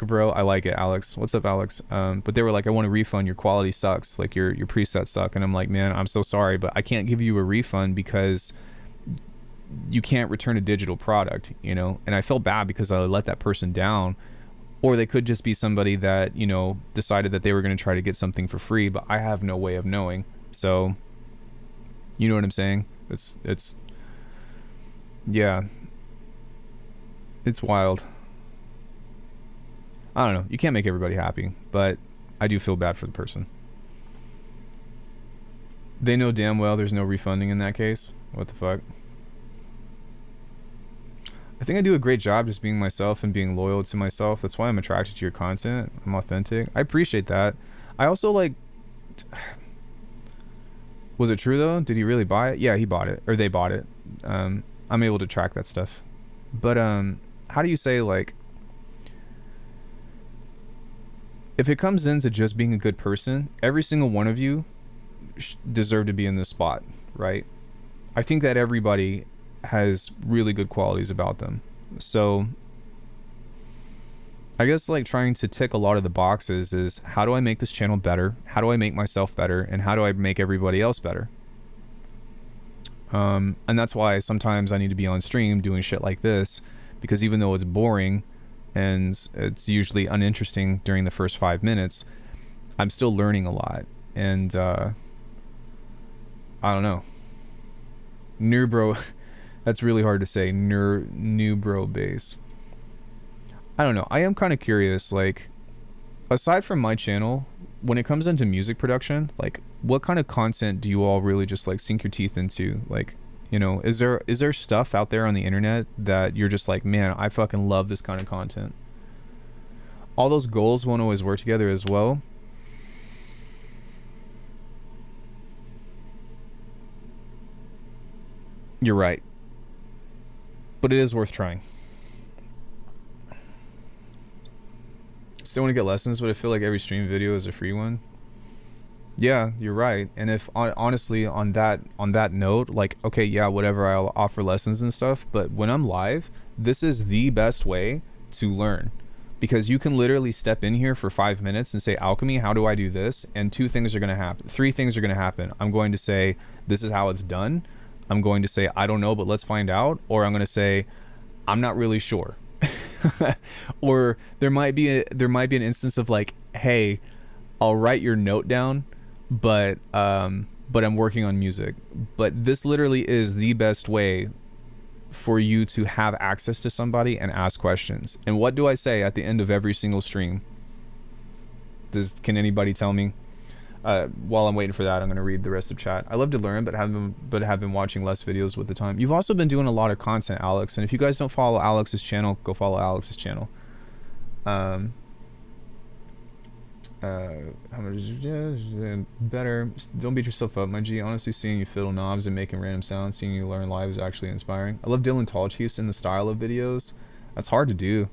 bro, I like it, Alex. What's up, Alex? But they were like, I want a refund, your quality sucks, like your presets suck. And I'm like, man, I'm so sorry, but I can't give you a refund because you can't return a digital product, you know. And I felt bad because I let that person down. Or they could just be somebody that, you know, decided that they were going to try to get something for free, but I have no way of knowing. So, you know what I'm saying? It's yeah, it's wild. I don't know, you can't make everybody happy, but I do feel bad for the person. They know damn well there's no refunding in that case. What the fuck? I think I do a great job just being myself and being loyal to myself. That's why I'm attracted to your content. I'm authentic. I appreciate that. I also like... Was it true though? Did he really buy it? Yeah, he bought it. Or they bought it. I'm able to track that stuff. But how do you say, like... If it comes into just being a good person, every single one of you deserve to be in this spot, right? I think that everybody has really good qualities about them. So I guess like trying to tick a lot of the boxes is, how do I make this channel better? How do I make myself better? And how do I make everybody else better? And that's why sometimes I need to be on stream doing shit like this, because even though it's boring and it's usually uninteresting during the first 5 minutes, I'm still learning a lot. And I don't know. Neubro, that's really hard to say. Neubro bass. I don't know. I am kind of curious, like, aside from my channel, when it comes into music production, like, what kind of content do you all really just like sink your teeth into? Like, you know, is there stuff out there on the internet that you're just like, man, I fucking love this kind of content? All those goals won't always work together as well. You're right. But it is worth trying. Still want to get lessons, but I feel like every stream video is a free one. Yeah, you're right. And if honestly on that note, like, okay, yeah, whatever, I'll offer lessons and stuff, but when I'm live, this is the best way to learn, because you can literally step in here for 5 minutes and say, Alckemy, how do I do this? And 2 things are going to happen. 3 things are going to happen. I'm going to say, this is how it's done. I'm going to say, I don't know, but let's find out. Or I'm going to say, I'm not really sure. Or there might be an instance of like, hey, I'll write your note down, but I'm working on music. But this literally is the best way for you to have access to somebody and ask questions. And what do I say at the end of every single stream? Can anybody tell me? While I'm waiting for that, I'm going to read the rest of chat. I love to learn, but have been watching less videos with the time. You've also been doing a lot of content, Alex. And if you guys don't follow Alex's channel, go follow Alex's channel. How much better? Don't beat yourself up, my G. Honestly, seeing you fiddle knobs and making random sounds, seeing you learn live is actually inspiring. I love Dylan Tallchiefs in the style of videos. That's hard to do,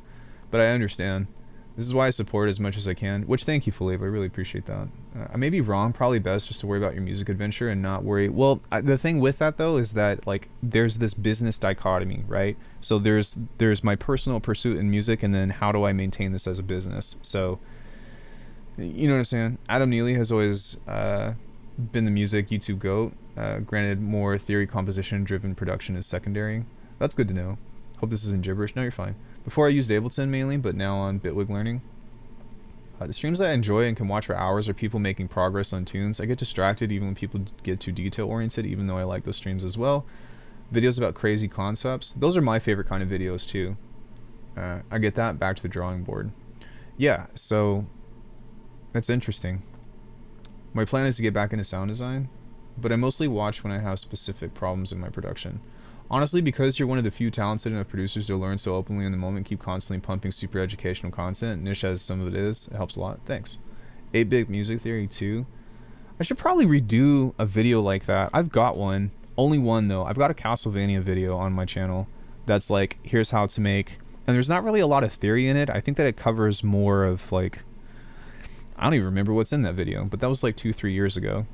but I understand. This is why I support as much as I can, which thank you, Philippe. I really appreciate that. I may be wrong, probably best just to worry about your music adventure and not worry. Well, the thing with that though is that like there's this business dichotomy, right? So there's my personal pursuit in music, and then how do I maintain this as a business? So you know what I'm saying? Adam Neely has always been the music YouTube GOAT. Granted, more theory composition driven production is secondary. That's good to know. Hope this isn't gibberish. No, you're fine. Before I used Ableton mainly, but now on Bitwig Learning. The streams I enjoy and can watch for hours are people making progress on tunes. I get distracted even when people get too detail oriented, even though I like those streams as well. Videos about crazy concepts. Those are my favorite kind of videos too. I get that. Back to the drawing board. Yeah, so that's interesting. My plan is to get back into sound design, but I mostly watch when I have specific problems in my production. Honestly, because you're one of the few talented enough producers to learn so openly in the moment, keep constantly pumping super educational content. Niche as some of it is, it helps a lot. Thanks. 8-bit music theory too. I should probably redo a video like that. I've got one. Only one though. I've got a Castlevania video on my channel that's like, here's how to make, and there's not really a lot of theory in it. I think that it covers more of like, I don't even remember what's in that video, but that was like 2-3 years ago.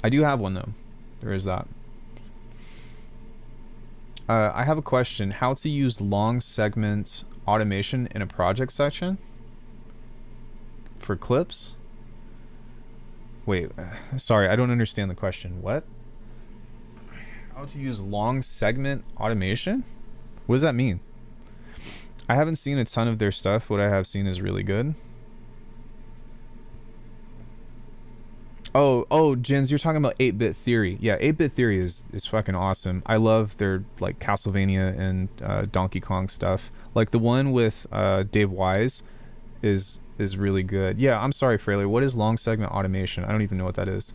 I do have one though. There is that. I have a question. How to use long segment automation in a project section? For clips? Wait, sorry, I don't understand the question. What? How to use long segment automation? What does that mean? I haven't seen a ton of their stuff. What I have seen is really good. Oh, Jens, you're talking about 8-bit theory. Yeah, 8-bit theory is fucking awesome. I love their like Castlevania and Donkey Kong stuff. Like the one with Dave Wise is really good. Yeah, I'm sorry, Fraley. What is long segment automation? I don't even know what that is.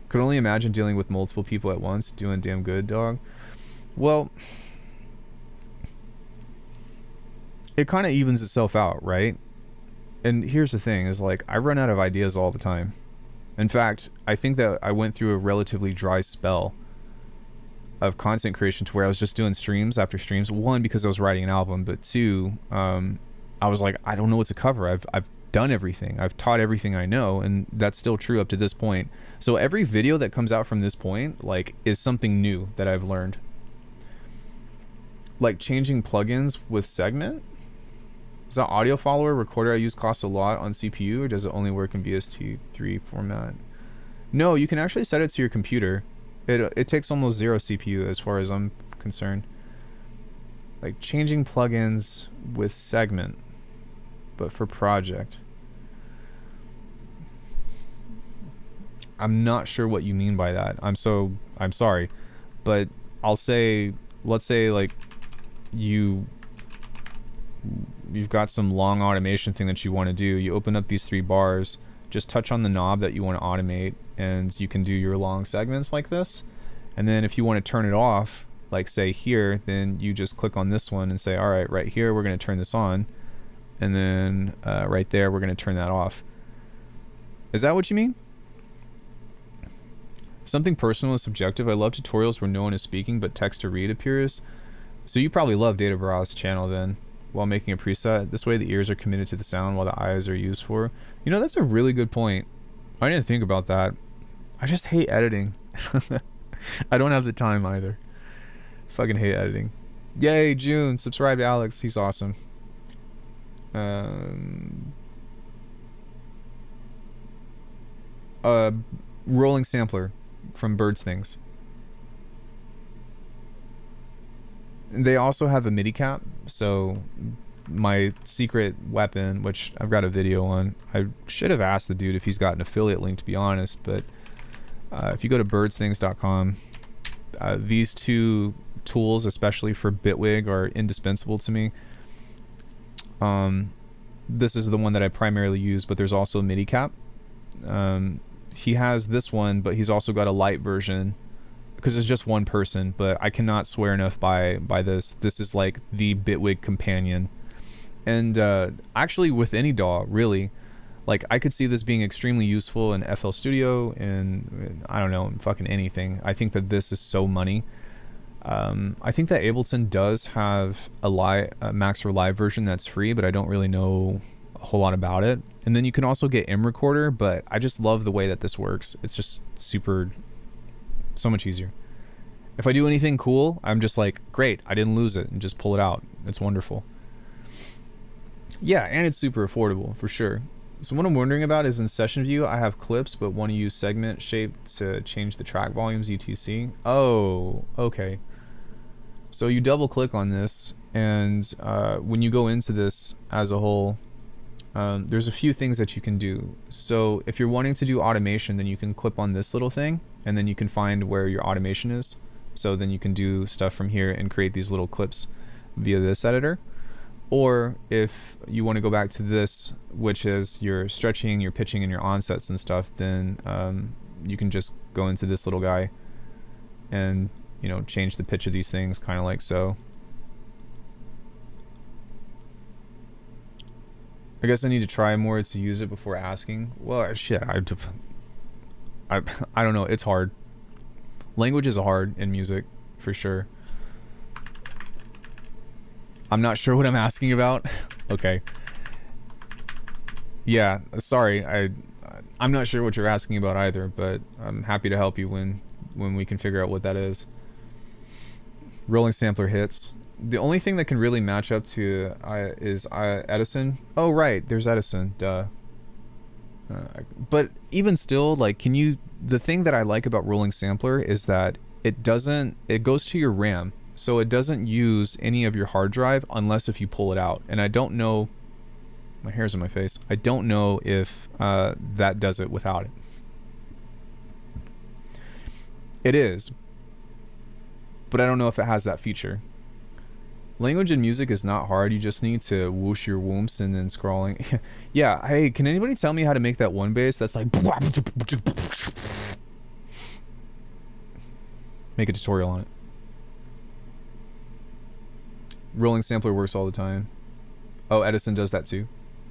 Could only imagine dealing with multiple people at once. Doing damn good, dog. Well, it kind of evens itself out, right? And here's the thing is like I run out of ideas all the time. In fact, I think that I went through a relatively dry spell of content creation to where I was just doing streams after streams. One, because I was writing an album, but two, I was like, I don't know what to cover. I've done everything. I've taught everything I know, and that's still true up to this point. So every video that comes out from this point, like, is something new that I've learned. Like changing plugins with segment. Does that audio follower recorder I use cost a lot on CPU, or does it only work in VST3 format? No, you can actually set it to your computer. It takes almost zero CPU as far as I'm concerned. like changing plugins with segment, but for project. I'm not sure what you mean by that. I'm sorry, but I'll say, let's say like you've got some long automation thing that you want to do. You open up these 3 bars, just touch on the knob that you want to automate, and you can do your long segments like this. And then if you want to turn it off, like say here, then you just click on this one and say, all right, right here, we're going to turn this on. And then right there, we're going to turn that off. Is that what you mean? Something personal is subjective. I love tutorials where no one is speaking, but text to read appears. So you probably love Data Barras's channel then, while making a preset. This way the ears are committed to the sound while the eyes are used for. You know, that's a really good point. I didn't think about that. I just hate editing. I don't have the time either. Fucking hate editing. Yay, June. Subscribe to Alex. He's awesome. Rolling sampler from Birds Things. They also have a MIDI cap, so my secret weapon, which I've got a video on, I should have asked the dude if he's got an affiliate link, to be honest, but if you go to birdsthings.com, these 2 tools, especially for Bitwig, are indispensable to me. This is the one that I primarily use, but there's also a MIDI cap. He has this one, but he's also got a light version, because it's just one person, but I cannot swear enough by this. This is like the Bitwig companion. And actually with any DAW, really, like I could see this being extremely useful in FL Studio and I don't know, in fucking anything. I think that this is so money. I think that Ableton does have a Maxer Live version that's free, but I don't really know a whole lot about it. And then you can also get M Recorder, but I just love the way that this works. It's just so much easier. If I do anything cool, I'm just like, great, I didn't lose it, and just pull it out. It's wonderful. Yeah, and it's super affordable, for sure. So what I'm wondering about is in session view, I have clips, but want to use segment shape to change the track volumes, etc. Oh, okay. So you double click on this, and when you go into this as a whole, there's a few things that you can do. So if you're wanting to do automation, then you can clip on this little thing, and then you can find where your automation is. So then you can do stuff from here and create these little clips via this editor. Or if you want to go back to this, which is your stretching, your pitching, and your onsets and stuff, then you can just go into this little guy and, you know, change the pitch of these things, kind of like so. I guess I need to try more to use it before asking. Well, shit, I don't know. It's hard. Language is hard in music, for sure. I'm not sure what I'm asking about. Okay. Yeah, sorry. I'm not sure what you're asking about either, but I'm happy to help you when we can figure out what that is. Rolling sampler hits. The only thing that can really match up to is Edison. Oh, right. There's Edison. Duh. But even still, like, the thing that I like about rolling sampler is that it goes to your RAM. So it doesn't use any of your hard drive unless if you pull it out. And I don't know, my hair's in my face. I don't know if that does it without it. It is, but I don't know if it has that feature. Language in music is not hard. You just need to whoosh your whoops and then scrolling. Yeah, hey, can anybody tell me how to make that one bass that's like... Make a tutorial on it. Rolling sampler works all the time. Oh, Edison does that too.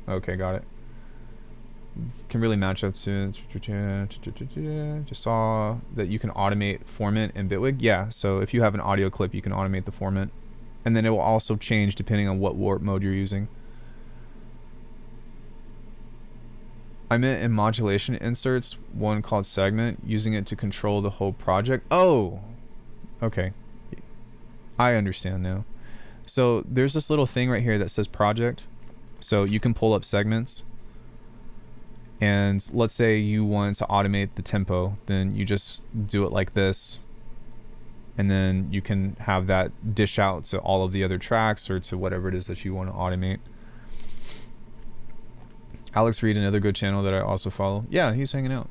Okay, got it. Can really match up to... Just saw that you can automate formant in Bitwig. Yeah, so if you have an audio clip, you can automate the formant. And then it will also change depending on what warp mode you're using. I meant in modulation inserts, one called segment, using it to control the whole project. Oh! Okay. I understand now. So there's this little thing right here that says project. So you can pull up segments. And let's say you want to automate the tempo. Then you just do it like this. and then you can have that dish out to all of the other tracks or to whatever it is that you want to automate. Alex Reed, another good channel that I also follow. Yeah, he's hanging out.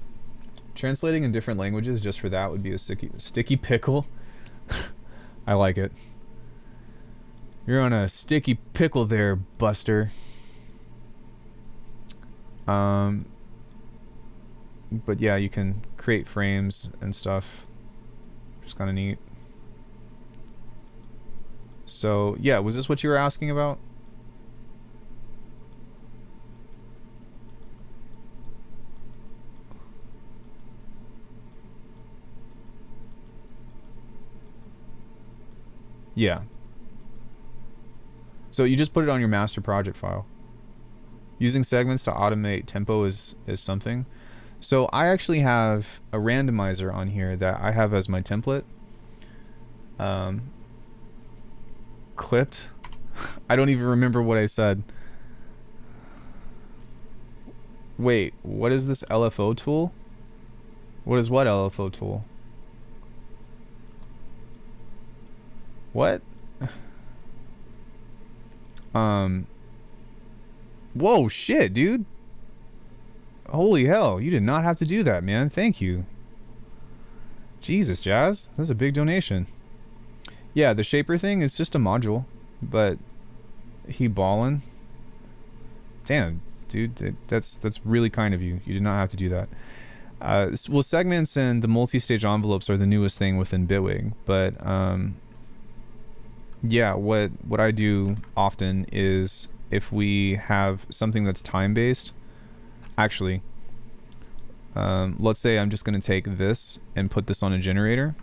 Translating in different languages just for that would be a sticky pickle. I like it. You're on a sticky pickle there, Buster. But yeah, you can create frames and stuff. Just kind of neat. So yeah, was this what you were asking about? Yeah. So you just put it on your master project file. Using segments to automate tempo is something. So I actually have a randomizer on here that I have as my template. Clipped. I don't even remember what I said. Wait, what is this LFO tool? What is what LFO tool? What? Whoa, shit, dude. Holy hell, you did not have to do that, man. Thank you. Jesus, Jazz. That's a big donation. Yeah, the shaper thing is just a module, but he ballin'. Damn, dude, that's really kind of you. You did not have to do that. Well, segments and the multi-stage envelopes are the newest thing within Bitwig, but yeah, what I do often is if we have something that's time-based, actually, let's say I'm just going to take this and put this on a generator.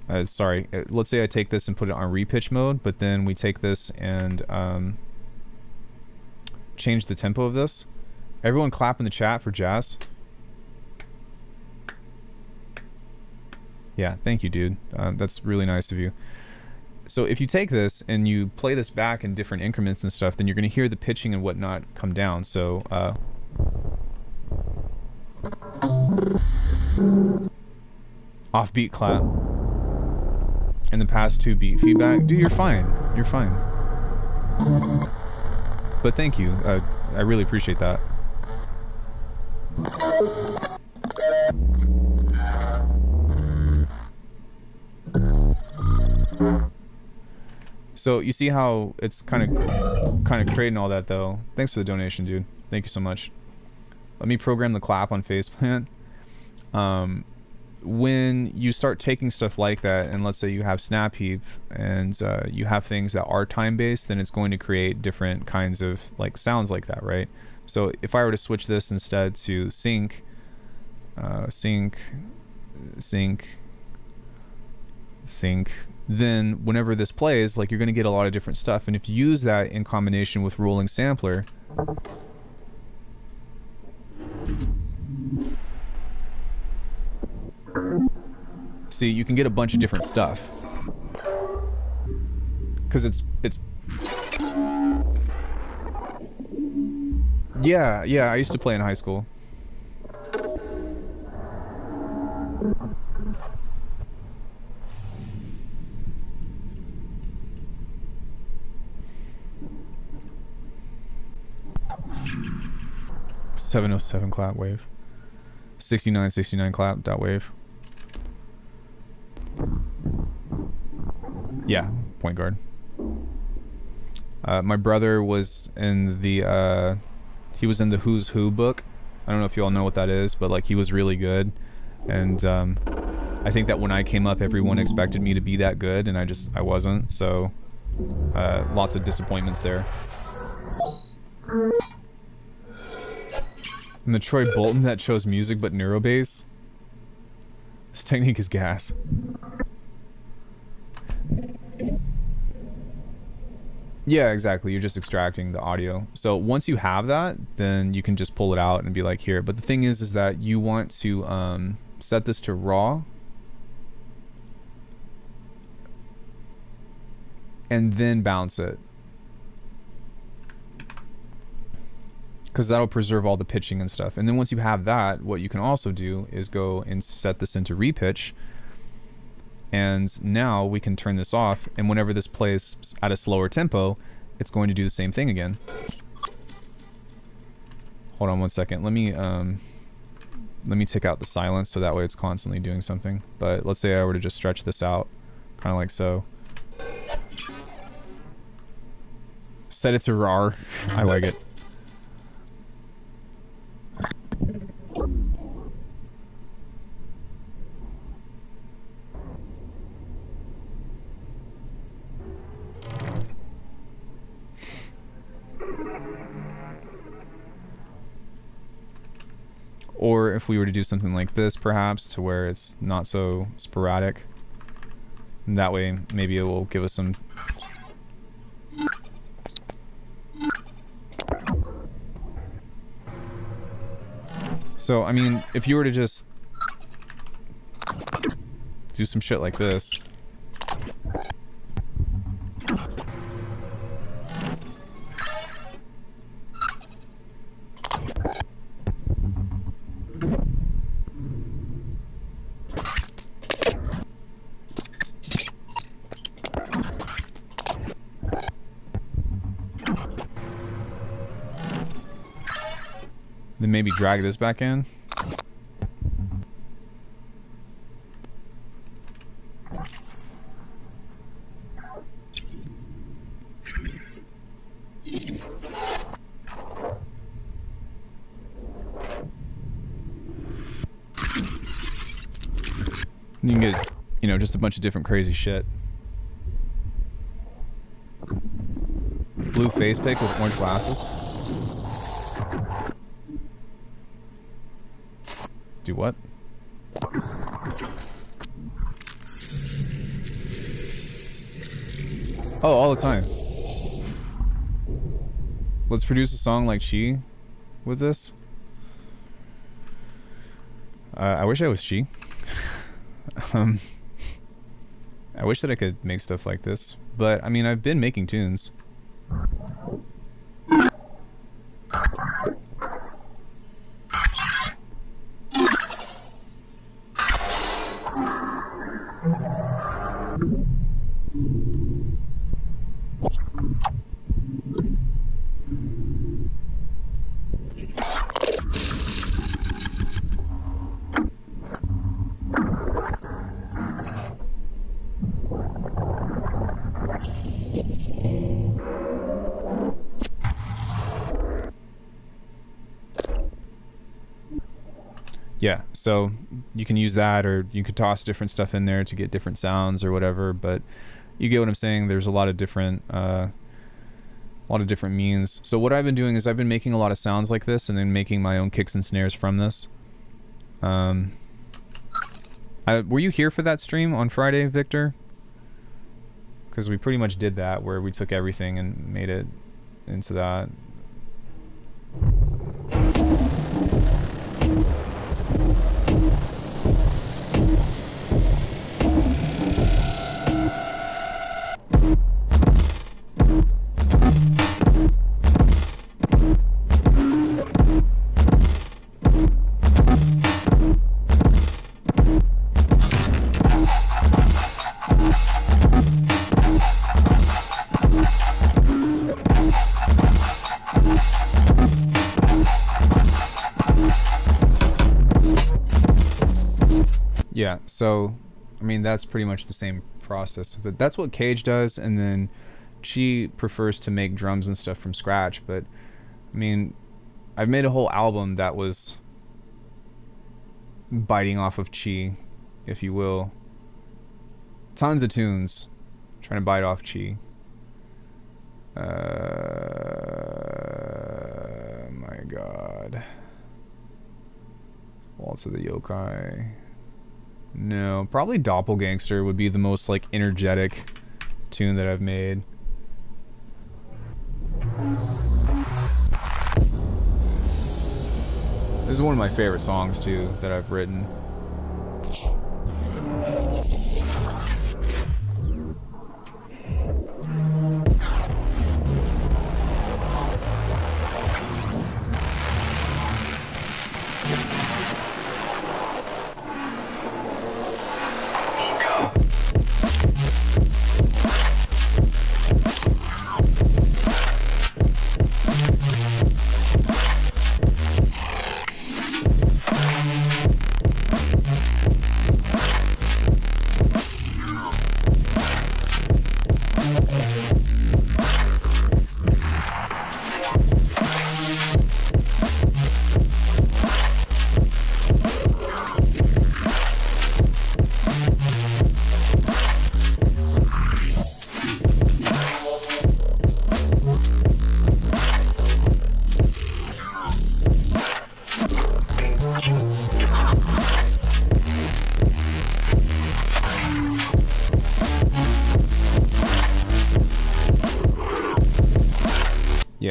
Let's say I take this and put it on repitch mode, but then we take this and change the tempo of this. Everyone clap in the chat for Jazz. Yeah, thank you, dude. That's really nice of you. So if you take this and you play this back in different increments and stuff, then you're going to hear the pitching and whatnot come down. So offbeat clap and the past 2 beat feedback. Dude, you're fine. You're fine. But thank you. I really appreciate that. So you see how it's kind of creating all that though. Thanks for the donation, dude. Thank you so much. Let me program the clap on Faceplant. When you start taking stuff like that, and let's say you have Snap Heap and you have things that are time based, then it's going to create different kinds of like sounds like that, right? So if I were to switch this instead to sync, then whenever this plays, like, you're going to get a lot of different stuff. And if you use that in combination with rolling sampler, see, you can get a bunch of different stuff. Because it's yeah, I used to play in high school. .707 clap wave. 6969 clap dot wave. Yeah, point guard. My brother was in the he was in the Who's Who book. I don't know if you all know what that is, but like, he was really good. And I think that when I came up, everyone expected me to be that good, and I wasn't. So lots of disappointments there. And the Troy Bolton that chose music but neurobase. This technique is gas. Yeah, exactly. You're just extracting the audio. So once you have that, then you can just pull it out and be like, here. But the thing is that you want to set this to raw. And then bounce it. Because that'll preserve all the pitching and stuff. And then once you have that, what you can also do is go and set this into repitch. And now we can turn this off, and whenever this plays at a slower tempo, it's going to do the same thing again. Hold on one second. Let me take out the silence so that way it's constantly doing something. But let's say I were to just stretch this out, kind of like so. Set it to RAR. I like it. Or if we were to do something like this, perhaps, to where it's not so sporadic. And that way, maybe it will give us some... So, I mean, if you were to just do some shit like this... Then maybe drag this back in. You can get, you know, just a bunch of different crazy shit. Blue face pick with orange glasses. Do what? Oh, all the time. Let's produce a song like She with this. I wish I was She. I wish that I could make stuff like this, but I mean, I've been making tunes. Yeah, so you can use that, or you could toss different stuff in there to get different sounds or whatever, but you get what I'm saying. There's a lot of different means. So what I've been doing is I've been making a lot of sounds like this and then making my own kicks and snares from this. Were you here for that stream on Friday, Victor? Because we pretty much did that, where we took everything and made it into that. Yeah, so I mean that's pretty much the same process, but that's what Cage does, and then Chi prefers to make drums and stuff from scratch. But I mean, I've made a whole album that was biting off of Chi, if you will. Tons of tunes trying to bite off Chi. My god. Waltz of the Yokai. No, probably Doppelgangster would be the most like energetic tune that I've made. This is one of my favorite songs too that I've written.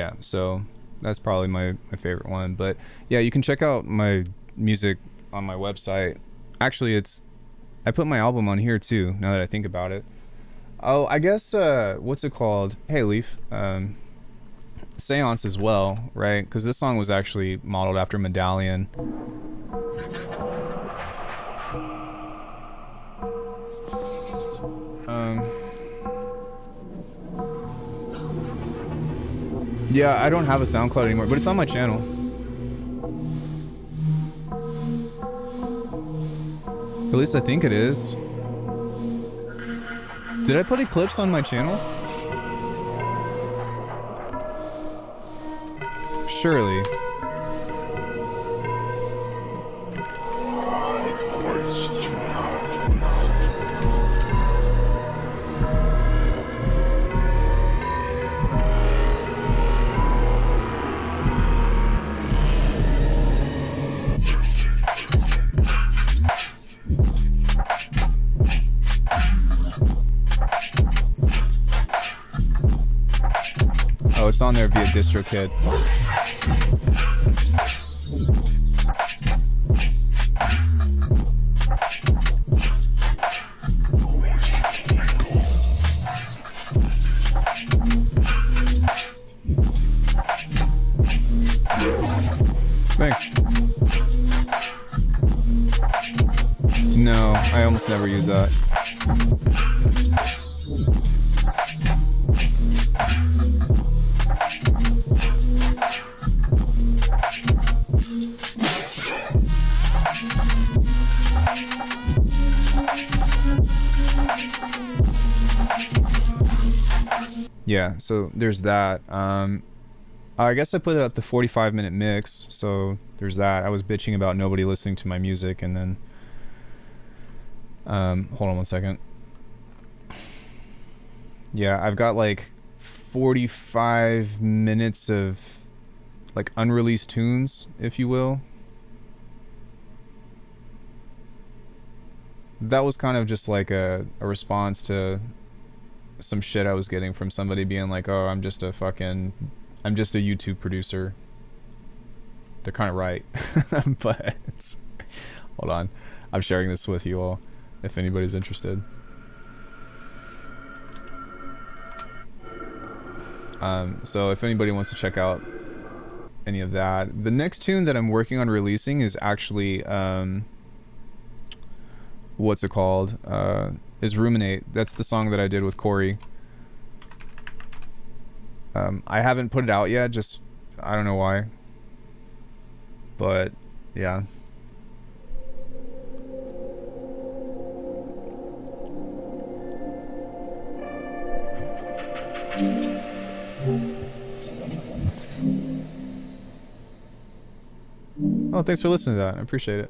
Yeah, so that's probably my favorite one. But yeah, you can check out my music on my website. Actually, I put my album on here too, now that I think about it. Oh, I guess what's it called? Hey Leaf. Seance as well, right? Because this song was actually modeled after Medallion. Yeah, I don't have a SoundCloud anymore, but it's on my channel. At least I think it is. Did I put Eclipse on my channel? Surely. Oh, it's on there via DistroKid. Thanks. No, I almost never use that. Yeah, so there's that. I guess I put it at the 45-minute mix, so there's that. I was bitching about nobody listening to my music, and then hold on one second. Yeah, I've got like 45 minutes of like unreleased tunes, if you will. That was kind of just like a response to some shit I was getting from somebody being like, oh, I'm just a YouTube producer. They're kind of right. But hold on, I'm sharing this with you all if anybody's interested. So if anybody wants to check out any of that, the next tune that I'm working on releasing is actually what's it called? Is Ruminate. That's the song that I did with Corey. I haven't put it out yet, just I don't know why. But yeah. Oh, thanks for listening to that. I appreciate it.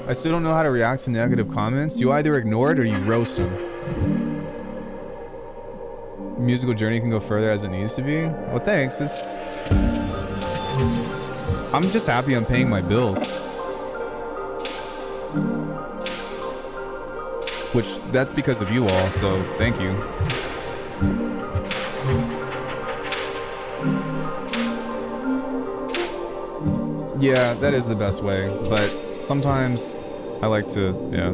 I still don't know how to react to negative comments. You either ignore it or you roast them. Musical journey can go further as it needs to be. Well, thanks. I'm just happy I'm paying my bills. Which, that's because of you all, so thank you. Yeah, that is the best way, but sometimes I like to, yeah.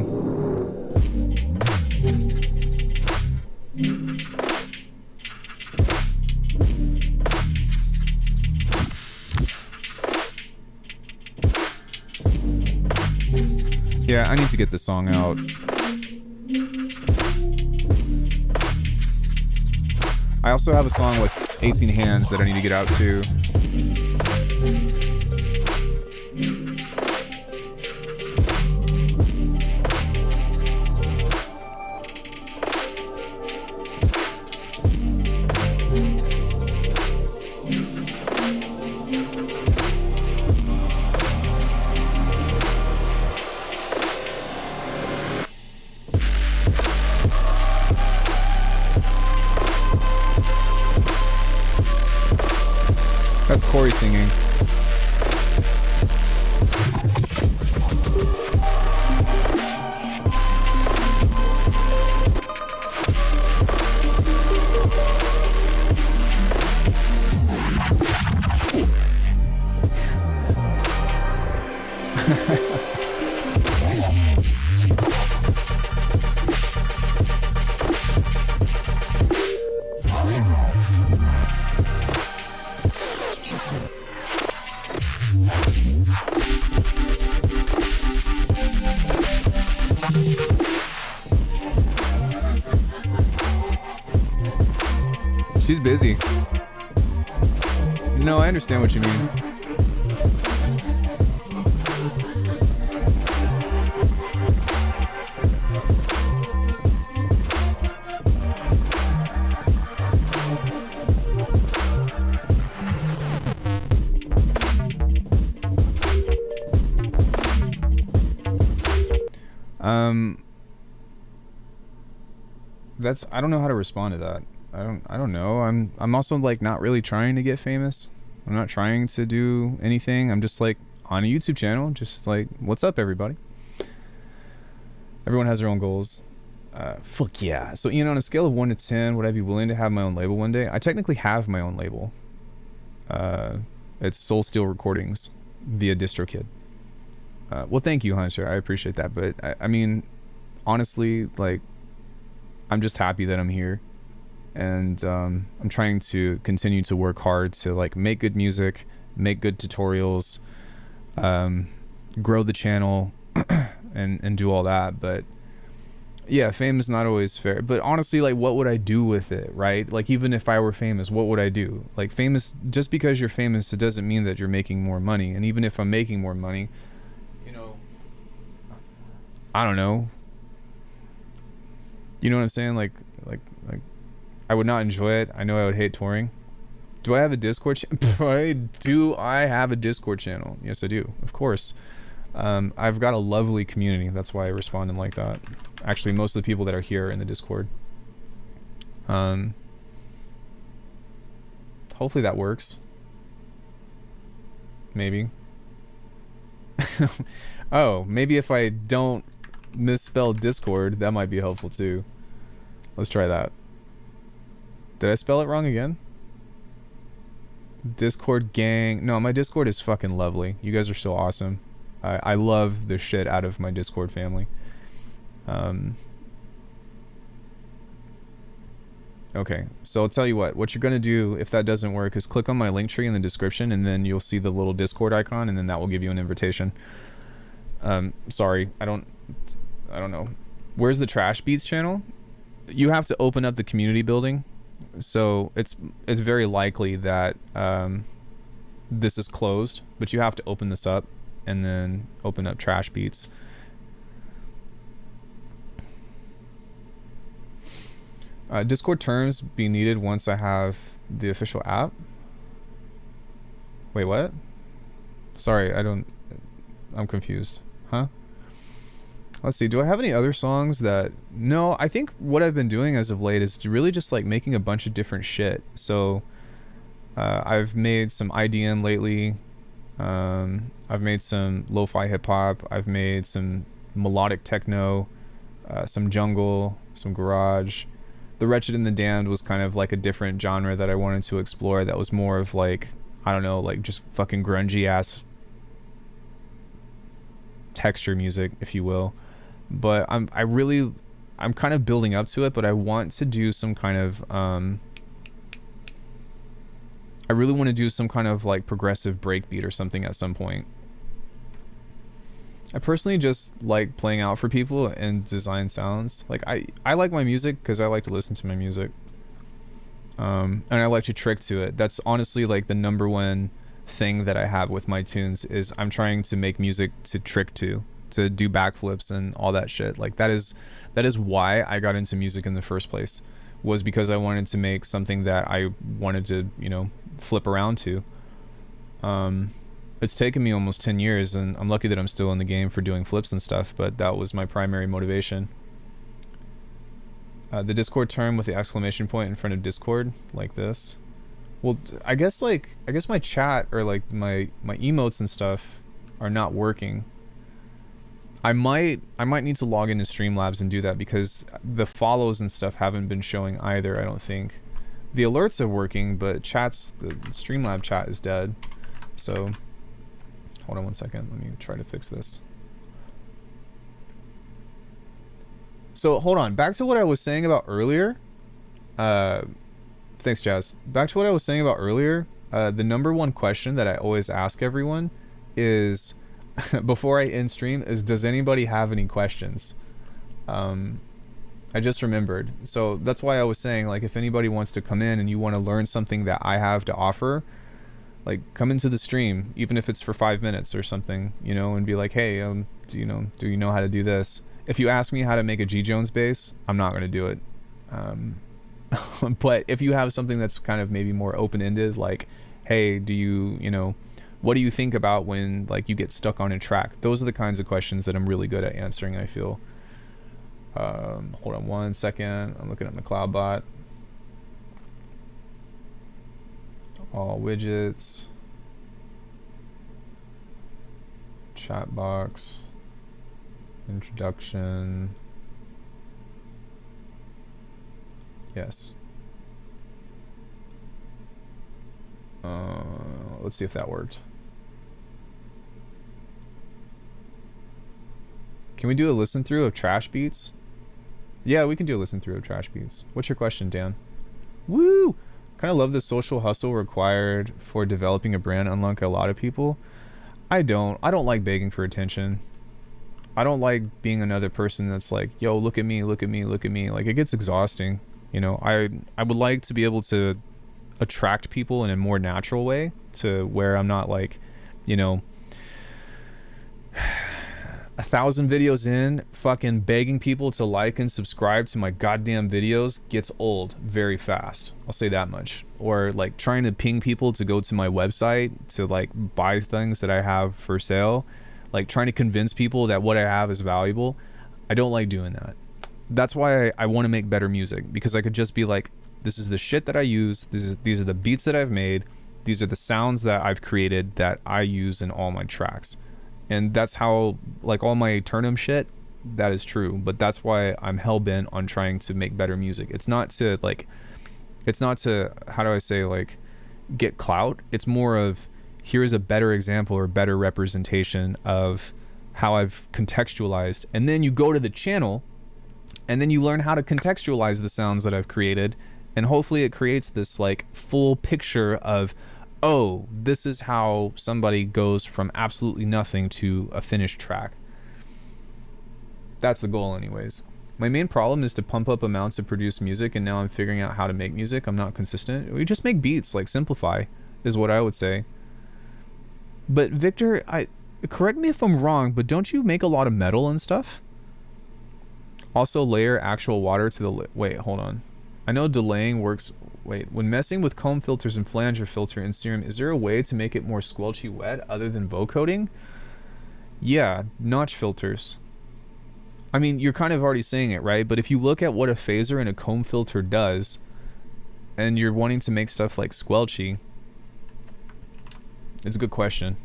Yeah, I need to get this song out. I also have a song with 18 hands that I need to get out too. That's Corey singing. She's busy. No, I understand what you mean. I don't know how to respond to that. I don't know. I'm also like not really trying to get famous. I'm not trying to do anything. I'm just like on a YouTube channel, just like, what's up, everybody? Everyone has their own goals. Fuck yeah. So Ian, on a scale of 1 to 10, would I be willing to have my own label one day? I technically have my own label. It's Soul Steel Recordings via DistroKid. Well, thank you, Hunter. I appreciate that. But I mean, honestly, like, I'm just happy that I'm here, and I'm trying to continue to work hard to like make good music, make good tutorials, grow the channel, and do all that. But yeah, fame is not always fair. But honestly, like, what would I do with it, right? Like, even if I were famous, what would I do? Like, famous, just because you're famous, it doesn't mean that you're making more money. And even if I'm making more money, you know, I don't know. You know what I'm saying? Like, I would not enjoy it. I know I would hate touring. Do I have a Discord channel? Do I have a Discord channel? Yes, I do. Of course. I've got a lovely community. That's why I responded like that. Actually, most of the people that are here are in the Discord. Hopefully that works. Maybe. Oh, maybe if I don't misspell Discord, that might be helpful too. Let's try that. Did I spell it wrong again? Discord gang. No, my Discord is fucking lovely. You guys are so awesome. I love the shit out of my Discord family. Okay, so I'll tell you what you're gonna do if that doesn't work is click on my link tree in the description, and then you'll see the little Discord icon, and then that will give you an invitation. Sorry, I don't know. Where's the Trash Beats channel? You have to open up the community building, so it's very likely that this is closed, but you have to open this up and then open up Trash Beats. Discord terms be needed once I have the official app. Wait, what? Sorry, I'm confused. Huh? Let's see, do I have any other songs that... No, I think what I've been doing as of late is really just like making a bunch of different shit. So I've made some IDM lately. I've made some lo-fi hip-hop. I've made some melodic techno, some jungle, some garage. The Wretched and the Damned was kind of like a different genre that I wanted to explore. That was more of like, I don't know, like just fucking grungy ass texture music, if you will. But I'm kind of building up to it, but I want to do some kind of I really want to do some kind of like progressive breakbeat or something at some point. I personally just like playing out for people and design sounds. Like I like my music because I like to listen to my music. And I like to trick to it. That's honestly like the number one thing that I have with my tunes is I'm trying to make music to trick to do backflips and all that shit. Like that is why I got into music in the first place, was because I wanted to make something that I wanted to, you know, flip around to. It's taken me almost 10 years, and I'm lucky that I'm still in the game for doing flips and stuff, but that was my primary motivation. The Discord term with the exclamation point in front of Discord, like this. Well, I guess my chat or like my emotes and stuff are not working. I might need to log into Streamlabs and do that, because the follows and stuff haven't been showing either, I don't think. The alerts are working, but the Streamlab chat is dead. So hold on one second, let me try to fix this. So hold on, back to what I was saying about earlier. Thanks, Jazz. Back to what I was saying about earlier. The number one question that I always ask everyone is, before I end stream, is, does anybody have any questions? I just remembered. So that's why I was saying, like, if anybody wants to come in and you want to learn something that I have to offer, like, come into the stream, even if it's for 5 minutes or something, you know, and be like, hey, do you know how to do this? If you ask me how to make a G Jones bass, I'm not going to do it. But if you have something that's kind of maybe more open-ended, like, hey, what do you think about when, like, you get stuck on a track? Those are the kinds of questions that I'm really good at answering, I feel. Hold on 1 second. I'm looking at my CloudBot. All widgets. Chat box. Introduction. Yes. Let's see if that worked. Can we do a listen through of trash beats? Yeah, we can do a listen through of trash beats. What's your question, Dan? Woo! Kind of love the social hustle required for developing a brand, unlike a lot of people. I don't like begging for attention. I don't like being another person that's like, yo, look at me, look at me, look at me. Like, it gets exhausting. You know, I would like to be able to attract people in a more natural way, to where I'm not like, you know, 1,000 videos in, fucking begging people to like and subscribe to my goddamn videos gets old very fast. I'll say that much. Or like trying to ping people to go to my website to like buy things that I have for sale. Like trying to convince people that what I have is valuable. I don't like doing that. That's why I want to make better music, because I could just be like, this is the shit that I use. These are the beats that I've made. These are the sounds that I've created that I use in all my tracks. And that's how, like, all my Eternum shit, that is true. But that's why I'm hell-bent on trying to make better music. It's not to, how do I say, like, get clout. It's more of, here's a better example or better representation of how I've contextualized. And then you go to the channel, and then you learn how to contextualize the sounds that I've created. And hopefully it creates this, like, full picture of, oh, this is how somebody goes from absolutely nothing to a finished track. That's the goal anyways. My main problem is to pump up amounts to produce music, and now I'm figuring out how to make music. I'm not consistent. We just make beats, like, simplify is what I would say. But Victor, correct me if I'm wrong, but don't you make a lot of metal and stuff? Also layer actual water to the wait, hold on. I know delaying works. Wait, when messing with comb filters and flanger filter in Serum, is there a way to make it more squelchy wet other than vocoding? Yeah, notch filters. I mean, you're kind of already saying it, right? But if you look at what a phaser and a comb filter does, and you're wanting to make stuff like squelchy, it's a good question.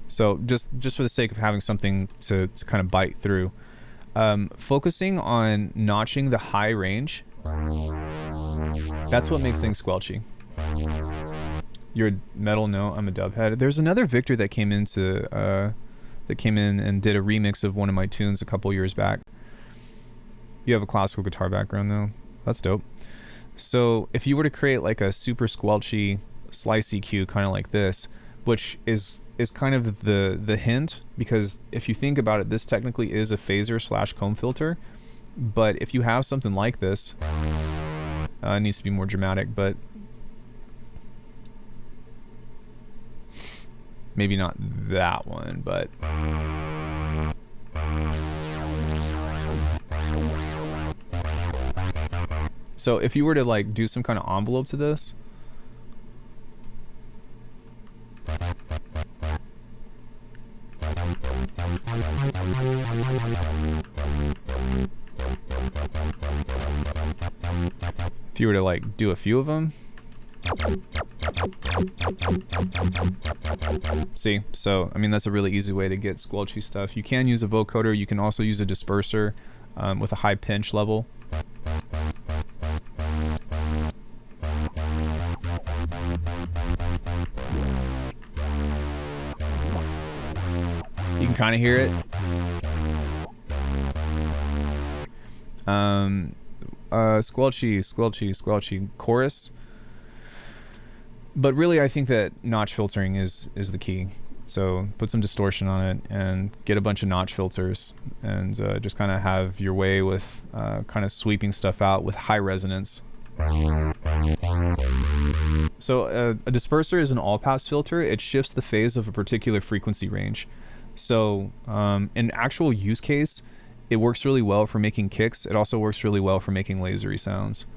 So just for the sake of having something to kind of bite through, focusing on notching the high range, that's what makes things squelchy. You're a metal? No, I'm a dubhead. There's another Victor that came in and did a remix of one of my tunes a couple years back. You have a classical guitar background though. That's dope. So if you were to create like a super squelchy slice EQ kind of like this, which is kind of the hint, because if you think about it, this technically is a phaser / comb filter. But if you have something like this, it needs to be more dramatic, but maybe not that one, but so if you were to like do some kind of envelope to this, if you were to like do a few of them, see, so I mean that's a really easy way to get squelchy stuff. You can use a vocoder. You can also use a disperser with a high pinch level. You can kind of hear it. Squelchy chorus. But really, I think that notch filtering is the key So put some distortion on it and get a bunch of notch filters and just kind of have your way with kind of sweeping stuff out with high resonance. So a disperser is an all-pass filter. It shifts the phase of a particular frequency range. So in actual use case, it works really well for making kicks. It also works really well for making lasery sounds.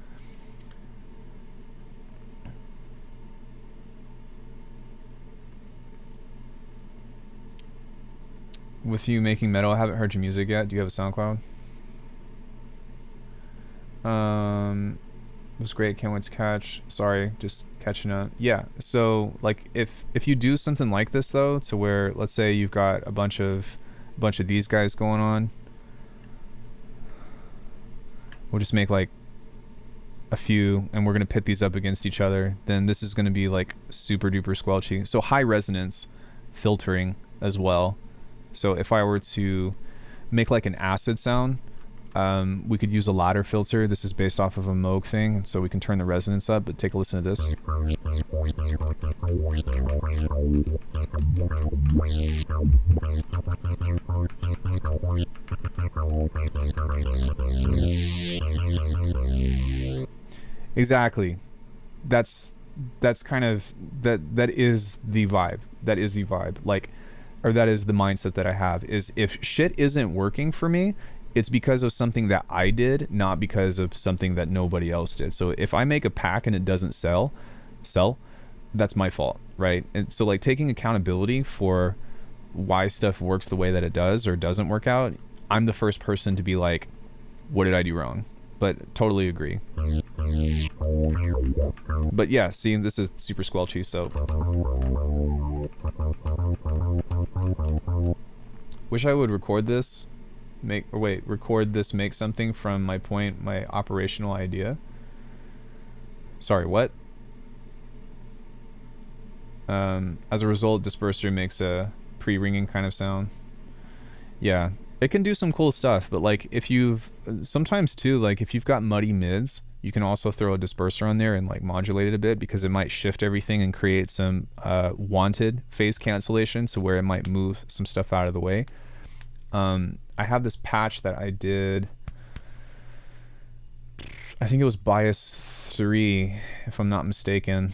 With you making metal, I haven't heard your music yet. Do you have a SoundCloud? It was great. Can't wait to catch. Sorry, just catching up. Yeah. So like if you do something like this though, to where let's say you've got a bunch of these guys going on, we'll just make like a few, and we're gonna pit these up against each other. Then this is gonna be like super duper squelchy. So high resonance filtering as well. So if I were to make like an acid sound, we could use a ladder filter. This is based off of a Moog thing, so we can turn the resonance up, but take a listen to this. Exactly. That's kind of, that is the vibe. That is the vibe. Like, or that is the mindset that I have, is if shit isn't working for me, it's because of something that I did, not because of something that nobody else did. So if I make a pack and it doesn't sell, that's my fault, right? And so like taking accountability for why stuff works the way that it does or doesn't work out, I'm the first person to be like, what did I do wrong? But totally agree. But yeah, see, this is super squelchy, so wish I would record this, make something from my operational idea. Sorry, what? As a result, disperser makes a pre-ringing kind of sound. Yeah, it can do some cool stuff, but like if you've sometimes too, like if you've got muddy mids, you can also throw a disperser on there and like modulate it a bit, because it might shift everything and create some wanted phase cancellation, so where it might move some stuff out of the way. I have this patch that I did, I think it was bias 3 if I'm not mistaken,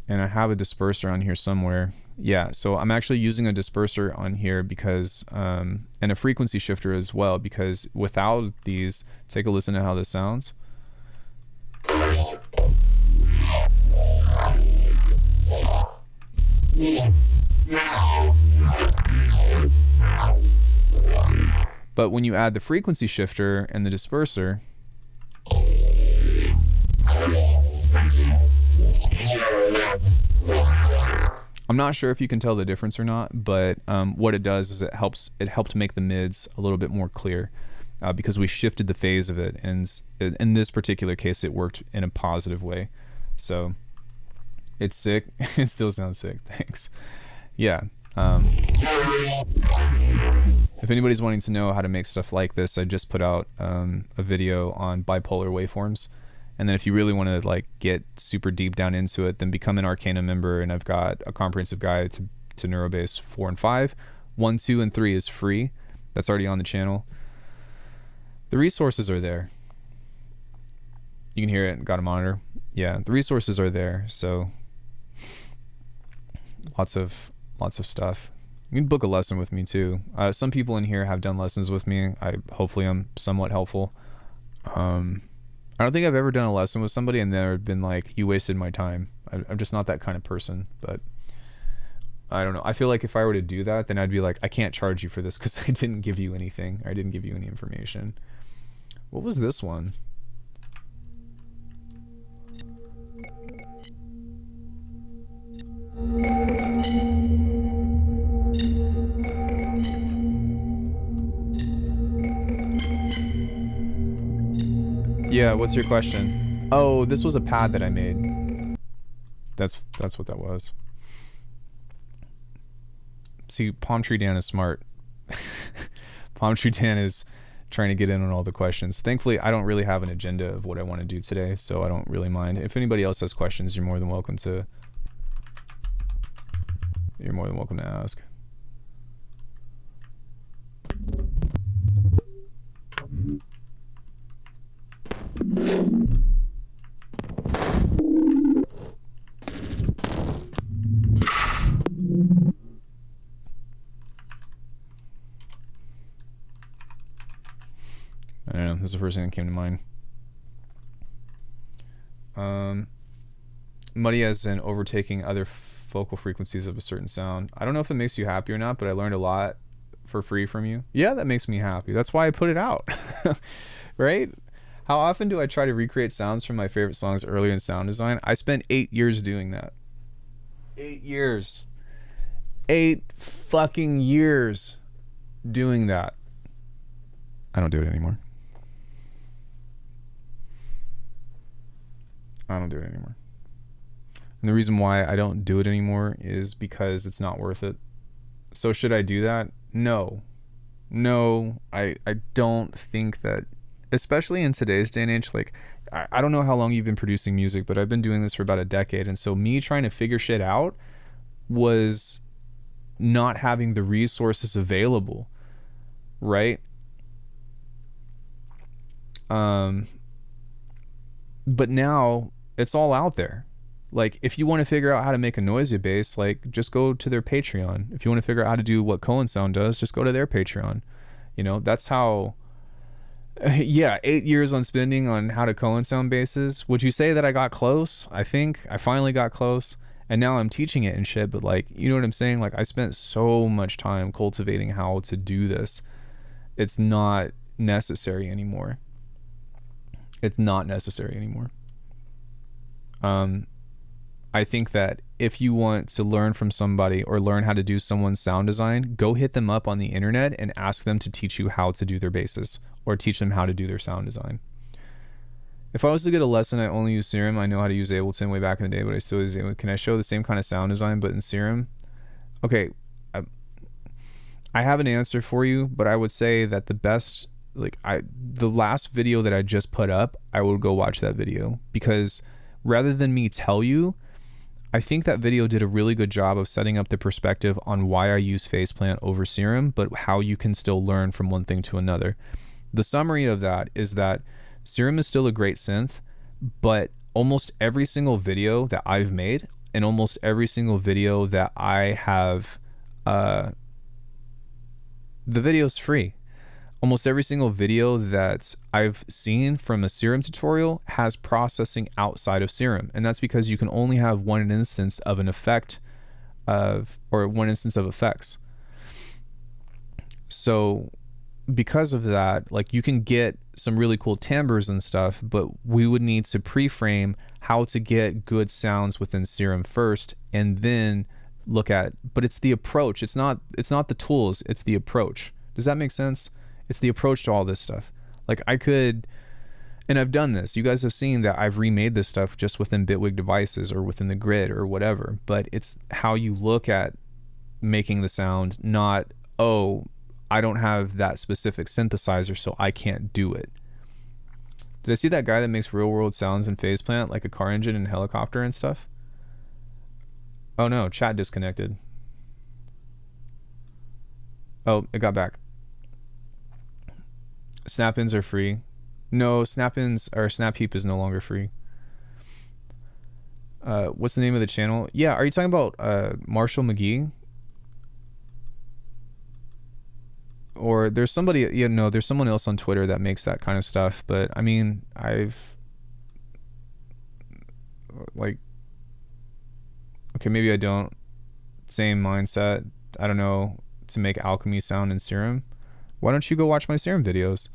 and I have a disperser on here somewhere. Yeah, so I'm actually using a disperser on here because and a frequency shifter as well, because without these, take a listen to how this sounds. But when you add the frequency shifter and the disperser, I'm not sure if you can tell the difference or not, but what it does is it helped make the mids a little bit more clear, because we shifted the phase of it, and in this particular case it worked in a positive way. So it's sick. It still sounds sick. Thanks. Yeah. If anybody's wanting to know how to make stuff like this, I just put out a video on bipolar waveforms. And then if you really want to like get super deep down into it, then become an Arcana member, and I've got a comprehensive guide to Neurobase 4 and 5. 1, 2, and 3 is free. That's already on the channel. The resources are there. You can hear it, got a monitor. Yeah, the resources are there, so lots of stuff. You can book a lesson with me too. Some people in here have done lessons with me. Hopefully I'm somewhat helpful. I don't think I've ever done a lesson with somebody and they've been like, you wasted my time. I'm just not that kind of person, but I don't know. I feel like if I were to do that, then I'd be like, I can't charge you for this because I didn't give you anything. I didn't give you any information. What was this one? Yeah, what's your question? Oh, this was a pad that I made. That's what that was. See, Palm Tree Dan is smart. Palm Tree Dan is trying to get in on all the questions. Thankfully, I don't really have an agenda of what I want to do today, so I don't really mind. If anybody else has questions, you're more than welcome to You're more than welcome to ask. I don't know. This is the first thing that came to mind. Muddy as in overtaking other focal frequencies of a certain sound. I don't know if it makes you happy or not, but I learned a lot for free from you. Yeah, that makes me happy. That's why I put it out. Right? How often do I try to recreate sounds from my favorite songs earlier in sound design? I spent 8 years doing that. 8 years. 8 fucking years doing that. I don't do it anymore. I don't do it anymore. And the reason why I don't do it anymore is because it's not worth it. So should I do that? No. No, I don't think that, especially in today's day and age, like, I don't know how long you've been producing music, but I've been doing this for about a decade. And so me trying to figure shit out was not having the resources available, right? But now it's all out there. Like, if you want to figure out how to make a noisy bass, like, just go to their Patreon. If you want to figure out how to do what Cohen Sound does, just go to their Patreon. You know, that's how. Yeah, 8 years on spending on how to Cohen Sound basses. Would you say that I got close? I think I finally got close, and now I'm teaching it and shit. But, like, you know what I'm saying? Like, I spent so much time cultivating how to do this. It's not necessary anymore. It's not necessary anymore. I think that if you want to learn from somebody or learn how to do someone's sound design, go hit them up on the internet and ask them to teach you how to do their basses or teach them how to do their sound design. If I was to get a lesson, I only use Serum. I know how to use Ableton way back in the day, but I still use Ableton. Can I show the same kind of sound design but in Serum? Okay, I have an answer for you, but I would say that the best, like, the last video that I just put up, I would go watch that video, because rather than me tell you, I think that video did a really good job of setting up the perspective on why I use Faceplant over Serum, but how you can still learn from one thing to another. The summary of that is that Serum is still a great synth, but almost every single video that I've made and almost every single video that I have, the video's free. Almost every single video that I've seen from a Serum tutorial has processing outside of Serum. And that's because you can only have one instance of an effect or one instance of effects. So because of that, like, you can get some really cool timbres and stuff, but we would need to pre-frame how to get good sounds within Serum first, and then look at, but it's the approach. It's not the tools, it's the approach. Does that make sense? It's the approach to all this stuff. Like, I could, and I've done this. You guys have seen that I've remade this stuff just within Bitwig devices or within the grid or whatever. But it's how you look at making the sound, not, oh, I don't have that specific synthesizer, so I can't do it. Did I see that guy that makes real world sounds in Faceplant, like a car engine and helicopter and stuff? Oh no, chat disconnected. Oh, it got back. Snap-ins are free. No, snap-ins or Snap-heap is no longer free. What's the name of the channel? Yeah, are you talking about Marshall McGee? Or there's somebody, you know, there's someone else on Twitter that makes that kind of stuff. But I mean, I've, like, okay, maybe I don't. Same mindset. I don't know, to make Alckemy sound in Serum. Why don't you go watch my Serum videos?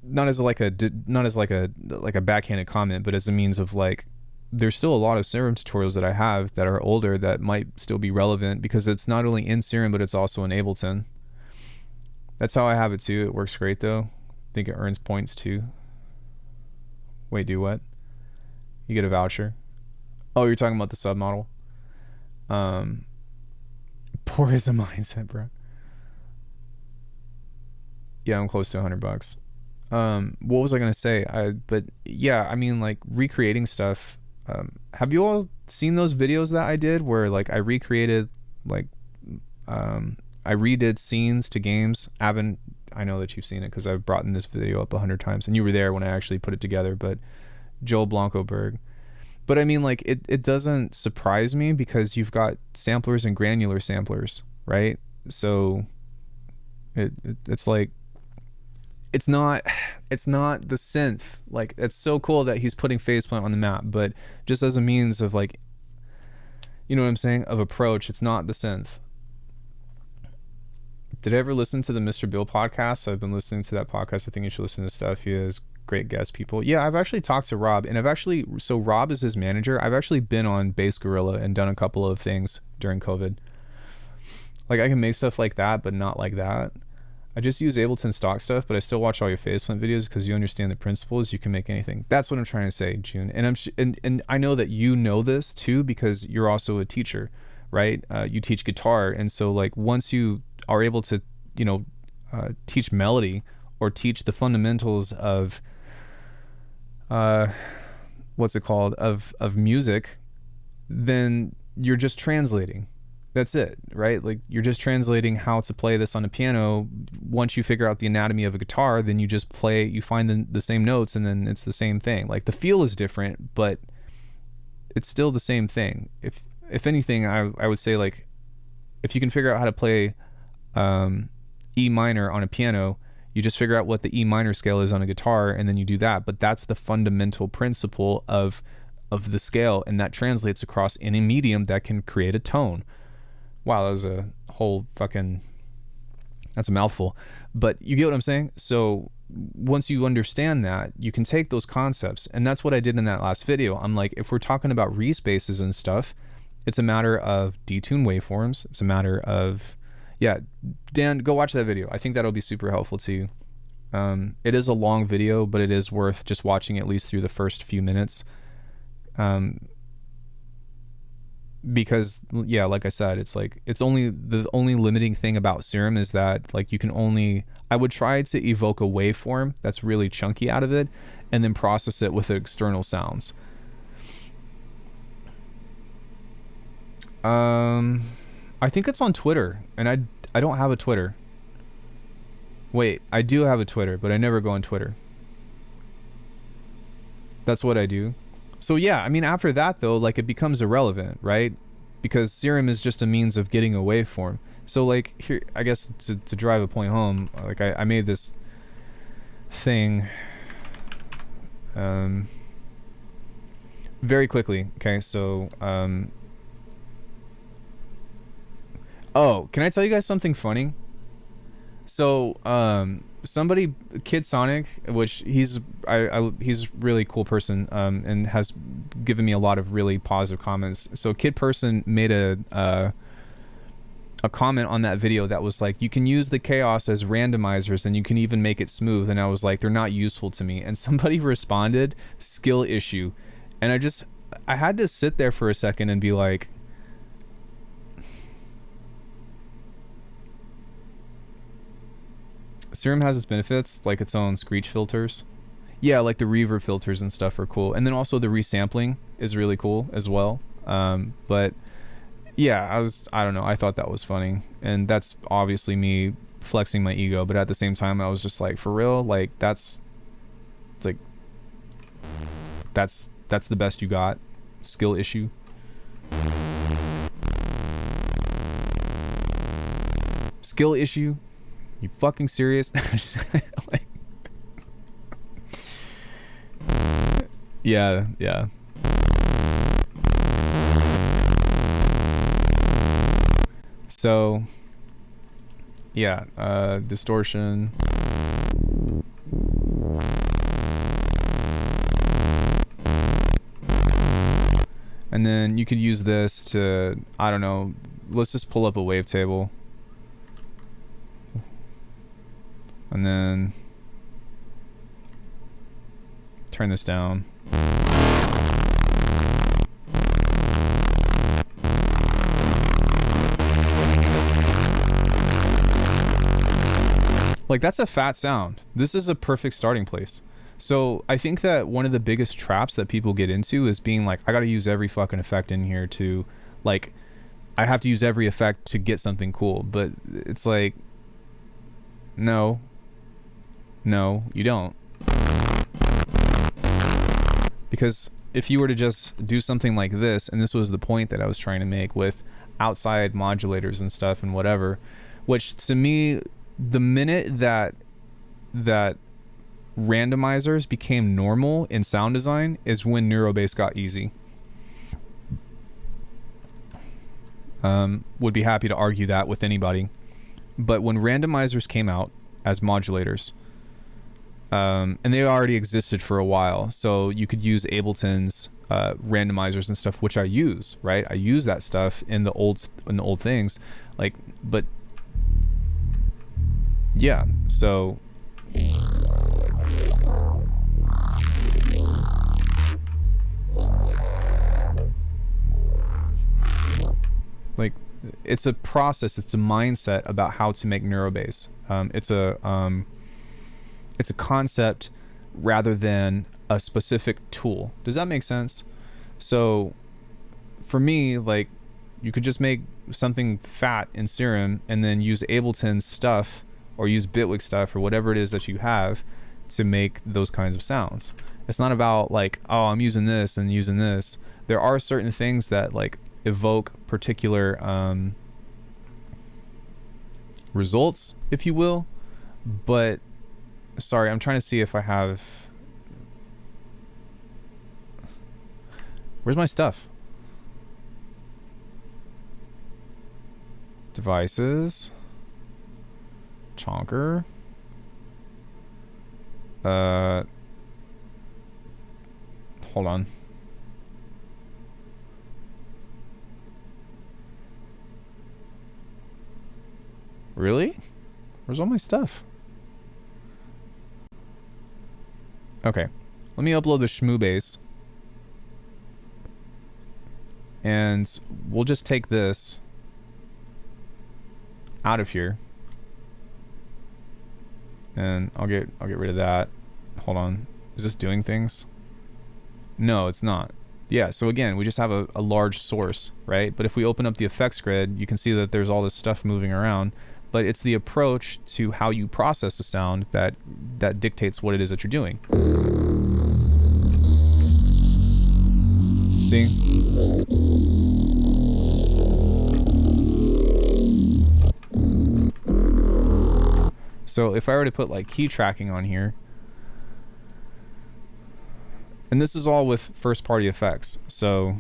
Not as like a backhanded comment, but as a means of, like, there's still a lot of Serum tutorials that I have that are older that might still be relevant, because it's not only in Serum, but it's also in Ableton. That's how I have it too. It works great though. I think it earns points too. Wait, do what? You get a voucher. Oh, you're talking about the submodel. Poor is a mindset, bro. Yeah, I'm close to $100. What was I gonna say? But yeah, I mean, like, recreating stuff. Have you all seen those videos that I did where like I recreated like I redid scenes to games? I know that you've seen it because I've brought in this video up 100 times and you were there when I actually put it together, but Joel Blancoberg. But I mean, like, it doesn't surprise me because you've got samplers and granular samplers, right? So it's like, it's not the synth. Like, it's so cool that he's putting Faceplant on the map, but just as a means of like, you know what I'm saying, of approach, it's not the synth. Did I ever listen to the Mr. Bill podcast? I've been listening to that podcast. I think you should listen to stuff. He has great guest people. Yeah, I've actually talked to Rob, and so Rob is his manager. I've actually been on Bass Gorilla and done a couple of things during COVID. Like, I can make stuff like that, but not like that. I just use Ableton stock stuff, but I still watch all your Faceplant videos because you understand the principles. You can make anything. That's what I'm trying to say, June. And and I know that you know this too because you're also a teacher, right? You teach guitar, and so like once you are able to, you know, teach melody or teach the fundamentals of what's it called, of music, then you're just translating. That's it, right? Like, you're just translating how to play this on a piano. Once you figure out the anatomy of a guitar, then you just play, you find the same notes, and then it's the same thing. Like, the feel is different, but it's still the same thing. If anything, I would say, like, if you can figure out how to play E minor on a piano, you just figure out what the E minor scale is on a guitar, and then you do that. But that's the fundamental principle of the scale, and that translates across any medium that can create a tone. Wow, that was a whole fucking, that's a mouthful. But you get what I'm saying? So once you understand that, you can take those concepts, and that's what I did in that last video. I'm like, if we're talking about respaces and stuff, it's a matter of detuned waveforms. It's a matter of, yeah, Dan, go watch that video. I think that'll be super helpful to you. It is a long video, but it is worth just watching at least through the first few minutes. Because, yeah, like I said, it's like, the only limiting thing about Serum is that, like, you can only, I would try to evoke a waveform that's really chunky out of it and then process it with external sounds. I think it's on Twitter, and I don't have a Twitter. Wait, I do have a Twitter, but I never go on Twitter. That's what I do. So yeah, I mean, after that though, like, it becomes irrelevant, right? Because Serum is just a means of getting a waveform. So like, here, I guess to drive a point home, like I made this thing very quickly. Okay, so oh, can I tell you guys something funny? So somebody, Kid Sonic, which he's a really cool person, and has given me a lot of really positive comments. So Kid Person made a comment on that video that was like, you can use the chaos as randomizers and you can even make it smooth. And I was like, they're not useful to me. And somebody responded, skill issue. And I had to sit there for a second and be like, Serum has its benefits, like its own screech filters. Yeah, like the reverb filters and stuff are cool. And then also the resampling is really cool as well. But yeah, I don't know, I thought that was funny. And that's obviously me flexing my ego, but at the same time I was just like, for real, like that's the best you got? Skill issue? Skill issue? You fucking serious? Like, yeah. So, yeah, distortion. And then you could use this to, I don't know, let's just pull up a wavetable. And then turn this down. Like, that's a fat sound. This is a perfect starting place. So I think that one of the biggest traps that people get into is being like, I got to use every fucking effect in here to, like, I have to use every effect to get something cool. But it's like, no, you don't. Because if you were to just do something like this, and this was the point that I was trying to make with outside modulators and stuff and whatever, which to me, the minute that randomizers became normal in sound design is when Neurobase got easy. Would be happy to argue that with anybody. But when randomizers came out as modulators, and they already existed for a while, so you could use Ableton's randomizers and stuff, which I use, right? I use that stuff in the old things, like, but yeah, so like, it's a process, it's a mindset about how to make Neurobase. It's a concept rather than a specific tool. Does that make sense? So for me, like, you could just make something fat in Serum and then use Ableton's stuff or use Bitwig stuff or whatever it is that you have to make those kinds of sounds. It's not about like, oh, I'm using this and using this. There are certain things that like evoke particular results, if you will, but sorry, I'm trying to see if I have, where's my stuff? Devices, Chonker, hold on. Really? Where's all my stuff? Okay, let me upload the Shmoo-Base. And we'll just take this out of here. And I'll get rid of that. Hold on. Is this doing things? No, it's not. Yeah, so again, we just have a large source, right? But if we open up the effects grid, you can see that there's all this stuff moving around. But it's the approach to how you process the sound that dictates what it is that you're doing. See? So if I were to put like key tracking on here, and this is all with first party effects, so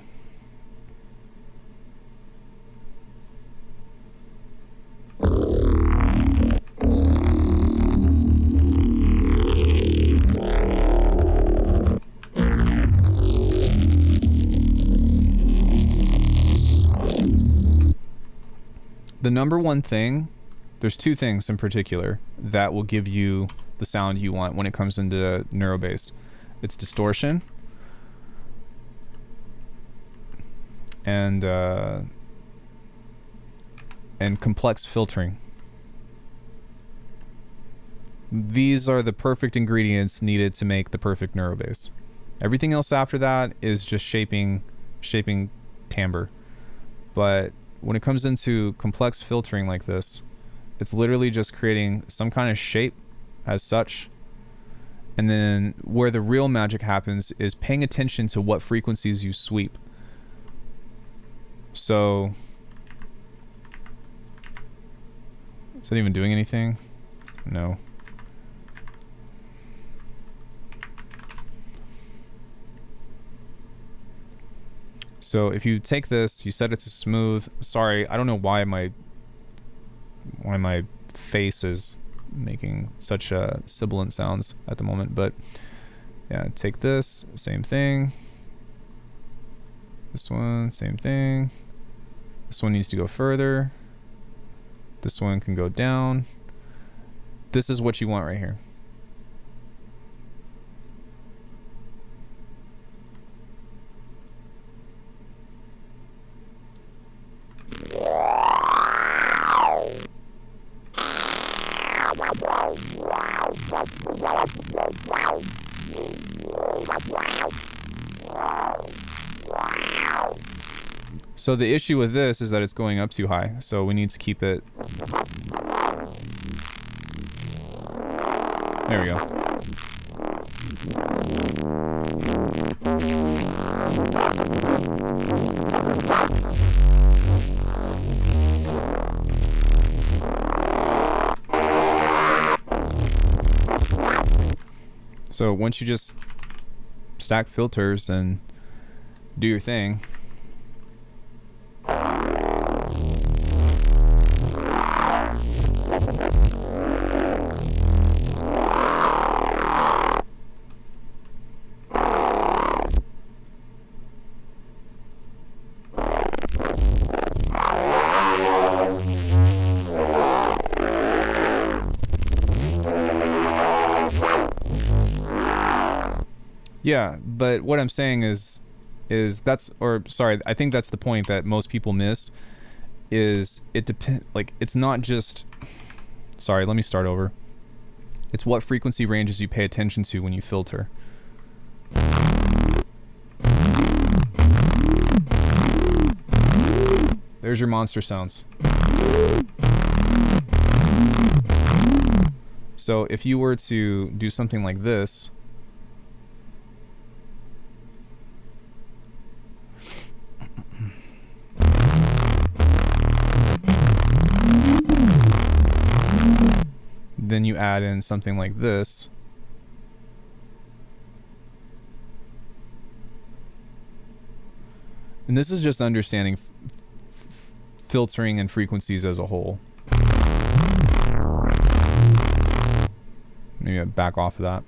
the number one thing, there's two things in particular that will give you the sound you want when it comes into Neurobase. It's distortion and complex filtering. These are the perfect ingredients needed to make the perfect Neurobase. Everything else after that is just shaping timbre. But when it comes into complex filtering like this, it's literally just creating some kind of shape as such. And then where the real magic happens is paying attention to what frequencies you sweep. So, is that even doing anything? No. So if you take this, you set it to smooth. Sorry, I don't know why my face is making such sibilant sounds at the moment, but yeah, take this, same thing. This one, same thing. This one needs to go further. This one can go down. This is what you want right here. So the issue with this is that it's going up too high, so we need to keep it... There we go. So once you just stack filters and do your thing, yeah, but what I'm saying is that's, or sorry, I think that's the point that most people miss, is it depend, like, it's not just, sorry, let me start over. It's what frequency ranges you pay attention to when you filter. There's your monster sounds. So if you were to do something like this, then you add in something like this, and this is just understanding filtering and frequencies as a whole. Maybe I back off of that.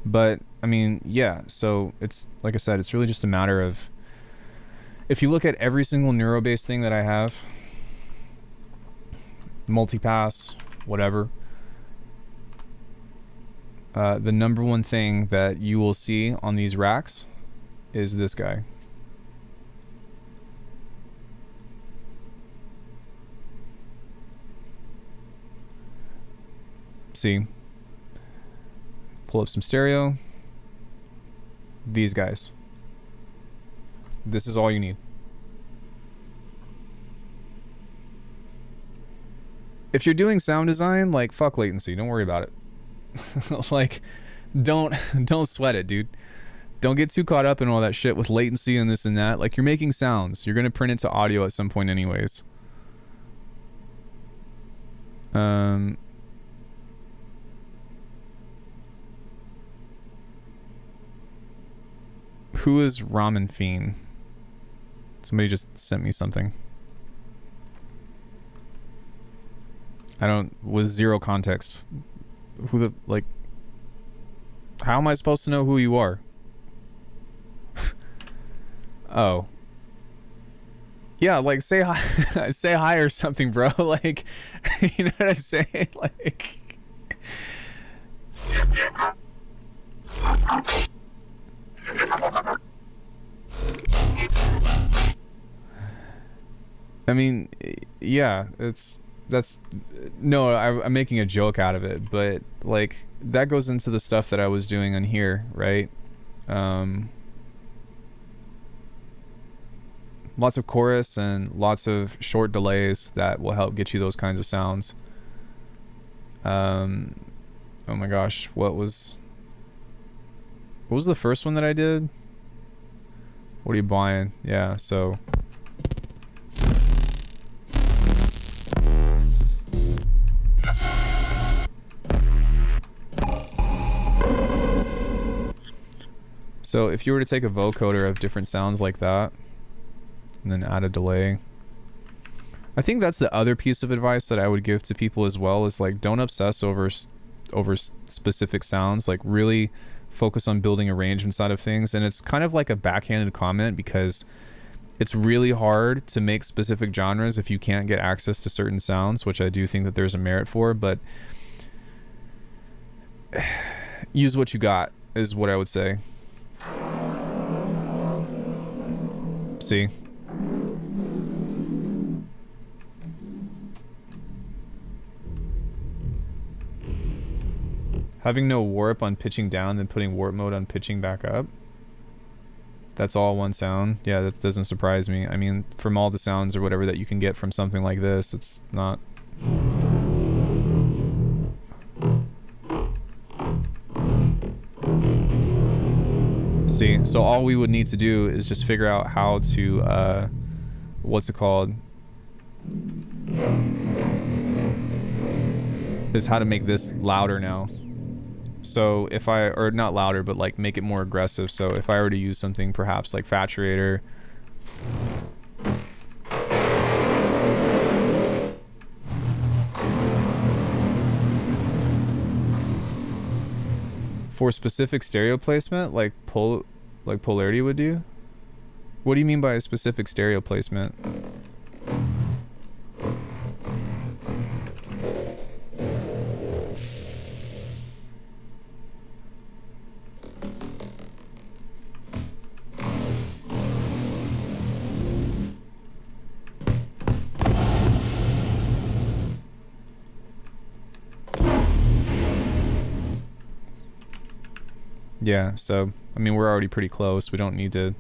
But I mean, yeah, so it's like I said, it's really just a matter of, if you look at every single neuro-based thing that I have, multipass, whatever, the number one thing that you will see on these racks is this guy. See? Pull up some stereo. These guys. This is all you need. If you're doing sound design, like, fuck latency. Don't worry about it. Like, don't sweat it, dude. Don't get too caught up in all that shit with latency and this and that. Like, you're making sounds. You're gonna print it to audio at some point anyways. Who is Ramen Fiend? Somebody just sent me something. I don't, with zero context. Who the, like, how am I supposed to know who you are? Oh. Yeah, like, say hi, say hi or something, bro. Like, you know what I'm saying? Like, I mean, yeah, no, I'm making a joke out of it, but like, that goes into the stuff that I was doing on here, right? Lots of chorus and lots of short delays that will help get you those kinds of sounds. Oh my gosh, what was the first one that I did? What are you buying? Yeah, so if you were to take a vocoder of different sounds like that and then add a delay, I think that's the other piece of advice that I would give to people as well, is like, don't obsess over specific sounds. Like, really focus on building a range inside of things. And it's kind of like a backhanded comment, because it's really hard to make specific genres if you can't get access to certain sounds, which I do think that there's a merit for, but use what you got is what I would say. See? Having no warp on pitching down, then putting warp mode on pitching back up. That's all one sound. Yeah, that doesn't surprise me. I mean, from all the sounds or whatever that you can get from something like this, it's not... See, so all we would need to do is just figure out how to, what's it called? Is how to make this louder now. So if I, or not louder, but like make it more aggressive. So if I were to use something perhaps like Faturator. For specific stereo placement, like polarity would do? What do you mean by a specific stereo placement? Yeah, so, I mean, we're already pretty close. We don't need to...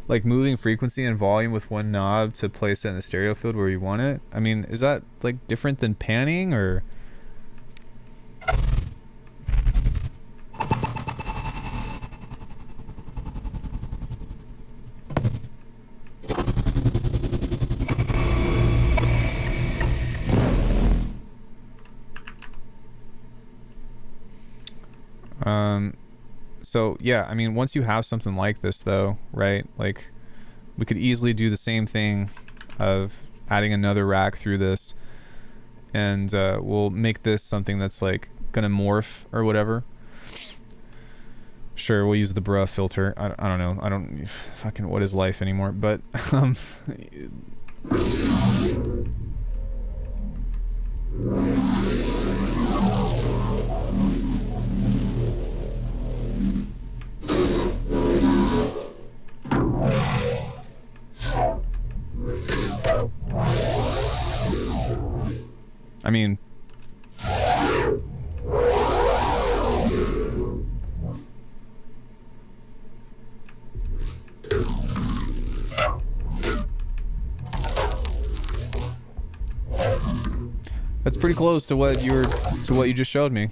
Like, moving frequency and volume with one knob to place it in the stereo field where you want it? I mean, is that, like, different than panning, or... So yeah, I mean, once you have something like this though, right? Like we could easily do the same thing of adding another rack through this, and we'll make this something that's like gonna morph or whatever. Sure, we'll use the bruh filter. I don't know. I don't fucking what is life anymore, but I mean, that's pretty close to what you just showed me.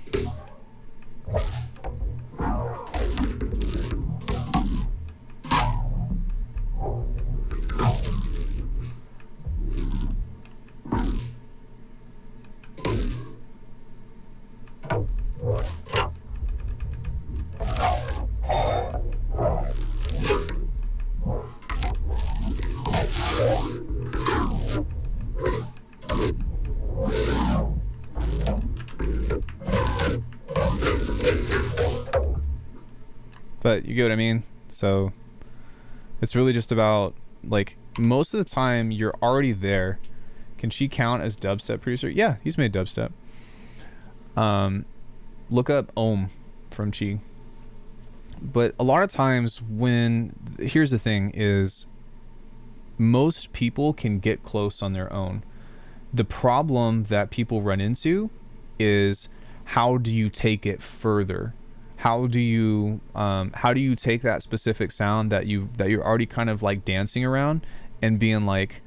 But you get what I mean? So it's really just about, like, most of the time you're already there. Can she count as dubstep producer? Yeah, he's made dubstep. Look up Ohm from Chi. But a lot of times here's the thing is most people can get close on their own. The problem that people run into is how do you take it further? How do you take that specific sound that you're already kind of like dancing around and being like,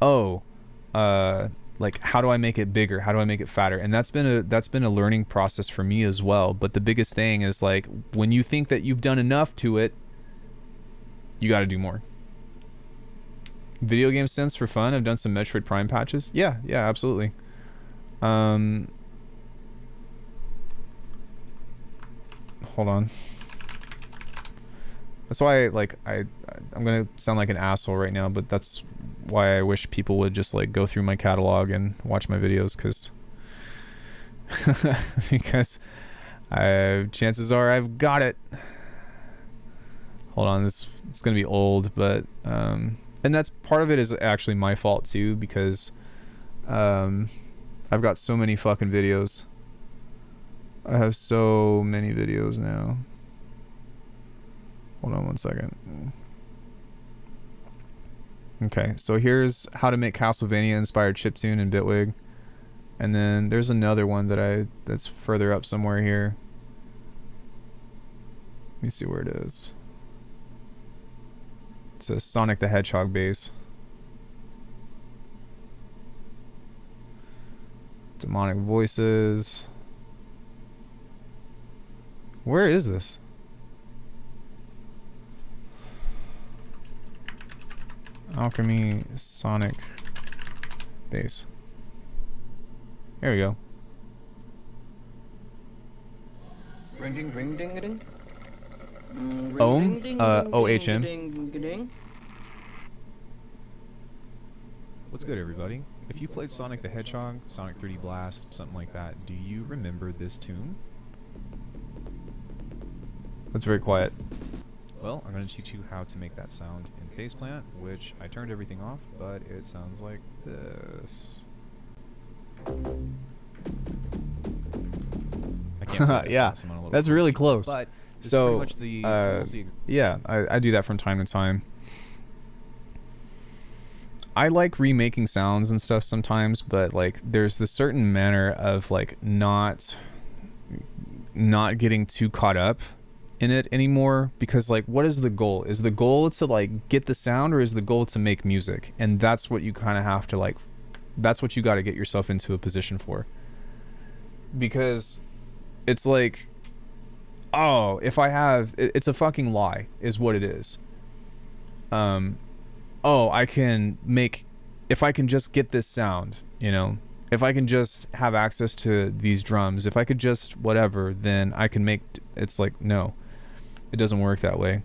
oh, like how do I make it bigger? How do I make it fatter? And that's been a learning process for me as well. But the biggest thing is like when you think that you've done enough to it, you got to do more. Video game synths for fun. I've done some Metroid Prime patches. Yeah, absolutely. Hold on. That's why like I'm gonna sound like an asshole right now, but that's why I wish people would just like go through my catalog and watch my videos, because chances are I've got it. Hold on, it's gonna be old, but And that's part of it is actually my fault too, because I've got so many fucking videos. I have so many videos now. Hold on one second. Okay, so here's how to make Castlevania inspired chiptune in Bitwig. And then there's another one that's further up somewhere here. Let me see where it is. It's a Sonic the Hedgehog bass. Demonic voices. Where is this? Alckemy Sonic bass. There we go. Ring ding ring ding ding. Ohm? OHM. What's good, everybody? If you played Sonic the Hedgehog, Sonic 3D Blast, something like that, do you remember this tune? That's very quiet. Well, I'm going to teach you how to make that sound in Faceplant, which I turned everything off, but it sounds like this. I can't yeah, that's really close. But this so, is pretty much the yeah, I do that from time to time. I like remaking sounds and stuff sometimes, but like there's this certain manner of like not getting too caught up in it anymore, because like what is the goal? Is the goal to like get the sound, or is the goal to make music? And that's what you kind of have to like, that's what you got to get yourself into a position for, because it's like, oh, if I have, it's a fucking lie is what it is. Oh, I can make, if I can just get this sound, you know, if I can just have access to these drums, if I could just whatever, then I can make, it's like, no, it doesn't work that way.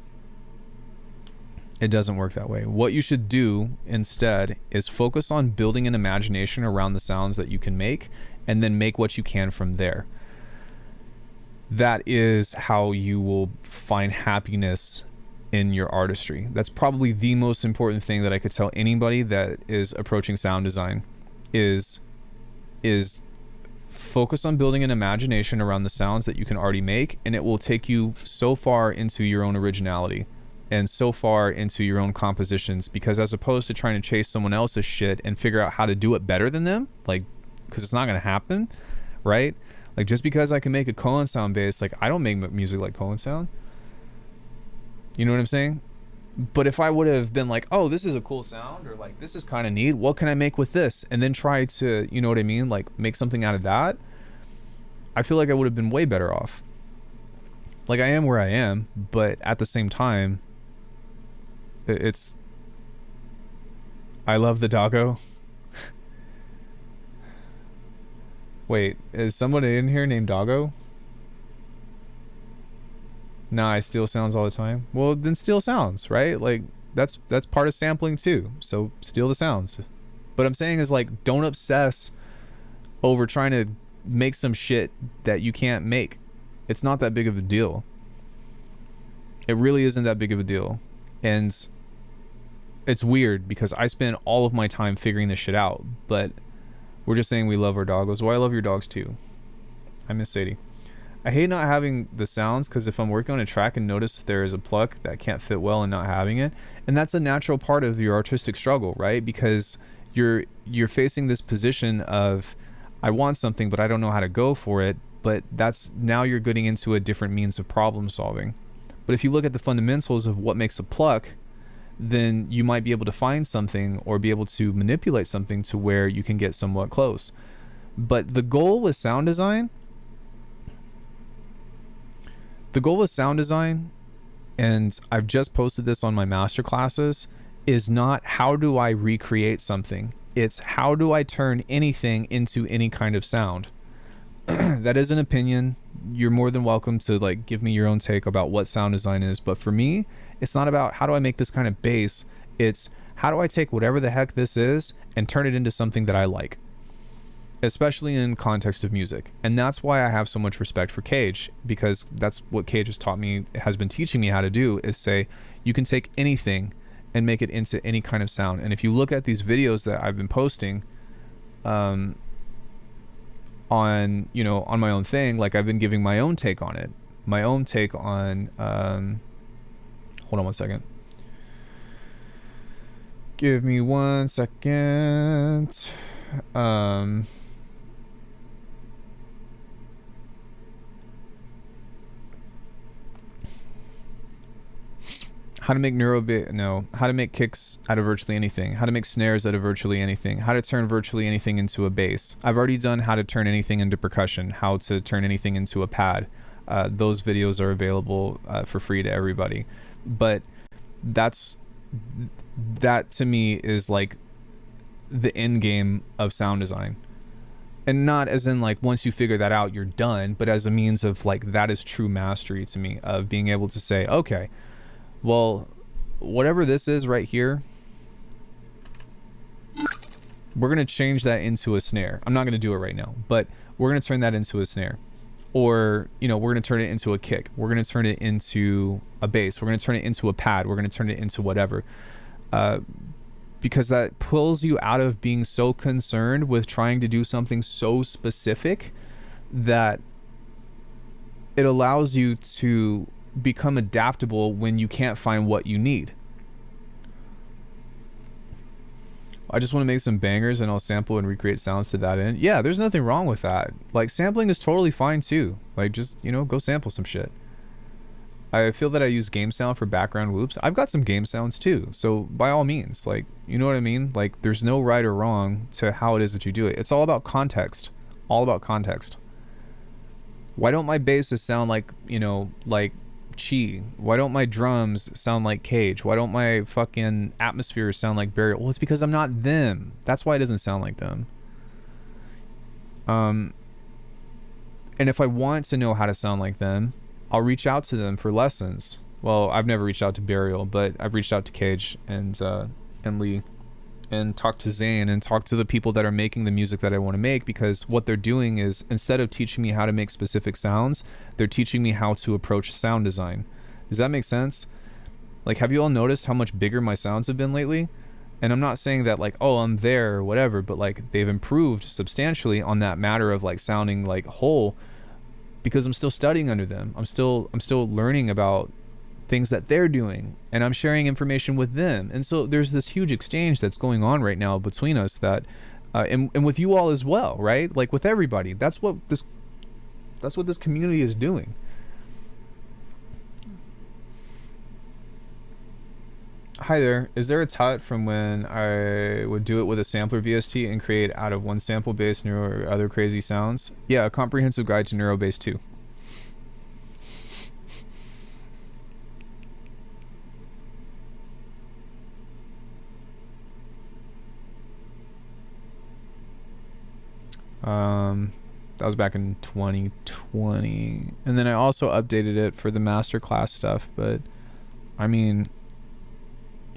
It doesn't work that way. What you should do instead is focus on building an imagination around the sounds that you can make, and then make what you can from there. That is how you will find happiness in your artistry. That's probably the most important thing that I could tell anybody that is approaching sound design is focus on building an imagination around the sounds that you can already make, and it will take you so far into your own originality and so far into your own compositions, because as opposed to trying to chase someone else's shit and figure out how to do it better than them, like, because it's not going to happen, right? Like, just because I can make a Cohen sound bass, like, I don't make music like Cohen sound. You know what I'm saying? But if I would have been like, oh, this is a cool sound, or like, this is kind of neat, what can I make with this? And then try to, you know what I mean? Like, make something out of that. I feel like I would have been way better off. Like, I am where I am, but at the same time, it's, I love the doggo. Wait, is somebody in here named Doggo? Nah, I steal sounds all the time. Well, then steal sounds, right? Like, that's part of sampling too. So steal the sounds. But I'm saying is like, don't obsess over trying to make some shit that you can't make. It's not that big of a deal. It really isn't that big of a deal. And it's weird because I spend all of my time figuring this shit out, but we're just saying we love our doggos. Well, I love your dogs too. I miss Sadie. I hate not having the sounds, because if I'm working on a track and notice there is a pluck that can't fit well and not having it, and that's a natural part of your artistic struggle, right? Because you're facing this position of, I want something but I don't know how to go for it, but that's, now you're getting into a different means of problem solving. But if you look at the fundamentals of what makes a pluck, then you might be able to find something or be able to manipulate something to where you can get somewhat close. But the goal with sound design, and I've just posted this on my master classes, is not how do I recreate something. It's how do I turn anything into any kind of sound. That is an opinion. You're more than welcome to like give me your own take about what sound design is. But for me, it's not about how do I make this kind of bass. It's how do I take whatever the heck this is and turn it into something that I like, especially in context of music. And that's why I have so much respect for Cage, because that's what Cage has taught me, has been teaching me how to do, is say you can take anything and make it into any kind of sound. And if you look at these videos that I've been posting on, you know, on my own thing, like I've been giving my own take on it, my own take on hold on one second, give me 1 second. How to make how to make kicks out of virtually anything, how to make snares out of virtually anything, how to turn virtually anything into a bass. I've already done how to turn anything into percussion, how to turn anything into a pad. Those videos are available for free to everybody. But that to me is like the end game of sound design. And not as in like once you figure that out, you're done, but as a means of like, that is true mastery to me, of being able to say, okay, well, whatever this is right here, we're going to change that into a snare. I'm not going to do it right now, but we're going to turn that into a snare. Or, you know, we're going to turn it into a kick. We're going to turn it into a bass. We're going to turn it into a pad. We're going to turn it into whatever. Because that pulls you out of being so concerned with trying to do something so specific, that it allows you to become adaptable when you can't find what you need. I just want to make some bangers and I'll sample and recreate sounds to that end. Yeah, there's nothing wrong with that. Like, sampling is totally fine too. Like, just, you know, go sample some shit. I feel that I use game sound for background whoops. I've got some game sounds too, so by all means, like, you know what I mean? Like, there's no right or wrong to how it is that you do it. It's all about context. All about context. Why don't my basses sound like, you know, like Chi? Why don't my drums sound like Cage? Why don't my fucking atmospheres sound like Burial? Well, it's because I'm not them. That's why it doesn't sound like them. And if I want to know how to sound like them, I'll reach out to them for lessons. Well, I've never reached out to Burial, but I've reached out to Cage and Lee, and talked to Zane, and talked to the people that are making the music that I want to make, because what they're doing is, instead of teaching me how to make specific sounds, they're teaching me how to approach sound design. Does that make sense? Like, have you all noticed how much bigger my sounds have been lately? And I'm not saying that like, oh, I'm there or whatever, but like, they've improved substantially on that matter of like sounding like whole, because I'm still studying under them. I'm still learning about things that they're doing, and I'm sharing information with them. And so there's this huge exchange that's going on right now between us, that and with you all as well, right? Like, with everybody. That's what this community is doing. Hi there. Is there a tut from when I would do it with a sampler VST and create out of one sample based neuro or other crazy sounds? Yeah, a comprehensive guide to neuro based 2. That was back in 2020, and then I also updated it for the masterclass stuff. But I mean,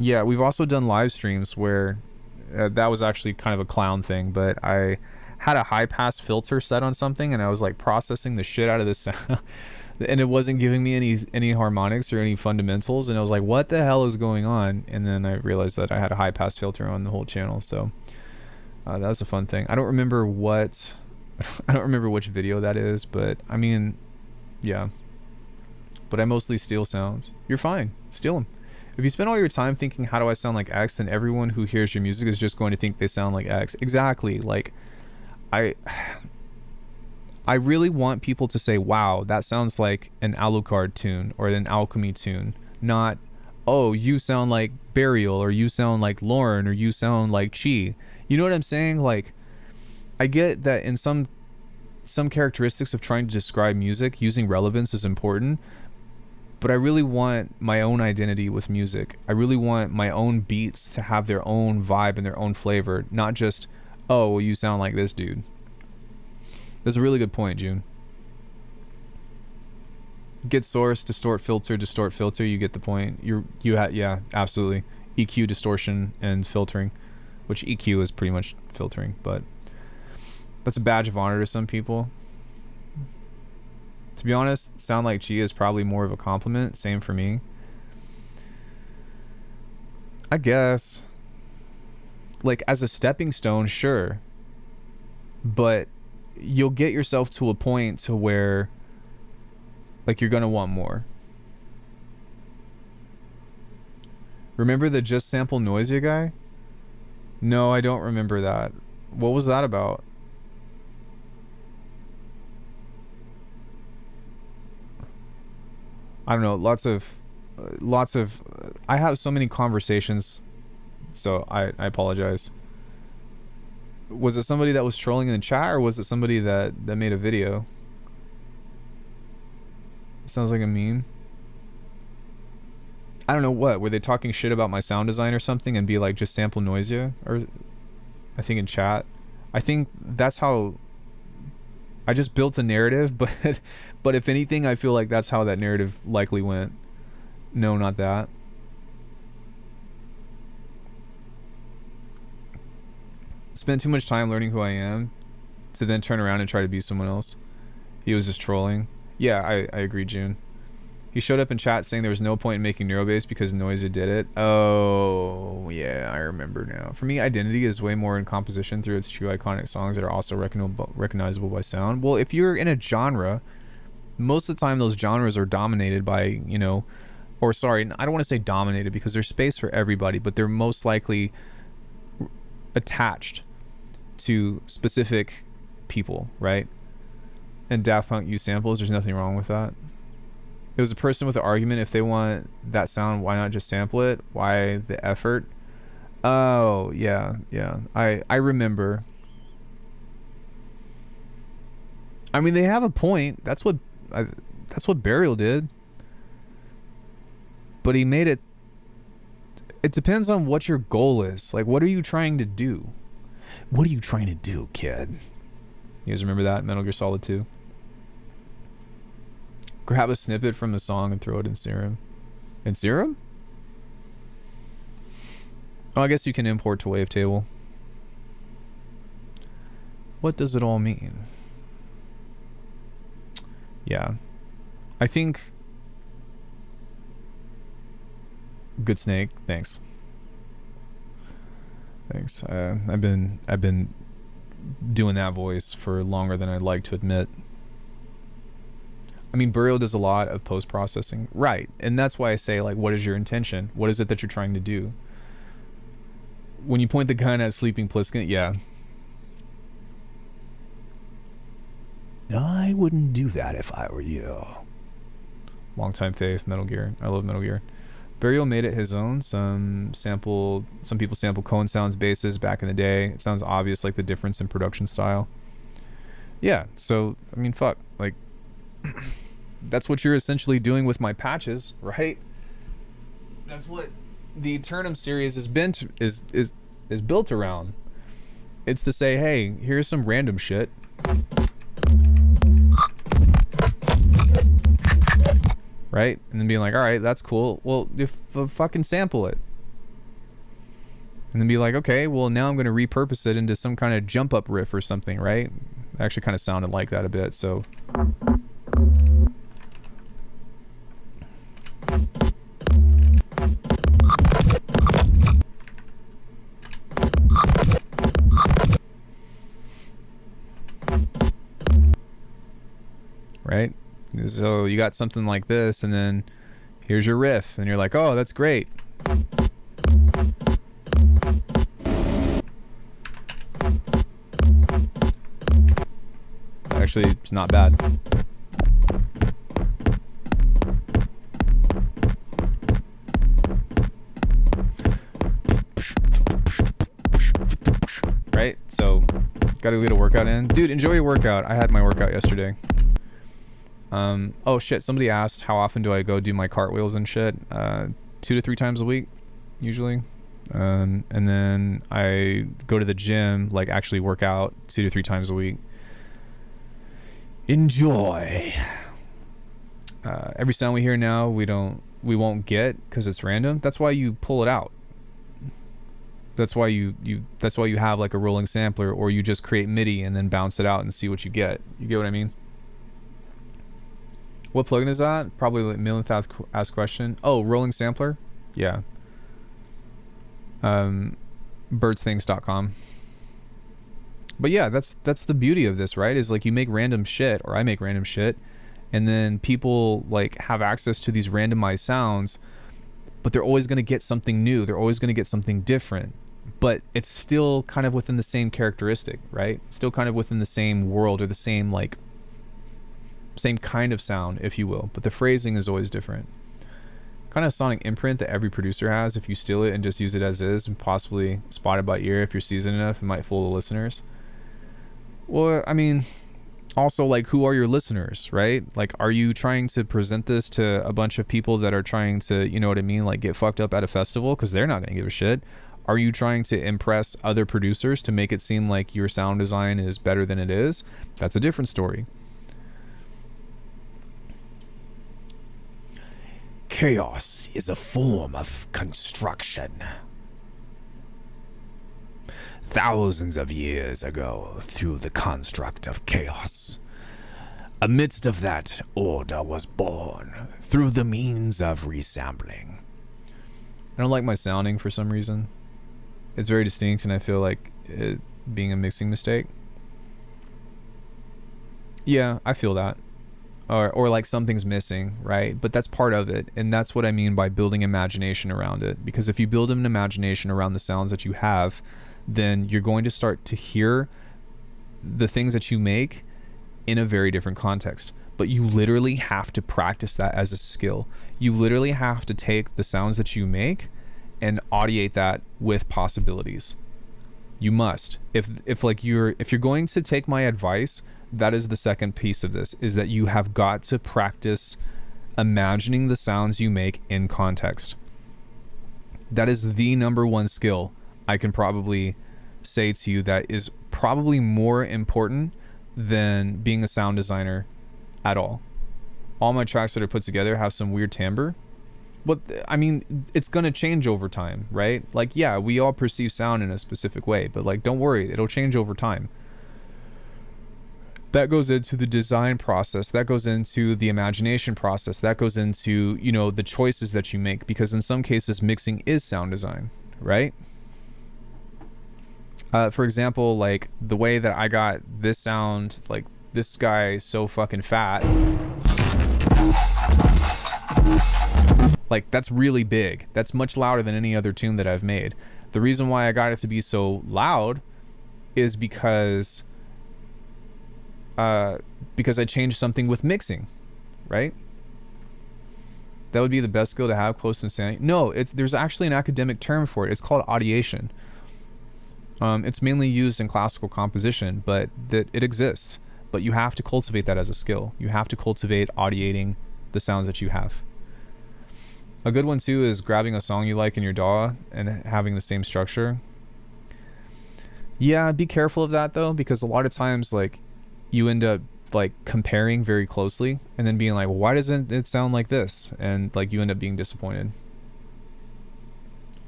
yeah, we've also done live streams where that was actually kind of a clown thing, but I had a high pass filter set on something, and I was like processing the shit out of this sound and it wasn't giving me any harmonics or any fundamentals, and I was like, what the hell is going on? And then I realized that I had a high pass filter on the whole channel. So that was a fun thing. I don't remember which video that is, but I mean, yeah. But I mostly steal sounds. You're fine. Steal them. If you spend all your time thinking, how do I sound like X, then everyone who hears your music is just going to think they sound like X. Exactly. Like, I really want people to say, wow, that sounds like an Alucard tune or an Alckemy tune. Not, oh, you sound like Burial, or you sound like Lauren, or you sound like Chi. You know what I'm saying? Like, I get that in some characteristics of trying to describe music, using relevance is important, but I really want my own identity with music. I really want my own beats to have their own vibe and their own flavor, not just, oh, well, you sound like this dude. That's a really good point, June. Get source, distort, filter, you get the point. Yeah, absolutely. EQ, distortion, and filtering, which EQ is pretty much filtering, but that's a badge of honor to some people. To be honest, sound like Chi is probably more of a compliment. Same for me. I guess. Like, as a stepping stone, sure. But you'll get yourself to a point to where, like, you're gonna want more. Remember the Just Sample Noisia guy? No, I don't remember that. What was that about? I don't know. Lots of I have so many conversations, so I apologize. Was it somebody that was trolling in the chat, or was it somebody that made a video? Sounds like a meme. I don't know what. Were they talking shit about my sound design or something and be like, just sample Noisia? Or I think in chat. I think that's how I just built a narrative, but if anything, I feel like that's how that narrative likely went. No, not that. Spent too much time learning who I am to then turn around and try to be someone else. He was just trolling. Yeah, I agree, June. He showed up in chat saying there was no point in making Neurobase because Noisia did it. Oh, yeah, I remember now. For me, identity is way more in composition through its true iconic songs that are also recognizable by sound. Well, if you're in a genre, most of the time those genres are dominated by, you know, or sorry, I don't want to say dominated because there's space for everybody, but they're most likely attached to specific people, right? And Daft Punk use samples. There's nothing wrong with that. It was a person with an argument. If they want that sound, why not just sample it? Why the effort? Oh, yeah. I remember. I mean, they have a point. That's what Burial did. But he made it. It depends on what your goal is. Like, what are you trying to do? What are you trying to do, kid? You guys remember that? Metal Gear Solid 2? Grab a snippet from the song and throw it in Serum. In Serum? Oh, I guess you can import to Wavetable. What does it all mean? Yeah. I think... Good Snake, thanks. Thanks. I've been doing that voice for longer than I'd like to admit. I mean, Burial does a lot of post-processing. Right. And that's why I say, like, what is your intention? What is it that you're trying to do? When you point the gun at Sleeping Pliskin, yeah. I wouldn't do that if I were you. Longtime faith, Metal Gear. I love Metal Gear. Burial made it his own. Some people sample Cohen Sounds basses back in the day. It sounds obvious, like the difference in production style. Yeah, so, I mean, fuck. Like, that's what you're essentially doing with my patches, right? That's what the Eternum series has been is built around. It's to say, hey, here's some random shit. Right? And then being like, all right, that's cool. Well, if fucking sample it. And then be like, okay, well, now I'm going to repurpose it into some kind of jump up riff or something, right? It actually kind of sounded like that a bit, so. Right? So you got something like this, and then here's your riff, and you're like, oh, that's great. Actually, it's not bad. Right? So, gotta get a workout in. Dude, enjoy your workout. I had my workout yesterday. Oh shit, somebody asked how often do I go do my cartwheels and shit. 2 to 3 times a week, usually. And then I go to the gym, like actually work out 2 to 3 times a week. Enjoy. Every sound we hear now, we won't get because it's random. That's why you pull it out. That's why you have like a rolling sampler, or you just create MIDI and then bounce it out and see what you get. You get what I mean? What plugin is that? Probably like millionth asked question. Oh, rolling sampler? Yeah. birdsthings.com. But yeah, that's the beauty of this, right? Is like you make random shit, or I make random shit, and then people like have access to these randomized sounds, but they're always going to get something new. They're always going to get something different, but it's still kind of within the same characteristic, right? Still kind of within the same world, or the same kind of sound, if you will, but the phrasing is always different. Kind of sonic imprint that every producer has. If you steal it and just use it as is, and possibly spot it by ear, if you're seasoned enough, it might fool the listeners. Well, I mean, also, like, who are your listeners, right? Like, are you trying to present this to a bunch of people that are trying to, you know what I mean, like get fucked up at a festival, because they're not going to give a shit? Are you trying to impress other producers to make it seem like your sound design is better than it is? That's a different story. Chaos is a form of construction. Thousands of years ago, through the construct of chaos, amidst of that, order was born through the means of resampling. I don't like my sounding for some reason. It's very distinct, and I feel like it being a mixing mistake. Yeah, I feel that. Or like something's missing, right? But that's part of it, and that's what I mean by building imagination around it. Because if you build an imagination around the sounds that you have, then you're going to start to hear the things that you make in a very different context. But you literally have to practice that as a skill. You literally have to take the sounds that you make and audiate that with possibilities. You must. If you're going to take my advice, that is the second piece of this, is that you have got to practice imagining the sounds you make in context. That is the number one skill I can probably say to you that is probably more important than being a sound designer at all. All my tracks that are put together have some weird timbre. But I mean, it's going to change over time, right? Like, yeah, we all perceive sound in a specific way, but like, don't worry, it'll change over time. That goes into the design process, that goes into the imagination process, that goes into, you know, the choices that you make, because in some cases mixing is sound design, right? For example, like the way that I got this sound, like this guy so fucking fat, like that's really big. That's much louder than any other tune that I've made. The reason why I got it to be so loud is because I changed something with mixing, right? That would be the best skill to have, close to insanity. No, there's actually an academic term for it. It's called audiation. It's mainly used in classical composition, but it exists. But you have to cultivate that as a skill. You have to cultivate audiating the sounds that you have. A good one too is grabbing a song you like in your DAW and having the same structure. Yeah, be careful of that though, because a lot of times like you end up like comparing very closely and then being like, well, why doesn't it sound like this? And like you end up being disappointed.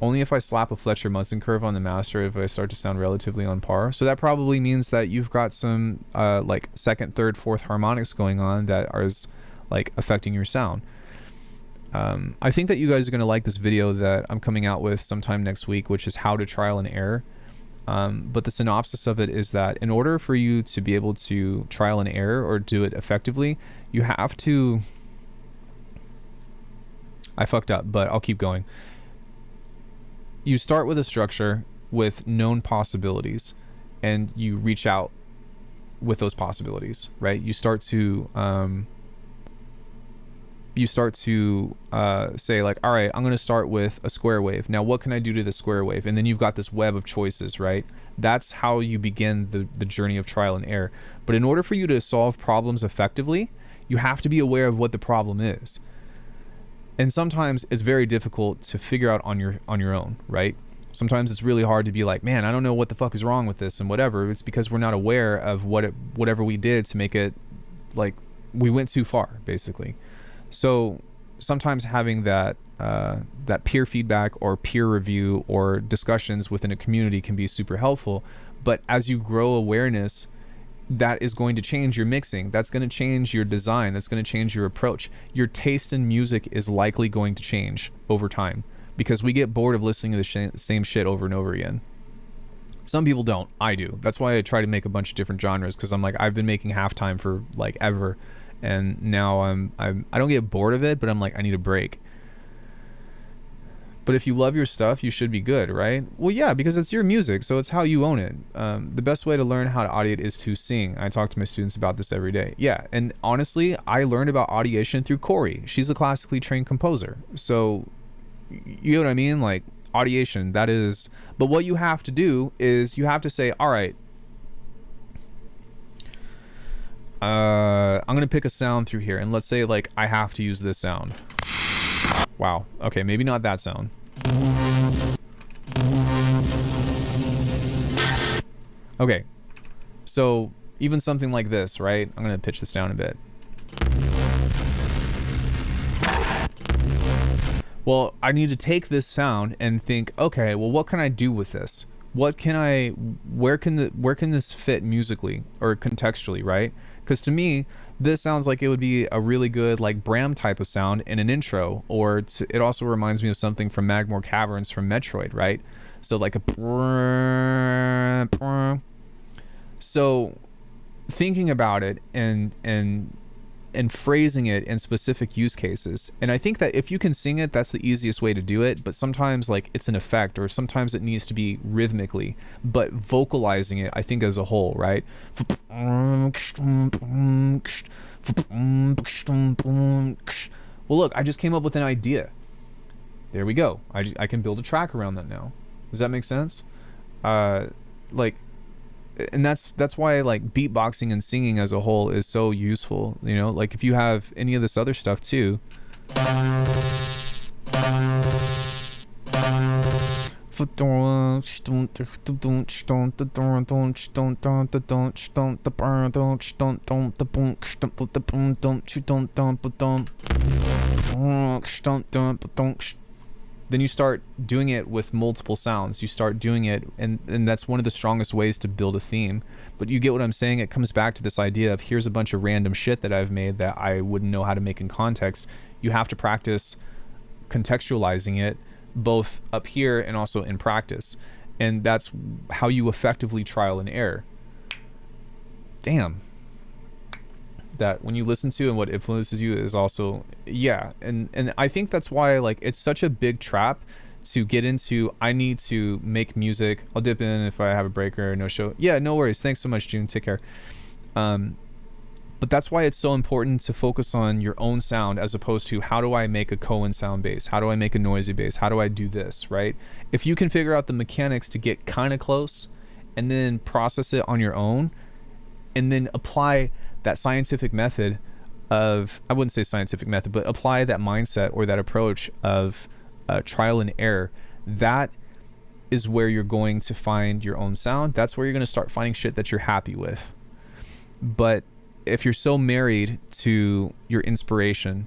Only if I slap a Fletcher Munson curve on the master if I start to sound relatively on par. So that probably means that you've got some like second, third, fourth harmonics going on that are like affecting your sound. I think that you guys are going to like this video that I'm coming out with sometime next week, which is how to trial and error. But the synopsis of it is that in order for you to be able to trial and error or do it effectively, you have to... I fucked up, but I'll keep going. You start with a structure with known possibilities and you reach out with those possibilities, right? You start to say like, all right, I'm going to start with a square wave. Now, what can I do to the square wave? And then you've got this web of choices, right? That's how you begin the journey of trial and error. But in order for you to solve problems effectively, you have to be aware of what the problem is. And sometimes it's very difficult to figure out on your own, right? Sometimes it's really hard to be like, man, I don't know what the fuck is wrong with this and whatever. It's because we're not aware of whatever we did to make it like we went too far, basically. So sometimes having that peer feedback or peer review or discussions within a community can be super helpful. But as you grow awareness, that is going to change your mixing. That's going to change your design. That's going to change your approach. Your taste in music is likely going to change over time. because we get bored of listening to the same shit over and over again. Some people don't. I do. That's why I try to make a bunch of different genres, because I'm like, I've been making halftime for like ever, and now I don't get bored of it, but I'm like, I need a break. But if you love your stuff, you should be good, right? Well, yeah, because it's your music, so it's how you own it. The best way to learn how to audiate is to sing. I talk to my students about this every day. Yeah, and honestly, I learned about audiation through Corey. She's a classically trained composer. So, you know what I mean? Like, audiation, that is... But what you have to do is you have to say, all right, I'm going to pick a sound through here. And let's say, like, I have to use this sound. Wow. Okay, maybe not that sound. Okay. So, even something like this, right? I'm going to pitch this down a bit. Well, I need to take this sound and think, okay, well, what can I do with this? Where can this fit musically or contextually, right? Because to me, this sounds like it would be a really good like Bram type of sound in an intro, or it also reminds me of something from Magmore Caverns from Metroid, right? So like a... So thinking about it and phrasing it in specific use cases. And I think that if you can sing it, that's the easiest way to do it. But sometimes like it's an effect, or sometimes it needs to be rhythmically, but vocalizing it, I think as a whole, right? Well, look, I just came up with an idea. There we go. I can build a track around that now. Does that make sense? Like, and that's why like beatboxing and singing as a whole is so useful, you know? Like if you have any of this other stuff too, then you start doing it with multiple sounds. You start doing it, and that's one of the strongest ways to build a theme. But you get what I'm saying? It comes back to this idea of here's a bunch of random shit that I've made that I wouldn't know how to make in context. You have to practice contextualizing it both up here and also in practice. And that's how you effectively trial and error. Damn. That when you listen to and what influences you is also, yeah. And I think that's why like it's such a big trap to get into. I need to make music. I'll dip in if I have a break or no show. Yeah, no worries. Thanks so much, June. Take care. But that's why it's so important to focus on your own sound as opposed to how do I make a Cohen sound bass? How do I make a noisy bass? How do I do this, right? If you can figure out the mechanics to get kind of close and then process it on your own and then apply that scientific method of, I wouldn't say scientific method, but apply that mindset or that approach of trial and error, that is where you're going to find your own sound. That's where you're going to start finding shit that you're happy with. But if you're so married to your inspiration,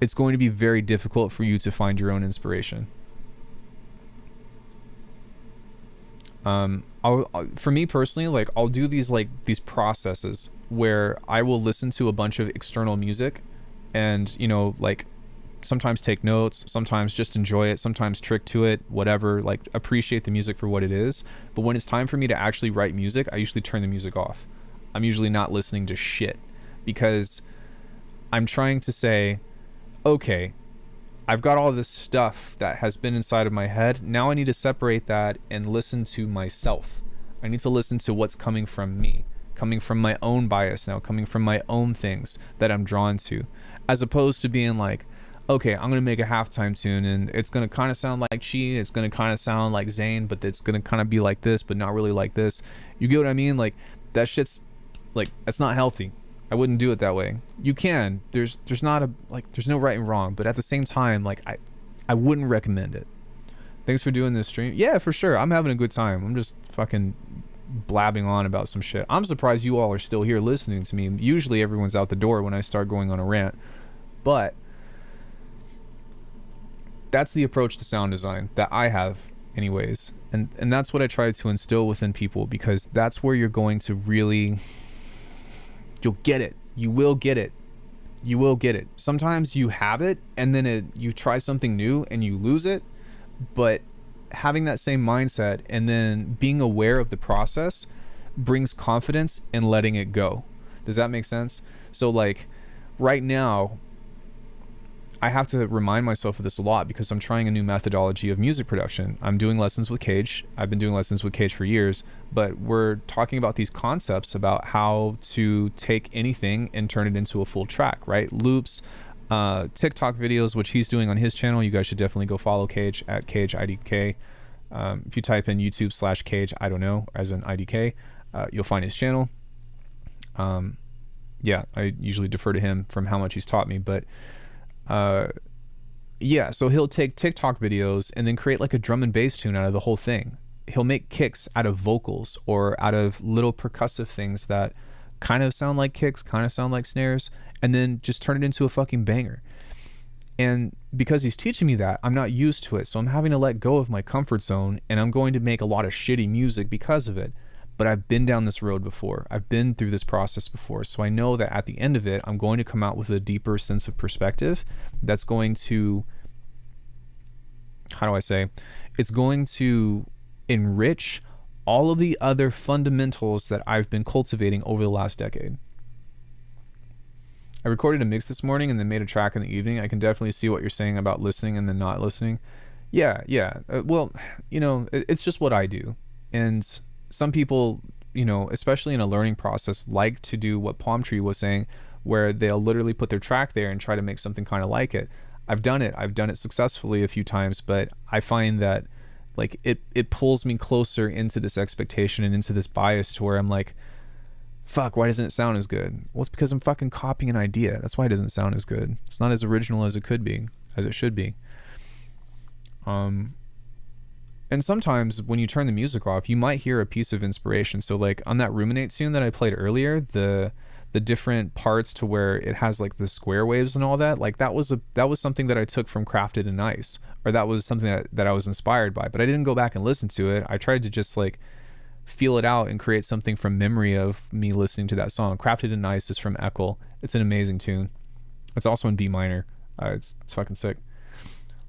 it's going to be very difficult for you to find your own inspiration. For me personally, like I'll do these processes where I will listen to a bunch of external music and, you know, like sometimes take notes, sometimes just enjoy it, sometimes trick to it, whatever, like appreciate the music for what it is. But when it's time for me to actually write music, I usually turn the music off. I'm usually not listening to shit because I'm trying to say, okay, I've got all this stuff that has been inside of my head. Now I need to separate that and listen to myself. I need to listen to what's coming from me, coming from my own bias now, coming from my own things that I'm drawn to, as opposed to being like, okay, I'm going to make a halftime tune and it's going to kind of sound like Chi, it's going to kind of sound like Zayn, but it's going to kind of be like this, but not really like this. You get what I mean? Like that shit's like, that's not healthy. I wouldn't do it that way. You can. There's not a there's no right and wrong, but at the same time, like I wouldn't recommend it. Thanks for doing this stream. Yeah, for sure. I'm having a good time. I'm just fucking blabbing on about some shit. I'm surprised you all are still here listening to me. Usually everyone's out the door when I start going on a rant. But that's the approach to sound design that I have anyways. And that's what I try to instill within people, because that's where you're going to really, you'll get it. You will get it. You will get it. Sometimes you have it and then you try something new and you lose it, but having that same mindset and then being aware of the process brings confidence in letting it go. Does that make sense? So like right now, I have to remind myself of this a lot because I'm trying a new methodology of music production. I'm doing lessons with Cage. I've been doing lessons with Cage for years, but we're talking about these concepts about how to take anything and turn it into a full track, right? Loops, TikTok videos, which he's doing on his channel. You guys should definitely go follow Cage at Cage IDK. If you type in YouTube/Cage, I don't know, as in IDK, you'll find his channel. Yeah, I usually defer to him from how much he's taught me, but yeah, so he'll take TikTok videos and then create like a drum and bass tune out of the whole thing. He'll make kicks out of vocals or out of little percussive things that kind of sound like kicks, kind of sound like snares, and then just turn it into a fucking banger. And because he's teaching me that, I'm not used to it, so I'm having to let go of my comfort zone, and I'm going to make a lot of shitty music because of it. But I've been down this road before. I've been through this process before. So I know that at the end of it, I'm going to come out with a deeper sense of perspective that's going to, how do I say? It's going to enrich all of the other fundamentals that I've been cultivating over the last decade. I recorded a mix this morning and then made a track in the evening. I can definitely see what you're saying about listening and then not listening. Yeah. Well, you know, it's just what I do. And some people, you know, especially in a learning process, like to do what Palm Tree was saying, where they'll literally put their track there and try to make something kind of like it. I've done it successfully a few times, but I find that like it pulls me closer into this expectation and into this bias to where I'm like, fuck, why doesn't it sound as good? Well, it's because I'm fucking copying an idea. That's why it doesn't sound as good. It's not as original as it could be, as it should be. And sometimes when you turn the music off, you might hear a piece of inspiration. So like on that Ruminate tune that I played earlier, the different parts to where it has like the square waves and all that, like that was something that I took from Crafted in Ice, or that was something that I was inspired by, but I didn't go back and listen to it. I tried to just like feel it out and create something from memory of me listening to that song. Crafted in Ice is from Eckle. It's an amazing tune. It's also in B minor. It's fucking sick.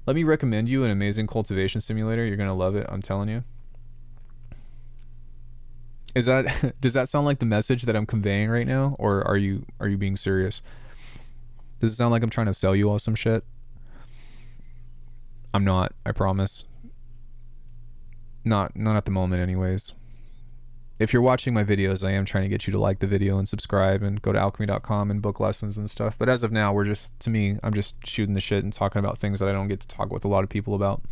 Let me recommend you an amazing cultivation simulator. You're going to love it. I'm telling you. Does that sound like the message that I'm conveying right now? Or are you being serious? Does it sound like I'm trying to sell you all some shit? I'm not, I promise. Not at the moment anyways. If you're watching my videos, I am trying to get you to like the video and subscribe and go to alchemy.com and book lessons and stuff. But as of now, I'm just shooting the shit and talking about things that I don't get to talk with a lot of people about.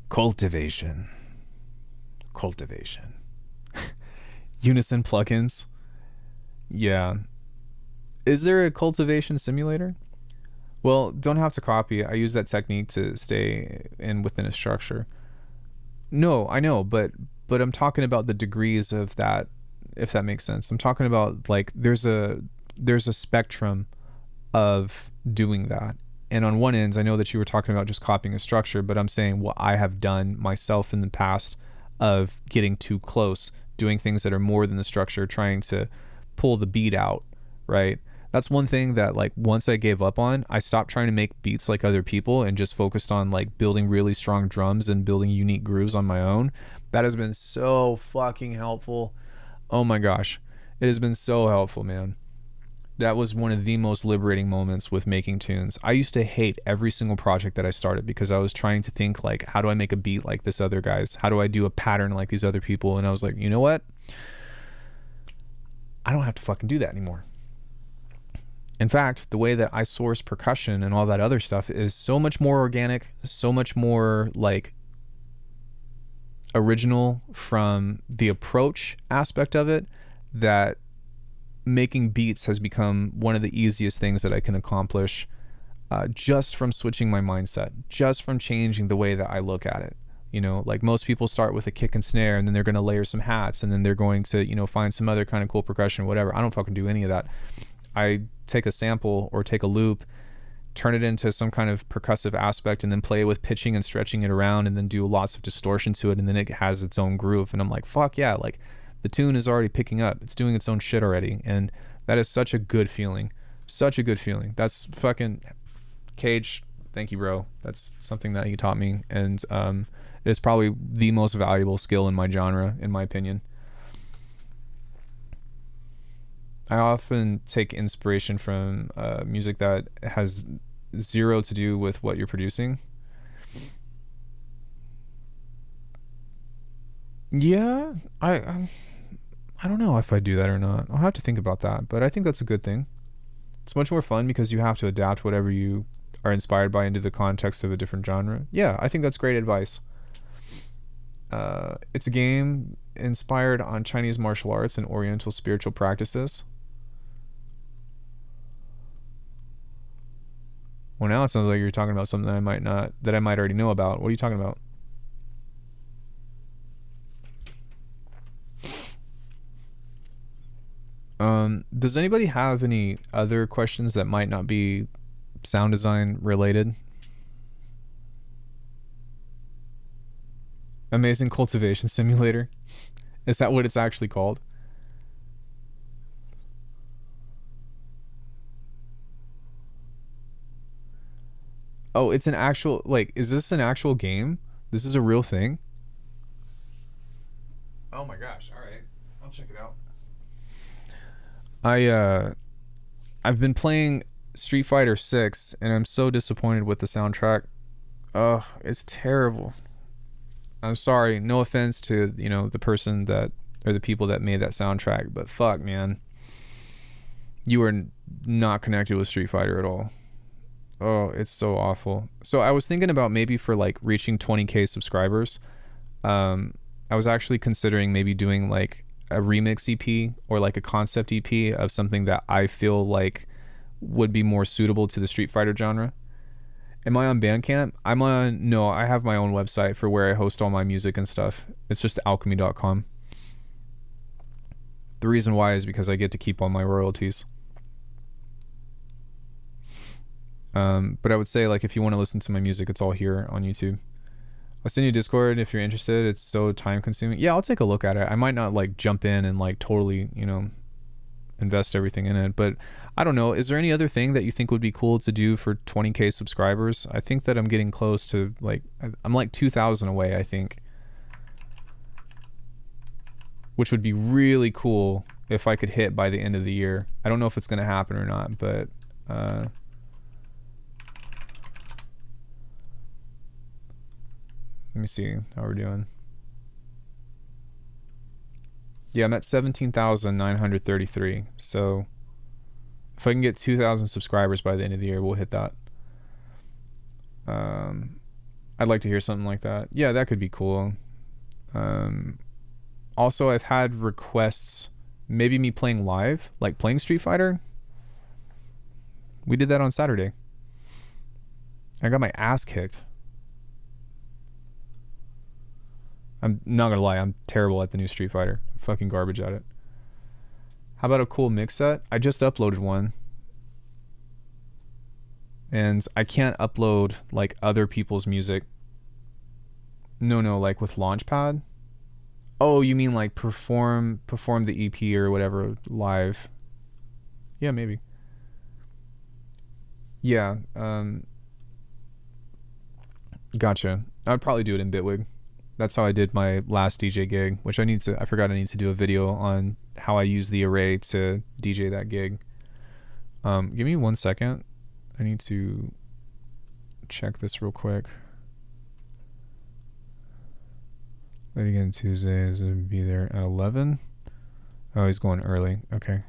Cultivation. Unison plugins. Yeah. Is there a cultivation simulator? Well, don't have to copy. I use that technique to stay within a structure. No, I know, but I'm talking about the degrees of that, if that makes sense. I'm talking about like there's a spectrum of doing that. And on one end, I know that you were talking about just copying a structure, but I'm saying what I have done myself in the past of getting too close, doing things that are more than the structure, trying to pull the beat out, right? That's one thing that like once I gave up on, I stopped trying to make beats like other people and just focused on like building really strong drums and building unique grooves on my own. That has been so fucking helpful. Oh my gosh. It has been so helpful, man. That was one of the most liberating moments with making tunes. I used to hate every single project that I started because I was trying to think like, how do I make a beat like this other guys? How do I do a pattern like these other people? And I was like, you know what? I don't have to fucking do that anymore. In fact, the way that I source percussion and all that other stuff is so much more organic, so much more like original from the approach aspect of it, that making beats has become one of the easiest things that I can accomplish just from switching my mindset, just from changing the way that I look at it. You know, like most people start with a kick and snare and then they're going to layer some hats and then they're going to, you know, find some other kind of cool percussion, whatever. I don't fucking do any of that. I take a sample or take a loop turn it into some kind of percussive aspect and then play with pitching and stretching it around and then do lots of distortion to it, and then it has its own groove. And I'm like, fuck yeah, like the tune is already picking up. It's doing its own shit already. And that is such a good feeling. Such a good feeling. That's fucking Cage. Thank you, bro. That's something that he taught me. And it is probably the most valuable skill in my genre, in my opinion. I often take inspiration from music that has zero to do with what you're producing. Yeah, I don't know if I do that or not. I'll have to think about that, but I think that's a good thing. It's much more fun because you have to adapt whatever you are inspired by into the context of a different genre. Yeah, I think that's great advice. It's a game inspired on Chinese martial arts and Oriental spiritual practices. Well, now it sounds like you're talking about something that I might already know about. What are you talking about? Does anybody have any other questions that might not be sound design related? Amazing Cultivation Simulator. Is that what it's actually called? Oh, it's an actual, like, is this an actual game? This is a real thing? Oh my gosh, alright. I'll check it out. I've been playing Street Fighter 6 and I'm so disappointed with the soundtrack. Ugh, it's terrible. I'm sorry, no offense to, the person that, or the people that made that soundtrack, but fuck, man. You are not connected with Street Fighter at all. Oh, it's so awful. So I was thinking about maybe for like reaching 20k subscribers, I was actually considering maybe doing like a remix EP or like a concept EP of something that I feel like would be more suitable to the Street Fighter genre. Am I on Bandcamp? No, I have my own website for where I host all my music and stuff. It's just alchemy.com. The reason why is because I get to keep all my royalties. But I would say, like, if you want to listen to my music, it's all here on YouTube. I'll send you Discord if you're interested. It's so time consuming. Yeah, I'll take a look at it. I might not like jump in and like totally, invest everything in it, but I don't know. Is there any other thing that you think would be cool to do for 20k subscribers? I think that I'm getting close to I'm like 2,000 away, I think. Which would be really cool if I could hit by the end of the year. I don't know if it's going to happen or not, but let me see how we're doing. Yeah, I'm at 17,933. So if I can get 2,000 subscribers by the end of the year, we'll hit that. I'd like to hear something like that. Yeah, that could be cool. Also, I've had requests, maybe me playing live, like playing Street Fighter. We did that on Saturday. I got my ass kicked. I'm not gonna lie, I'm terrible at the new Street Fighter. I'm fucking garbage at it. How about a cool mix set? I just uploaded one. And I can't upload like other people's music. No, like with Launchpad. Oh, you mean like perform the EP or whatever live? Yeah, maybe. Yeah, gotcha. I'd probably do it in Bitwig. That's how I did my last DJ gig, which I forgot I need to do a video on how I use the array to DJ that gig. Give me 1 second. I need to check this real quick. Late again Tuesday is going to be there at 11. Oh, he's going early. Okay.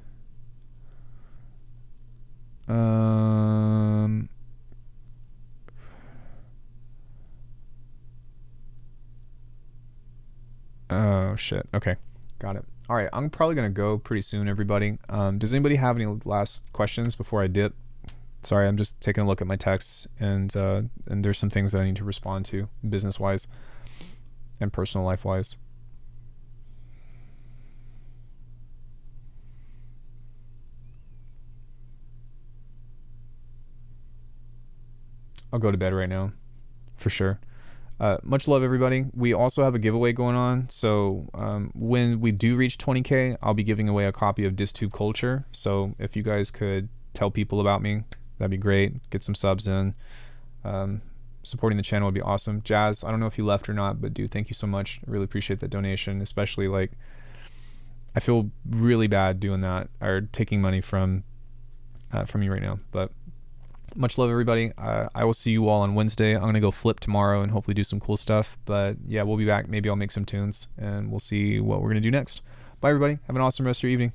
Oh shit. Okay, got it. All right, I'm probably gonna go pretty soon, everybody. Does anybody have any last questions before I dip? Sorry, I'm just taking a look at my texts, and there's some things that I need to respond to, business wise and personal life wise. I'll go to bed right now, for sure. Much love, everybody. We also have a giveaway going on. So when we do reach 20K, I'll be giving away a copy of DisTube Culture. So if you guys could tell people about me, that'd be great. Get some subs in. Supporting the channel would be awesome. Jazz, I don't know if you left or not, but dude, thank you so much. I really appreciate that donation, especially like I feel really bad doing that or taking money from you right now. But much love, everybody. I will see you all on Wednesday. I'm gonna go flip tomorrow and hopefully do some cool stuff. But yeah, we'll be back. Maybe I'll make some tunes and we'll see what we're gonna do next. Bye, everybody. Have an awesome rest of your evening.